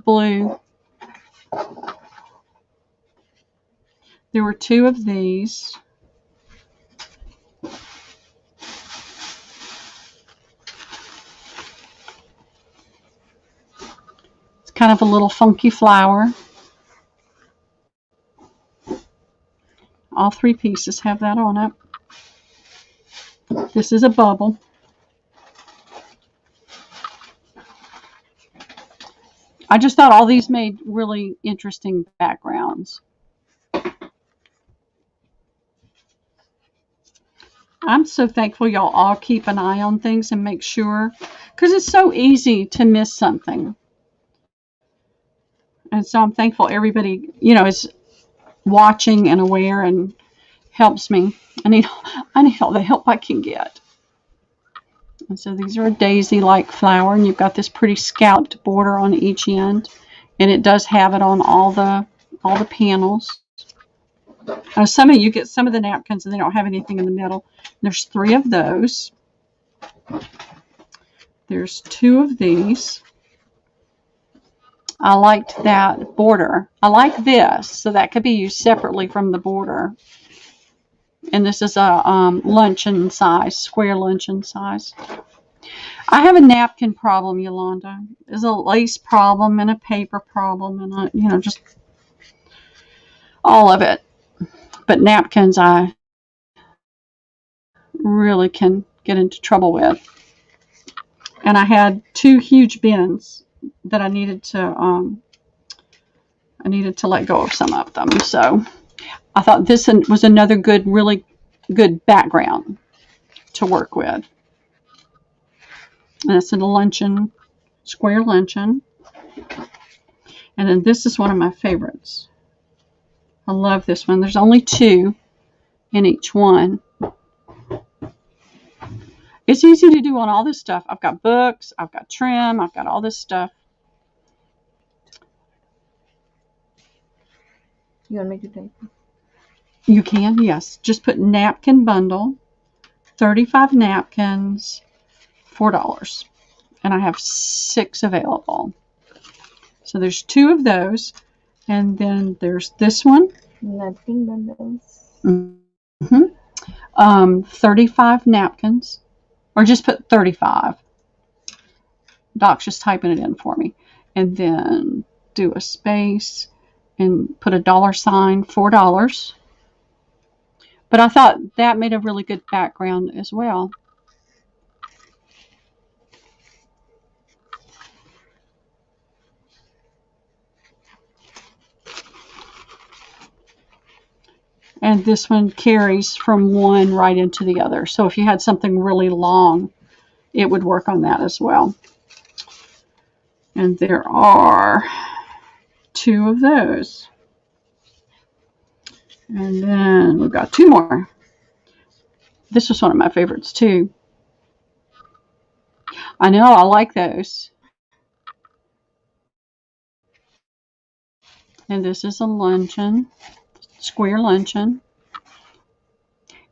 blue. There were 2 of these. It's kind of a little funky flower. All 3 pieces have that on it. This is a bubble. I just thought all these made really interesting backgrounds. I'm so thankful y'all all keep an eye on things and make sure, because it's so easy to miss something. And so I'm thankful everybody, is watching and aware and helps me. I need all the help I can get. And so these are a daisy-like flower, and you've got this pretty scalloped border on each end, and it does have it on all the panels. Some of you get some of the napkins and they don't have anything in the middle. There's 3 of those. There's 2 of these. I liked that border. I like this, so that could be used separately from the border. And this is a luncheon size, square luncheon size. I have a napkin problem, Yolanda. There's a lace problem and a paper problem and just all of it. But napkins I really can get into trouble with. And I had 2 huge bins that I needed to let go of some of them. So I thought this was another good, really good background to work with. And it's a luncheon, square luncheon. And then this is one of my favorites. I love this one. There's only 2 in each one. It's easy to do on all this stuff. I've got books, I've got trim, I've got all this stuff. You want me to type? You can, yes. Just put Napkin Bundle, 35 napkins, $4. And I have 6 available. So there's 2 of those. And then there's this one. Napkin Bundles. Mm-hmm. 35 napkins. Or just put 35. Doc's just typing it in for me. And then do a space and put a $sign, $4. But I thought that made a really good background as well. And this one carries from one right into the other. So if you had something really long, it would work on that as well. And there are 2 of those. And then we've got 2 more. This was one of my favorites too. I know, I like those. And this is a luncheon, square luncheon.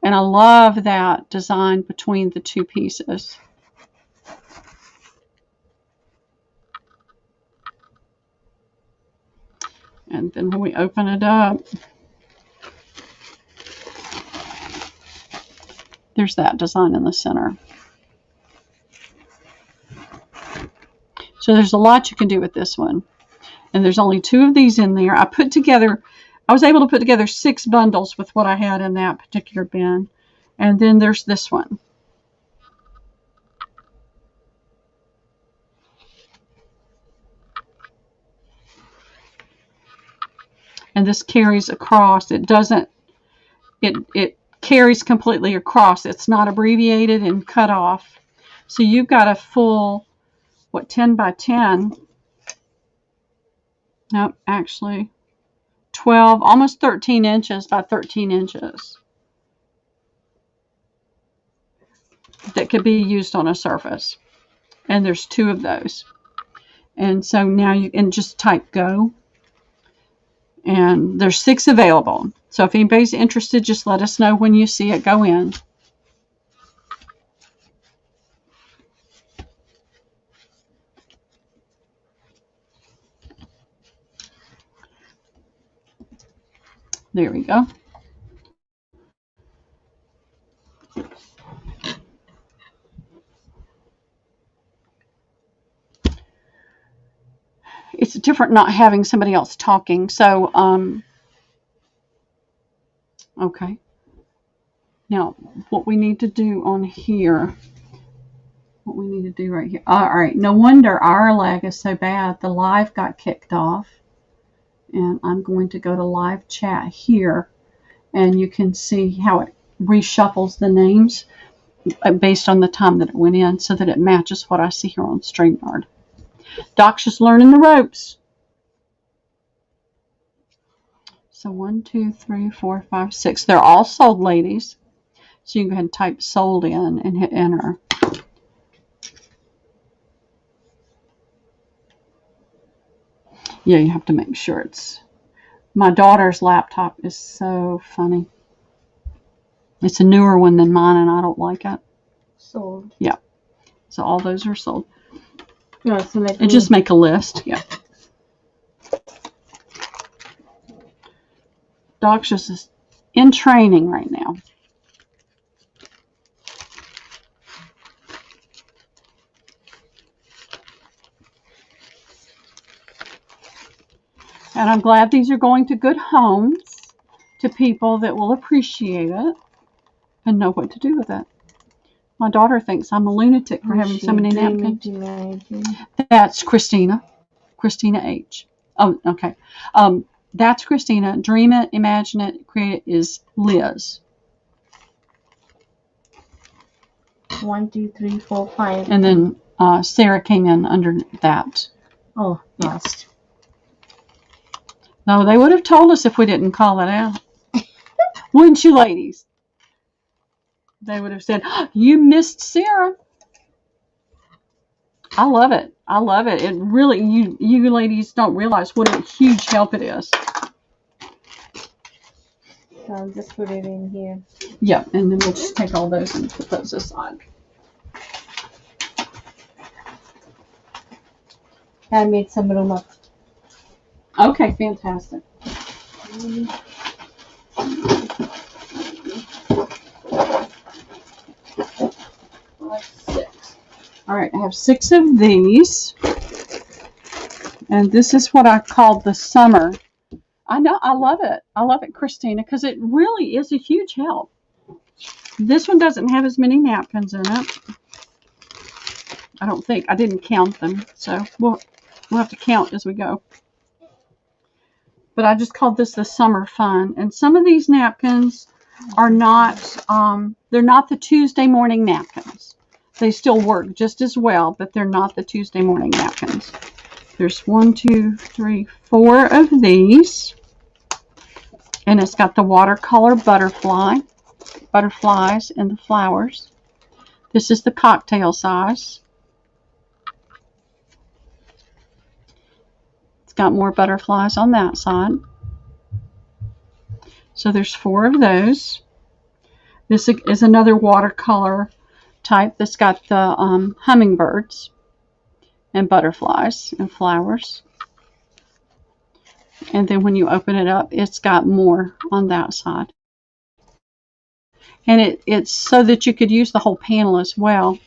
And I love that design between the 2 pieces. And then when we open it up, there's that design in the center. So there's a lot you can do with this one. And there's only 2 of these in there. I was able to put together 6 bundles with what I had in that particular bin. And then there's this one. And this carries across. It doesn't, it carries completely across. It's not abbreviated and cut off. So you've got a full, 10 by 10. Nope, actually 12, almost 13 inches by 13 inches. That could be used on a surface. And there's 2 of those. And so now you can just type go. And there's 6 available. So if anybody's interested, just let us know when you see it go in. There we go. It's different not having somebody else talking. So, okay. Now, what we need to do on here, what we need to do right here. All right. No wonder our lag is so bad. The live got kicked off. And I'm going to go to live chat here. And you can see how it reshuffles the names based on the time that it went in so that it matches what I see here on StreamYard. Doc's just learning the ropes. So 1, 2, 3, 4, 5, 6. They're all sold, ladies. So you can go ahead and type sold in and hit enter. Yeah, you have to make sure it's... My daughter's laptop is so funny. It's a newer one than mine, and I don't like it. Sold. Yeah. So all those are sold. No, so and just make a list. Yeah. Doc's just in training right now. And I'm glad these are going to good homes, to people that will appreciate it and know what to do with it. My daughter thinks I'm a lunatic for having so many napkins. That's Christina. Christina H. Oh, okay. That's Christina. Dream It, Imagine It, Create It is Liz. 1, 2, 3, 4, 5. And then Sarah came in under that. Oh, Yeah. lost. No, they would have told us if we didn't call it out. Wouldn't you, ladies? They would have said, oh, you missed Sarah. I love it. I love it. It really, you ladies don't realize what a huge help it is. So I'll just put it in here. Yep, and then we'll just take all those and put those aside. I made some room up. Okay, fantastic. Six. All right, I have 6 of these. And this is what I called the summer. I know, I love it. I love it, Christina, because it really is a huge help. This one doesn't have as many napkins in it. I don't think. I didn't count them, so we'll have to count as we go. But I just called this the summer fun. And some of these napkins are not, they're not the Tuesday morning napkins. They still work just as well, but they're not the Tuesday morning napkins. There's 1, 2, 3, 4 of these. And it's got the watercolor butterflies and the flowers. This is the cocktail size. It's got more butterflies on that side. So there's 4 of those. This is another watercolor type that's got the hummingbirds and butterflies and flowers. And then when you open it up, it's got more on that side. And it's so that you could use the whole panel as well.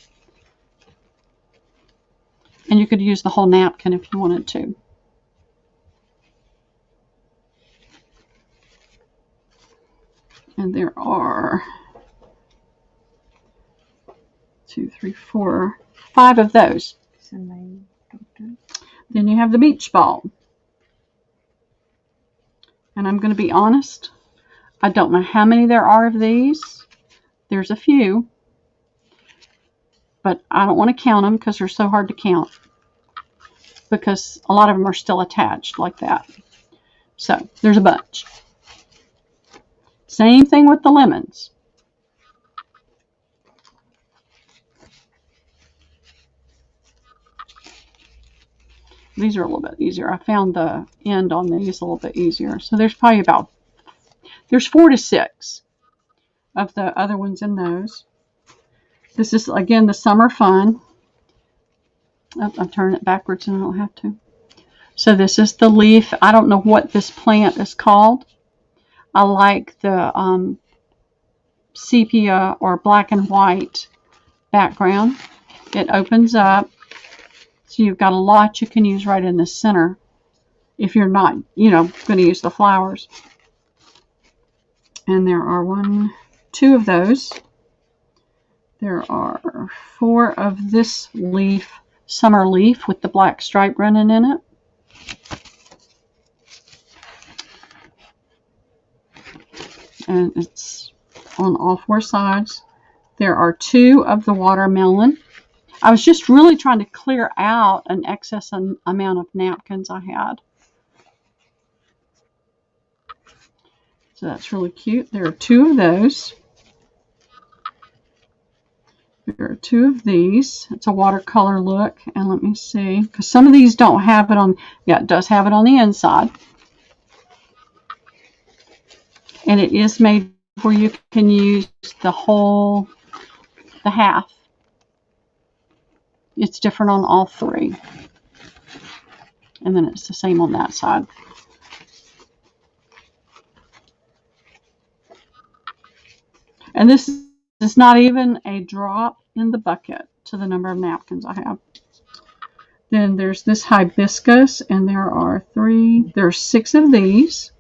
And you could use the whole napkin if you wanted to. And there are 2, 3, 4, 5 of those. So 9 total. Then you have the beach ball. And I'm going to be honest, I don't know how many there are of these. There's a few. But I don't want to count them because they're so hard to count. Because a lot of them are still attached like that. So, there's a bunch. Same thing with the lemons. These are a little bit easier. I found the end on these a little bit easier. So there's probably about, there's 4 to 6 of the other ones in those. This is, again, the summer fun. Oh, I'm turning it backwards and I don't have to. So this is the leaf. I don't know what this plant is called. I like the sepia or black and white background. It opens up. So you've got a lot you can use right in the center if you're not, going to use the flowers. And there are 1, 2 of those. There are 4 of this leaf, summer leaf with the black stripe running in it. And it's on all 4 sides. There are 2 of the watermelon. I was just really trying to clear out an excess amount of napkins I had. So that's really cute. There are 2 of those. There are 2 of these. It's a watercolor look. And let me see. Because some of these don't have it on. Yeah, it does have it on the inside. And it is made where you can use the whole, the half. It's different on all 3. And then it's the same on that side. And this is not even a drop in the bucket to the number of napkins I have. Then there's this hibiscus, and there are 6 of these.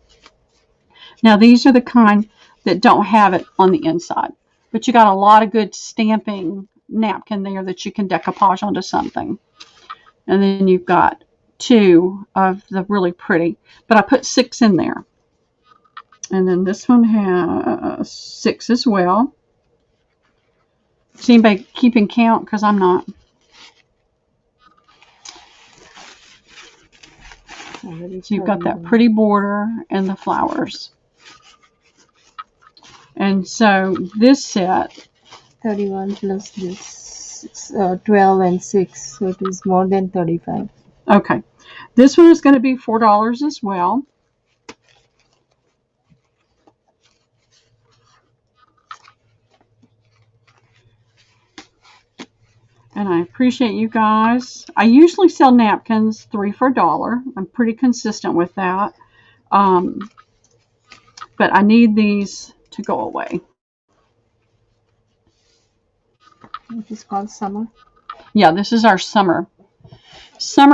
Now these are the kind that don't have it on the inside. But you got a lot of good stamping napkin there that you can decoupage onto something. And then you've got 2 of the really pretty, but I put 6 in there. And then this one has 6 as well. Is anybody keeping count? Because I'm not. So you've got that pretty border and the flowers. And so this set, 31 plus this 12 and 6, so it is more than 35. okay, this one is going to be $4 as well. And I appreciate you guys. I usually sell napkins 3 for $1. I'm pretty consistent with that. But I need these to go away. Which is called summer. Yeah, this is our summer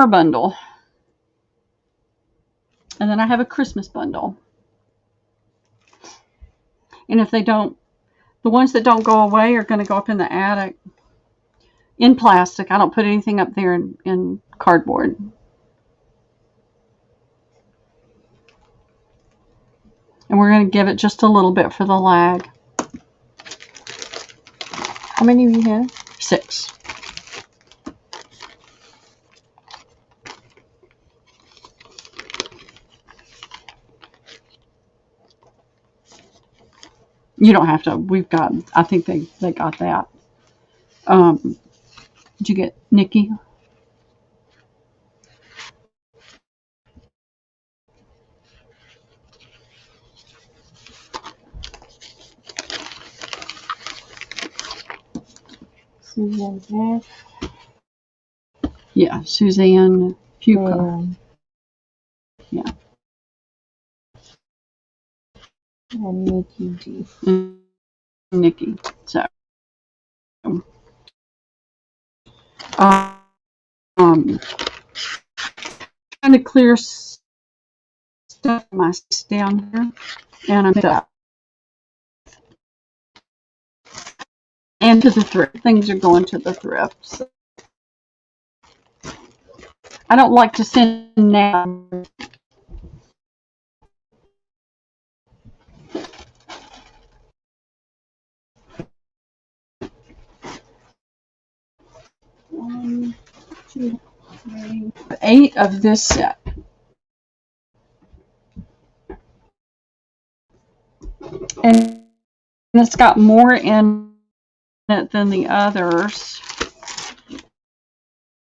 bundle. And then I have a Christmas bundle. And if they don't, the ones that don't go away are going to go up in the attic in plastic. I don't put anything up there in cardboard. And we're going to give it just a little bit for the lag. How many we have? 6. You don't have to. We've got, I think they got that. Did you get Nikki? Suzanne F. Yeah, Suzanne Puka. Yeah. And Nikki G. Nikki. So. Trying to clear stuff down here, and I'm up. And to the thrift. Things are going to the thrift. So. I don't like to send now. One, 2, 3, 8 of this set. And it's got more in it than the others.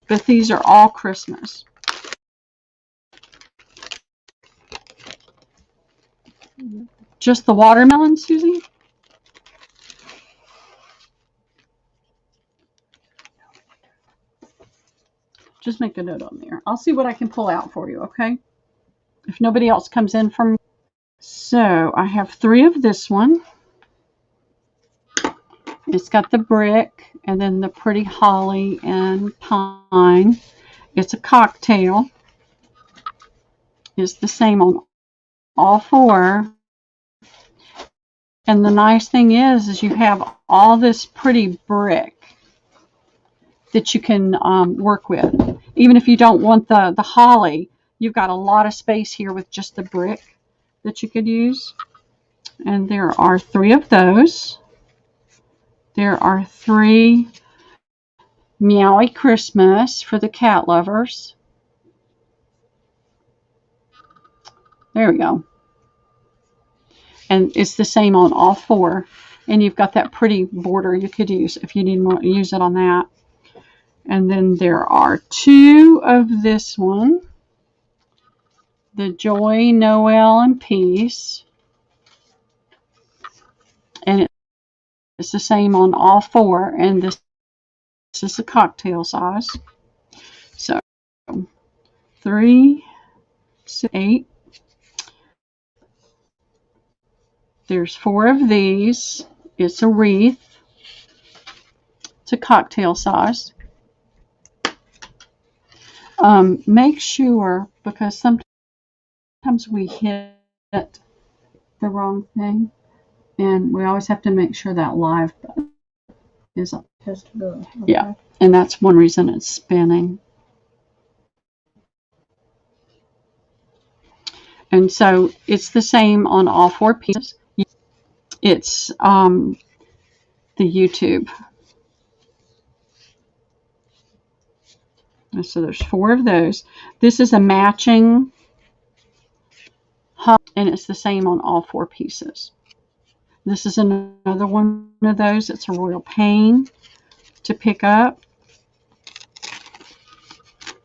But these are all Christmas. Just the watermelon, Susie? Just make a note on there. I'll see what I can pull out for you, okay? If nobody else comes in from... So, I have 3 of this one. It's got the brick and then the pretty holly and pine. It's a cocktail. It's the same on all 4. And the nice thing is you have all this pretty brick that you can work with. Even if you don't want the holly, you've got a lot of space here with just the brick that you could use. And there are 3 of those. There are 3 Meowie Christmas for the cat lovers. There we go. And it's the same on all 4. And you've got that pretty border you could use if you need more, use it on that. And then there are 2 of this one. The Joy, Noel, and Peace. And it's the same on all 4. And this is the cocktail size. So 3, 6, 8. There's 4 of these. It's a wreath. It's a cocktail size. Make sure, because sometimes we hit the wrong thing, and we always have to make sure that live button is up. Has to go. Okay. Yeah, and that's one reason it's spinning. And so it's the same on all 4 pieces. It's the YouTube. And so there's 4 of those. This is a matching hub, and it's the same on all 4 pieces. This is another one of those. It's a royal pain to pick up.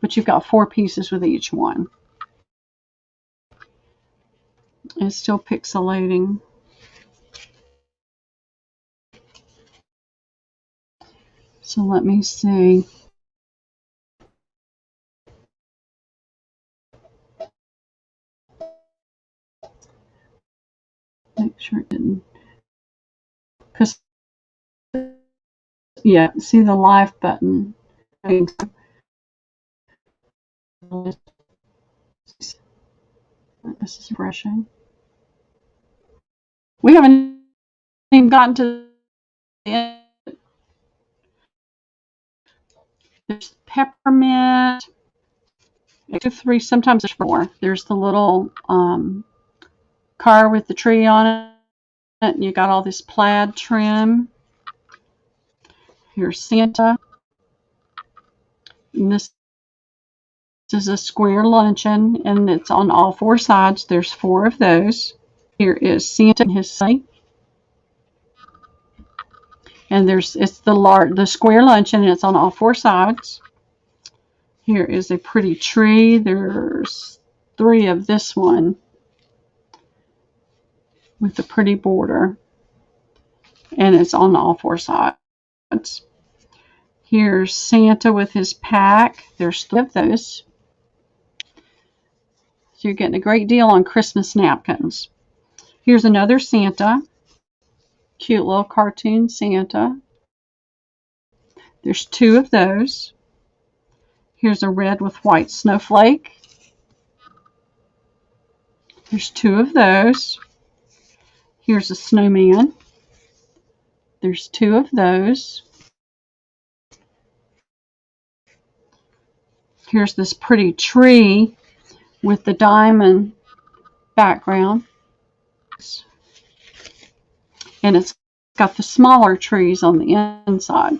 But you've got 4 pieces with each one. It's still pixelating. So let me see. Make sure it didn't. Because, yeah, see the live button. This is refreshing. We haven't even gotten to the end. There's peppermint. 2, 3, sometimes there's 4. There's the little car with the tree on it. And you got all this plaid trim. Here's Santa. And this is a square luncheon, and it's on all 4 sides. There's 4 of those. Here is Santa and his sleigh. And it's the square luncheon, and it's on all 4 sides. Here is a pretty tree. There's 3 of this one with the pretty border, and it's on all 4 sides. Here's Santa with his pack. There's 3 of those. So you're getting a great deal on Christmas napkins. Here's another Santa. Cute little cartoon Santa. There's 2 of those. Here's a red with white snowflake. There's 2 of those. Here's a snowman. There's 2 of those. Here's this pretty tree with the diamond background. And it's got the smaller trees on the inside.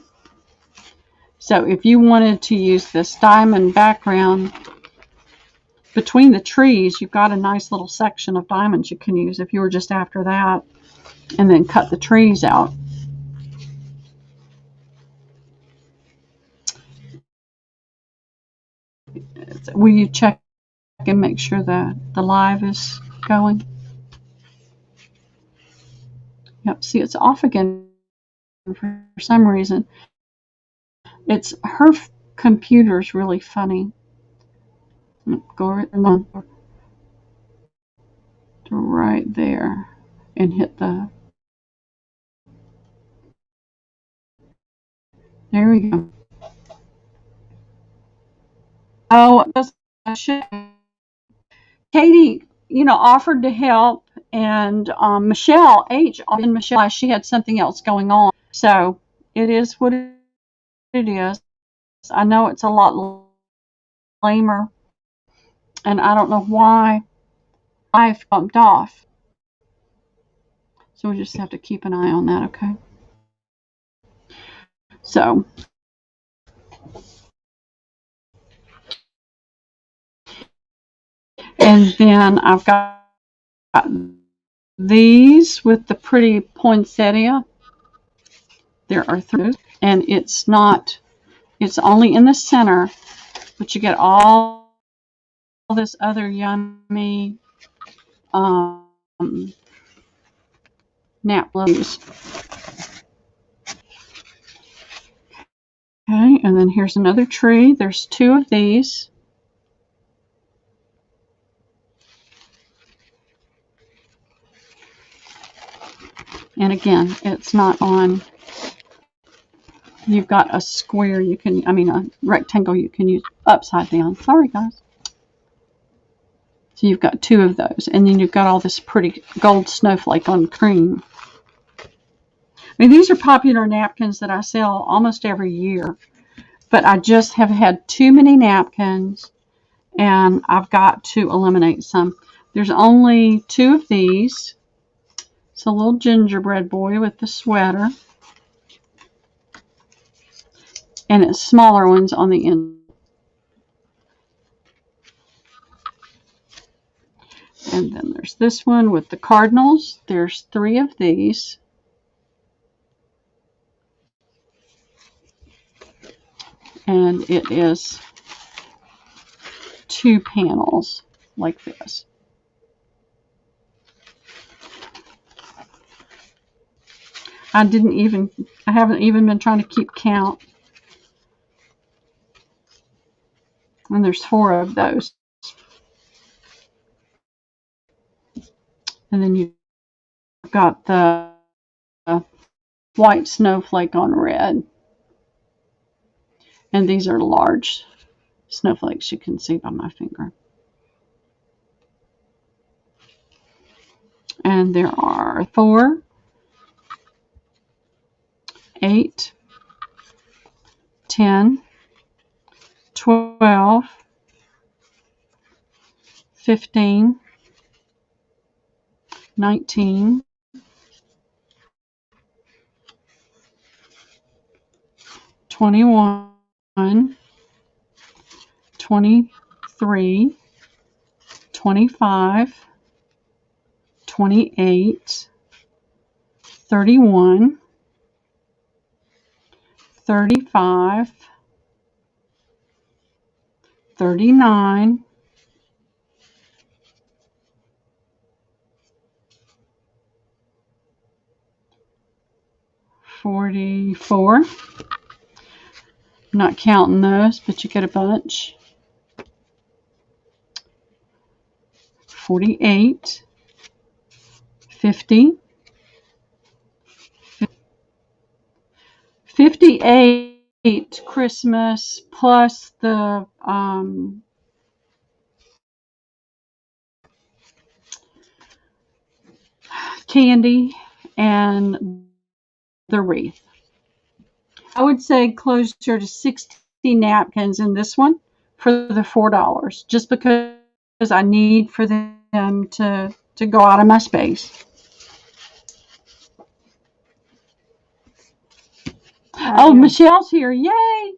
So if you wanted to use this diamond background between the trees, you've got a nice little section of diamonds you can use if you were just after that, and then cut the trees out. Will you check and make sure that the live is going? Yep, see, it's off again for some reason. It's her computer's really funny. Go right there and hit the. There we go. Oh, Katie, offered to help, and Michelle H. And Michelle, she had something else going on, so it is what it is. I know it's a lot lamer, and I don't know why I've bumped off. So we just have to keep an eye on that, okay? So. And then I've got these with the pretty poinsettia. There are 3, and it's only in the center, but you get all this other yummy nap leaves. Okay, and then here's another tree. There's 2 of these. And again, it's not on. You've got a square a rectangle you can use upside down. Sorry, guys. So you've got 2 of those. And then you've got all this pretty gold snowflake on cream. These are popular napkins that I sell almost every year. But I just have had too many napkins, and I've got to eliminate some. There's only 2 of these. It's a little gingerbread boy with the sweater. And it's smaller ones on the end. And then there's this one with the cardinals. There's 3 of these. And it is 2 panels like this. I haven't even been trying to keep count. And there's 4 of those. And then you've got the white snowflake on red. And these are large snowflakes, you can see by my finger. And there are 4, 8, 10, 12, 15, 19, 21, 23, 25, 28, 31, 35, 39, 44. Not counting those, but you get a bunch. 48, 50, 58 Christmas plus the candy and the wreath. I would say closer to 60 napkins in this one for the $4, just because I need for them to go out of my space. Oh, Michelle's here. Yay!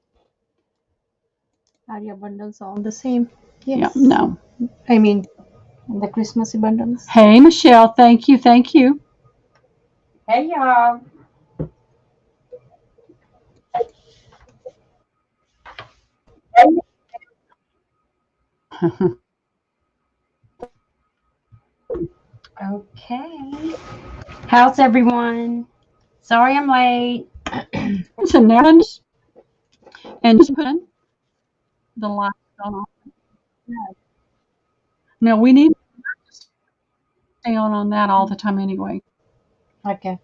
Are your bundles all the same? Yes. Yeah, no. I mean, the Christmassy bundles. Hey, Michelle. Thank you. Thank you. Hey, y'all. Okay. How's everyone? Sorry I'm late. It's a napkins and just put in the lights on. No, we need to stay on that all the time anyway. Okay.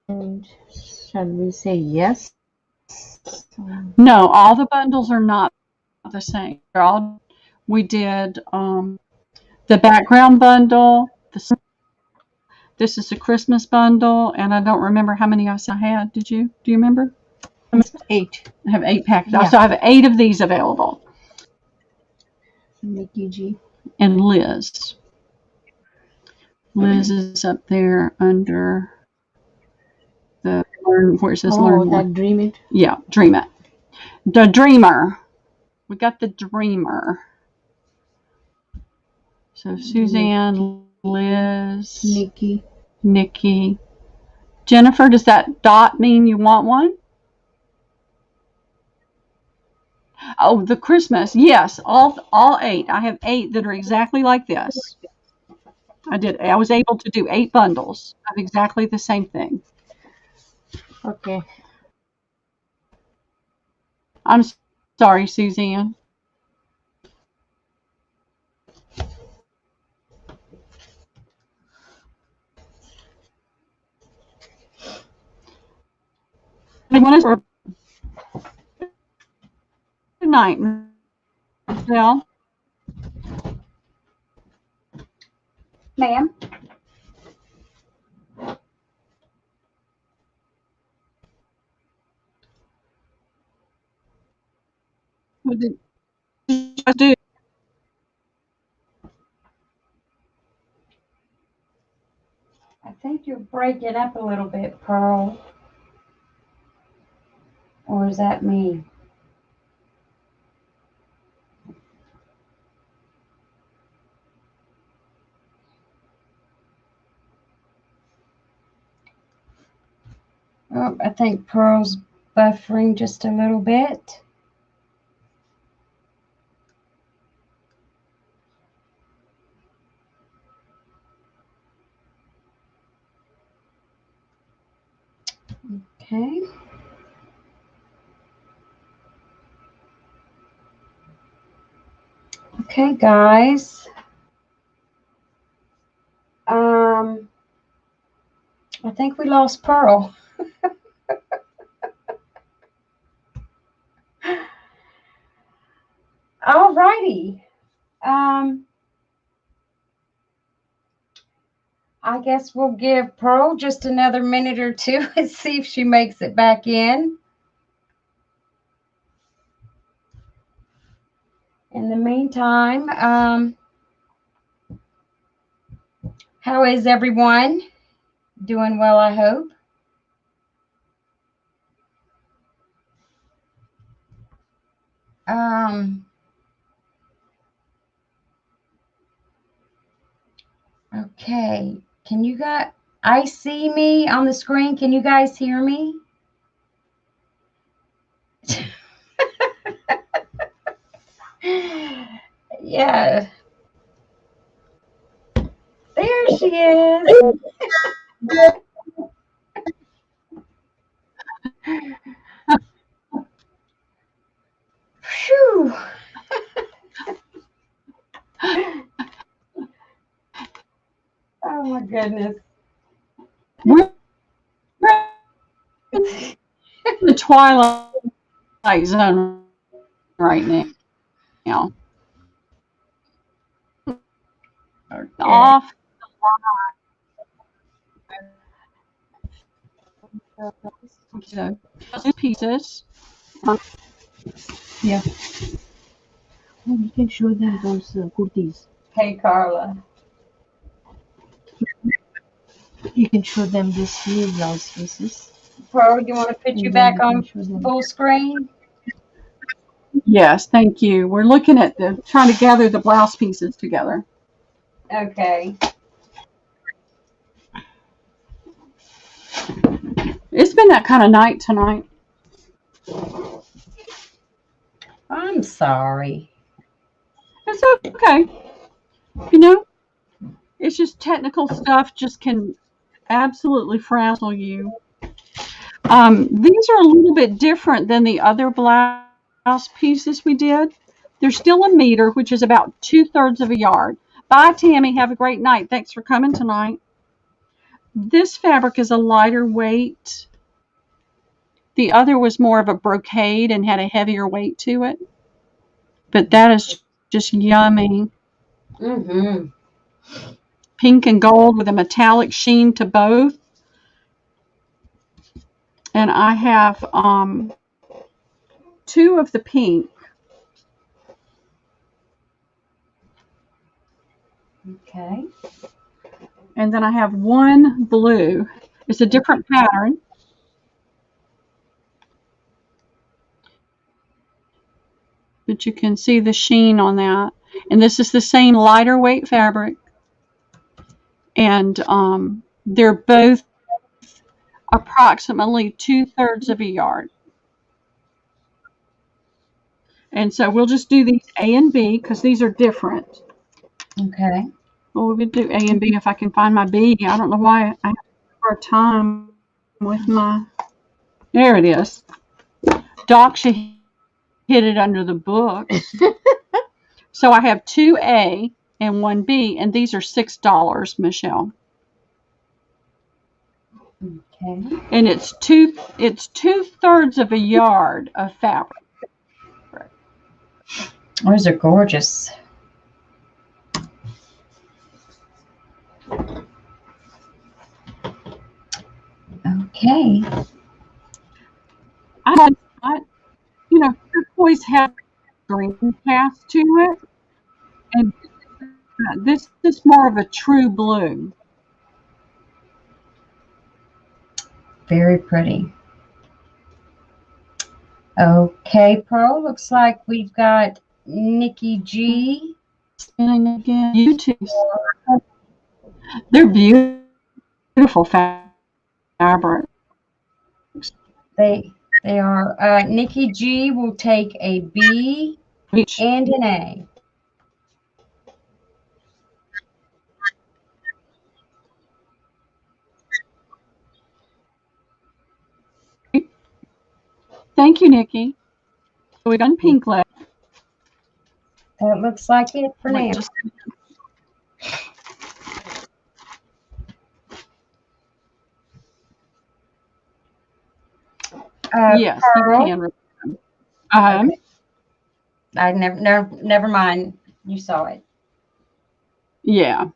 And shall we say yes? No, all the bundles are not the same. We did the background bundle. This is a Christmas bundle, and I don't remember how many I had. Did you? Do you remember? 8. I have 8 packages. Yeah. So I have 8 of these available. Nikki G. And Liz. Liz is up there under the where it says learn more. That Dream It. Yeah, Dream It. The Dreamer. We got the Dreamer. So Suzanne, Liz, Nikki. Jennifer, does that dot mean you want one? Oh, the Christmas. Yes, all 8. I have 8 that are exactly like this. I was able to do 8 bundles of exactly the same thing. Okay. I'm sorry, Suzanne. Anyone else? Good night, Michelle. Ma'am? Did I do. I think you're breaking up a little bit, Pearl. Or is that me? Oh, I think Pearl's buffering just a little bit. Okay. Okay, guys. I think we lost Pearl. All righty. I guess we'll give Pearl just another minute or two and see if she makes it back in. In the meantime, how is everyone? Doing well, I hope. Okay. Can you guys, I see me on the screen. Can you guys hear me? Yeah. There she is. Phew. Oh my goodness. We're in the twilight zone right now. Okay. Off pieces. Yeah. Oh, you can show them those kurtis. Hey, Carla. You can show them these new blouse pieces. Pearl, you want to put you back on full screen? Yes, thank you. We're looking at trying to gather the blouse pieces together. Okay. It's been that kind of night tonight. I'm sorry. It's okay. You know, it's just technical stuff just can absolutely frazzle you. These are a little bit different than the other blouse pieces we did. They're still a meter, which is about 2/3 of a yard. Bye, Tammy. Have a great night. Thanks for coming tonight. This fabric is a lighter weight. The other was more of a brocade and had a heavier weight to it. But that is just yummy. Mm-hmm. Pink and gold with a metallic sheen to both. And I have 2 of the pink. Okay. And then I have 1 blue. It's a different pattern. But you can see the sheen on that. And this is the same lighter weight fabric. And they're both approximately 2/3 of a yard. And so we'll just do these A and B because these are different. Okay. Well, we could do A and B if I can find my B. I don't know why I have a hard time with my. There it is. Daksha hid it under the books. So I have 2A and 1B, and these are $6, Michelle. Okay. And it's 2/3 of a yard of fabric. Those are gorgeous. Okay. Turquoise have green cast to it, and this is more of a true blue. Very pretty. Okay, Pearl, looks like we've got Nikki G. And again, YouTube. They're beautiful fabric. They are. Nikki G will take a B and an A. Thank you, Nikki. So we done pink left. That looks like it for Wait, now. just yes, Pearl. you can. Okay. I never mind. You saw it. Yeah.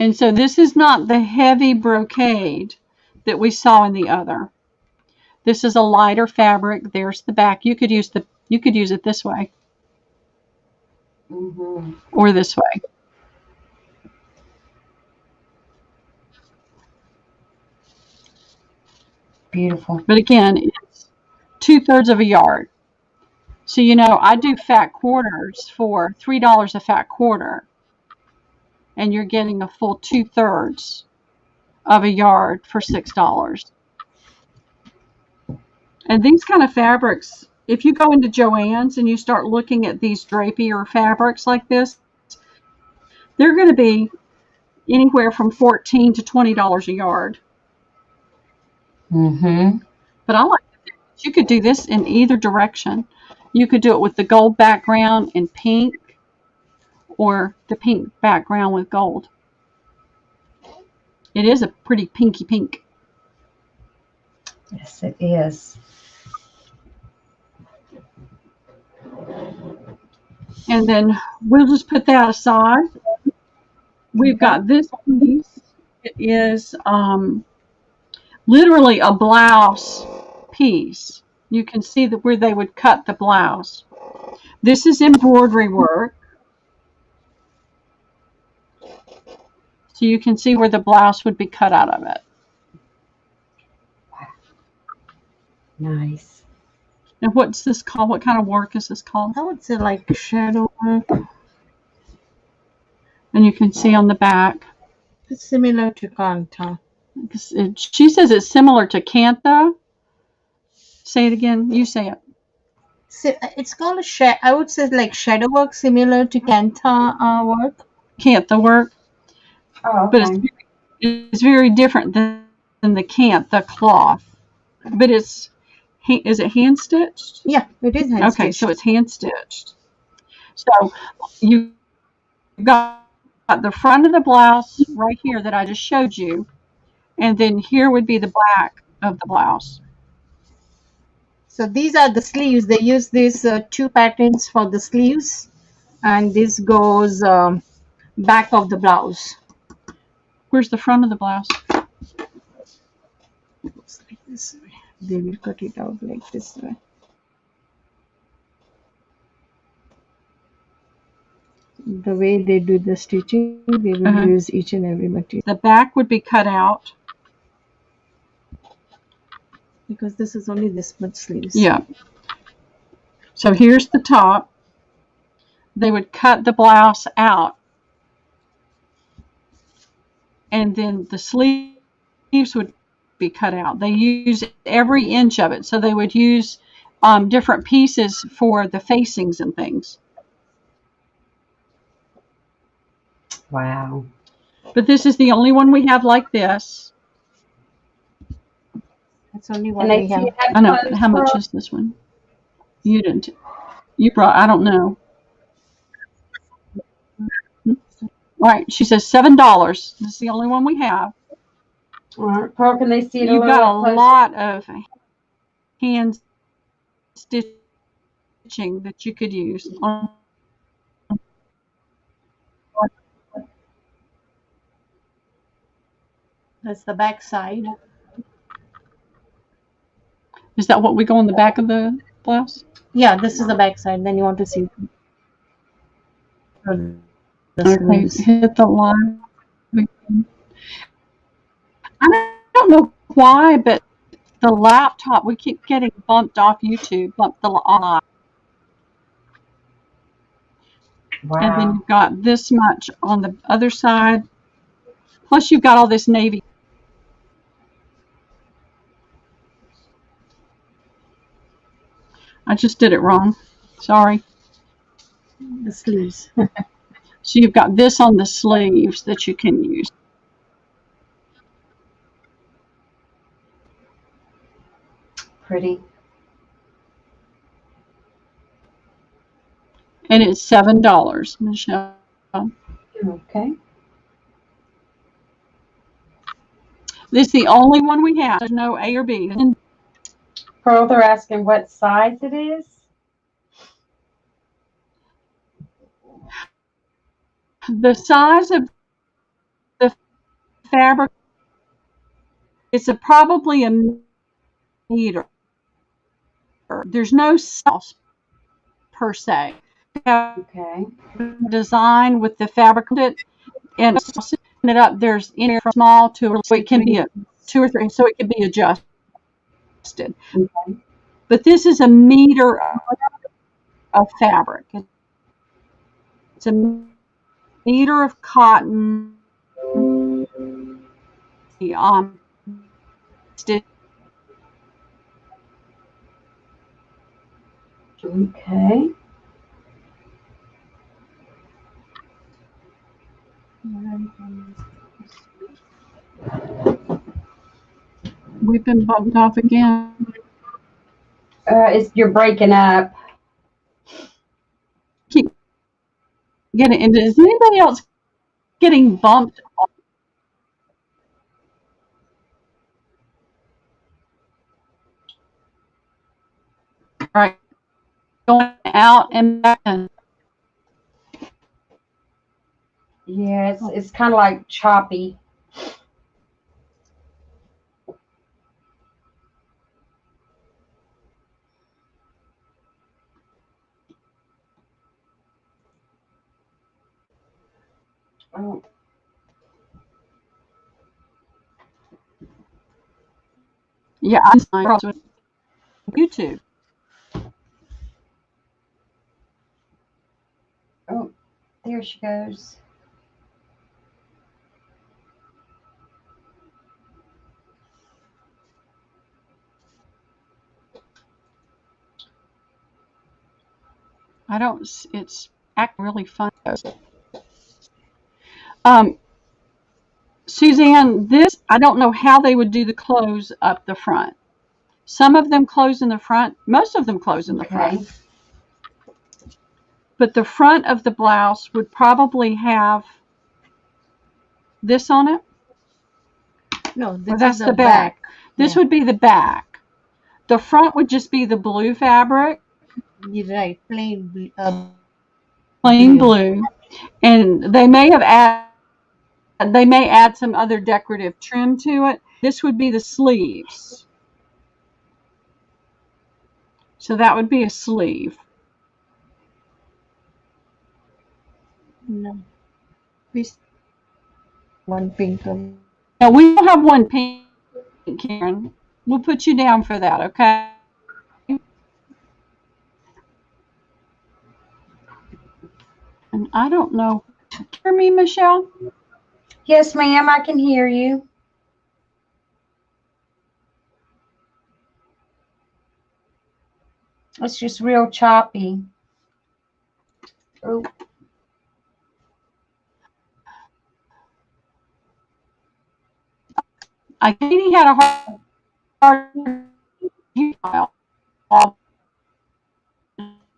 And so this is not the heavy brocade that we saw in the other. This is a lighter fabric. There's the back. You could use it this way or this way. Beautiful. But again, it's 2/3 of a yard. So I do fat quarters for $3 a fat quarter, and you're getting a full 2/3 of a yard for $6. And these kind of fabrics, if you go into Joann's and you start looking at these drapier fabrics like this, they're going to be anywhere from $14 to $20 a yard. But I like that you could do this in either direction. You could do it with the gold background and pink, or the pink background with gold. It is a pretty pinky pink. Yes, it is. And then we'll just put that aside. We've got this piece. It is literally a blouse piece. You can see that where they would cut the blouse. This is embroidery work. So you can see where the blouse would be cut out of it. Nice. And what's this called? What kind of work is this called? I would say like shadow work. And you can see on the back. It's similar to Kanta. She says it's similar to Cantha. Say it again. You say it. It's called I would say like shadow work, similar to Kanta work. Cantha work. Oh, But okay. it's very different than the Cantha cloth. But is it hand stitched? Yeah, it is hand Okay, stitched. so it's hand stitched. So you got the front of the blouse right here that I just showed you, and then here would be the back of the blouse. So these are the sleeves. They use these two patterns for the sleeves, and this goes back of the blouse. Where's the front of the blouse? Looks like this way. They will cut it out like this way. The way they do the stitching, they will use each and every material. The back would be cut out. Because this is only this much sleeves. Yeah. So here's the top. They would cut the blouse out. And then the sleeves would be cut out. They use every inch of it. So they would use different pieces for the facings and things. Wow. But this is the only one we have like this. That's only one we have. I know. How much is this one? You didn't. You brought, I don't know. Right. She says $7. This is the only one we have. All right, Pearl, can they see it You've got a closer? lot of hand stitching that you could use. That's the back side. Is that what we go on the back of the blouse? Yeah, this is the back side. Then you want to see the Okay, sleeves. hit the line. I don't know why, but the laptop, we keep getting bumped off YouTube, bumped the line. And then Wow. you've got this much on the other side. Plus you've got all this navy. I just did it wrong. Sorry. The sleeves. So you've got this on the sleeves that you can use. Pretty. And it's $7, Michelle. Okay. This is the only one we have. There's no A or B. Pearl, they're asking what size it is. The size of the fabric is probably a meter. There's no size per se. Okay. Design with the fabric and it up. There's in from small to so it can be a 2 or 3, so it can be adjusted. Okay. But this is a meter of fabric. It's a meter of cotton. Stitch. Okay. We've been bumped off again. You're breaking up. Keep getting. And is anybody else getting bumped? All right, going out and back. Yeah, it's kind of like choppy. Oh. Yeah, I'm on YouTube. Oh, there she goes. I don't. It's acting really fun. Suzanne, this I don't know how they would do the close up the front. Some of them close in the front. Most of them close in the front. But the front of the blouse would probably have this on it. No, this That's is the back. This Yeah. would be the back. The front would just be the blue fabric, You're right. Plain plain blue. blue, and they may add some other decorative trim to it. This would be the sleeves. So that would be a sleeve. No. One pink one. Now we don't have one pink, Karen. We'll put you down for that, okay? And I don't know. Hear me, Michelle? Yes, ma'am, I can hear you. It's just real choppy. Oh. Katie had a hard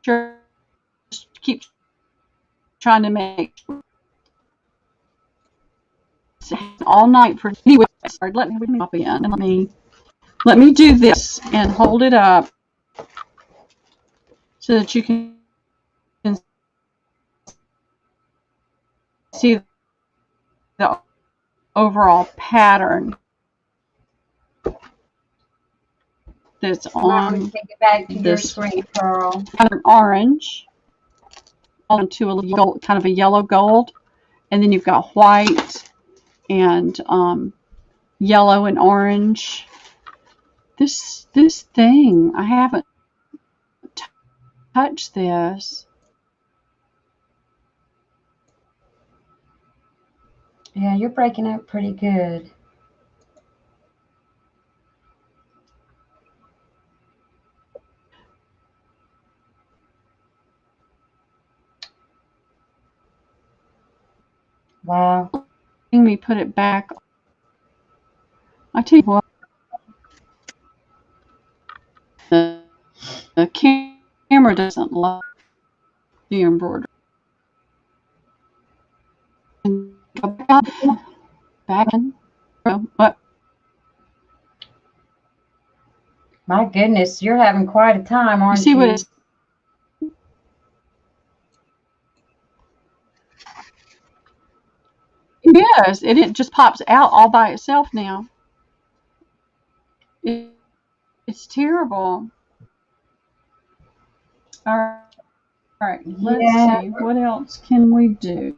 just keep trying to make all night for anyway. Let me pop in and let me do this and hold it up so that you can see the overall pattern. that's You might want to on take it back to your this screen, Pearl. kind of orange onto a gold, kind of a yellow gold, and then you've got white and yellow and orange. This thing, I haven't touched this. Yeah, you're breaking up pretty good. Wow. Let me put it back. I tell you what, the camera doesn't love the embroidery. Go back in. What? My goodness, you're having quite a time, You aren't see what you? it's? It is. It just pops out all by itself now. It's terrible. All right. Let's Yeah. see. What else can we do?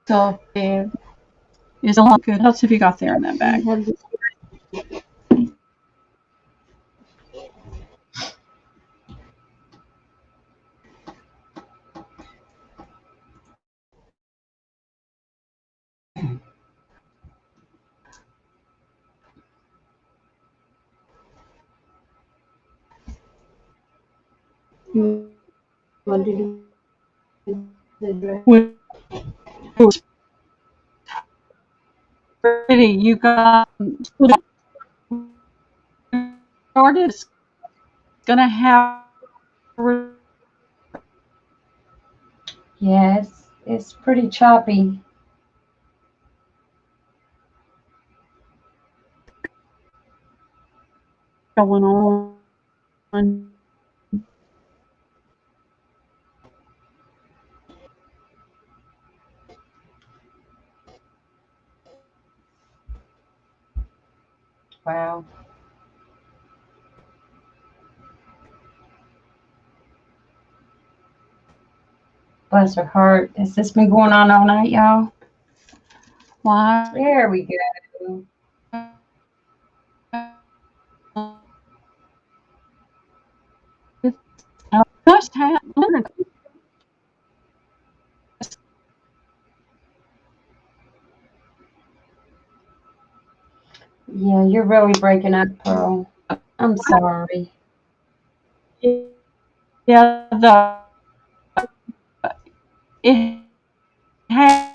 So there. Is a lot good. What else have you got there in that bag? Have this. You want to do the dress? Pretty. You got started. It's gonna have Yeah, it's pretty choppy. going on. Wow. Bless her heart. Has this been going on all night, y'all? Why? There we go. Just have. Yeah, you're really breaking up, Pearl. I'm sorry. Yeah, it has.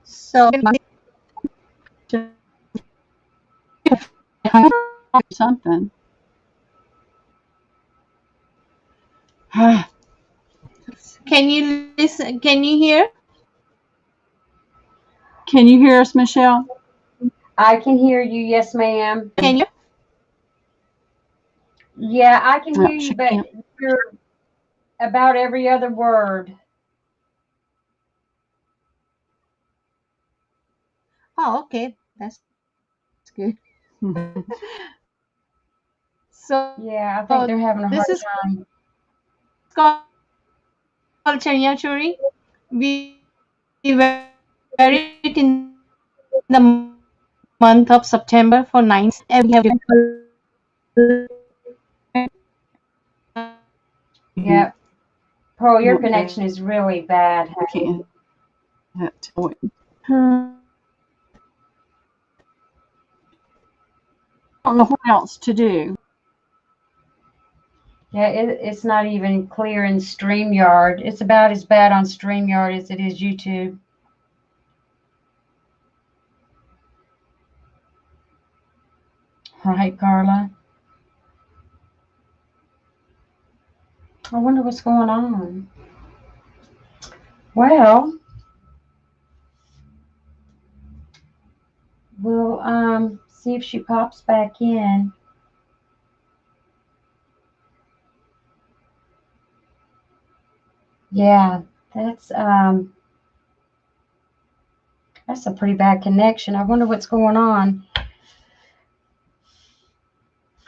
So Something. can you listen? Can you hear? Can you hear us, Michelle? I can hear you. Yes, ma'am. Can you? Yeah, I can No, hear she you, but can't. you're about every other word. Oh, okay, that's good. So Yeah, I think they're having a hard this is time. called Chanya Chori. We wear it in the month of September for 9. We have Yep. Pearl, your Okay. connection is really bad, honey. Can't. I don't know what else to do. Yeah, it's not even clear in StreamYard. It's about as bad on StreamYard as it is YouTube. Right, Carla? I wonder what's going on. Well, we'll see if she pops back in. Yeah, That's a pretty bad connection. I wonder what's going on.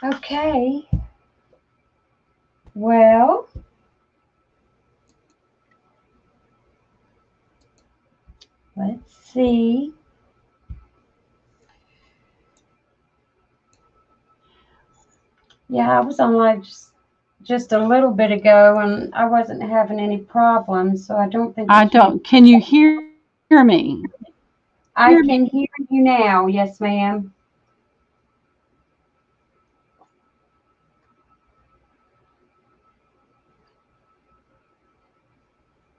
Okay. Well, let's see. Yeah, I was on live just a little bit ago, and I wasn't having any problems, so I don't think. I don't. Can you hear me? I can hear you now. Yes, ma'am.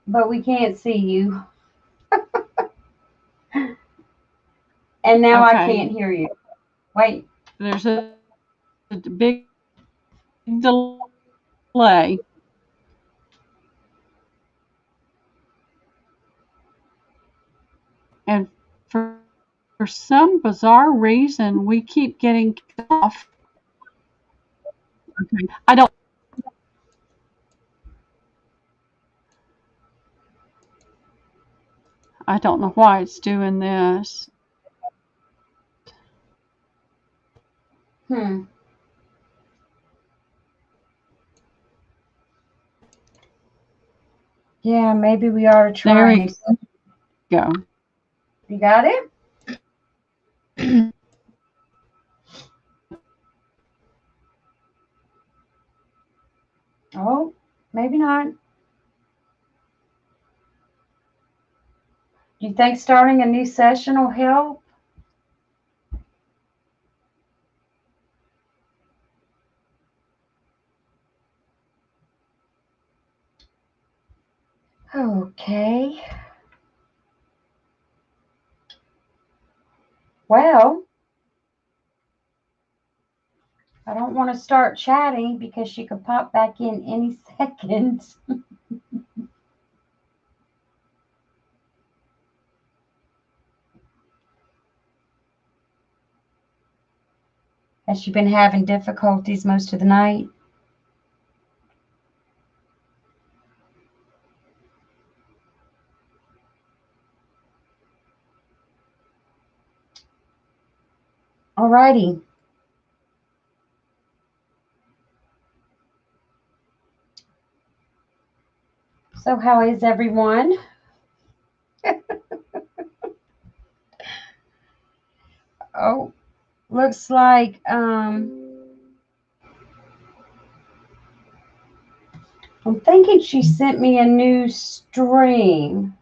But we can't see you. And now I can't hear you. Wait. There's a big delay. And for some bizarre reason, we keep getting cut off. Okay. I don't know why it's doing this. Yeah, maybe we ought to try. There we go. You got it? Oh, maybe not. Do you think starting a new session will help? Okay. Well, I don't want to start chatting because she could pop back in any second. Has she been having difficulties most of the night? Alrighty. So how is everyone? Oh, looks like I'm thinking she sent me a new stream.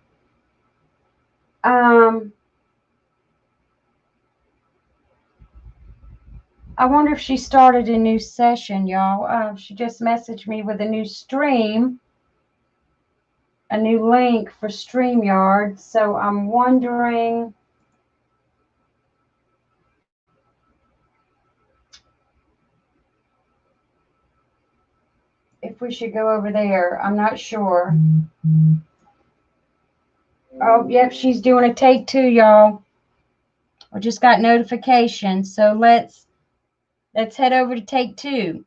I wonder if she started a new session, y'all. She just messaged me with a new stream, a new link for StreamYard. So I'm wondering if we should go over there. I'm not sure. Oh, yep, she's doing a take 2, y'all. I just got notification. So let's head over to take 2.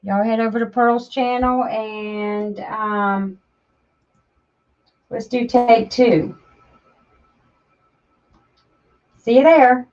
Y'all head over to Pearl's channel and let's do take 2. See you there.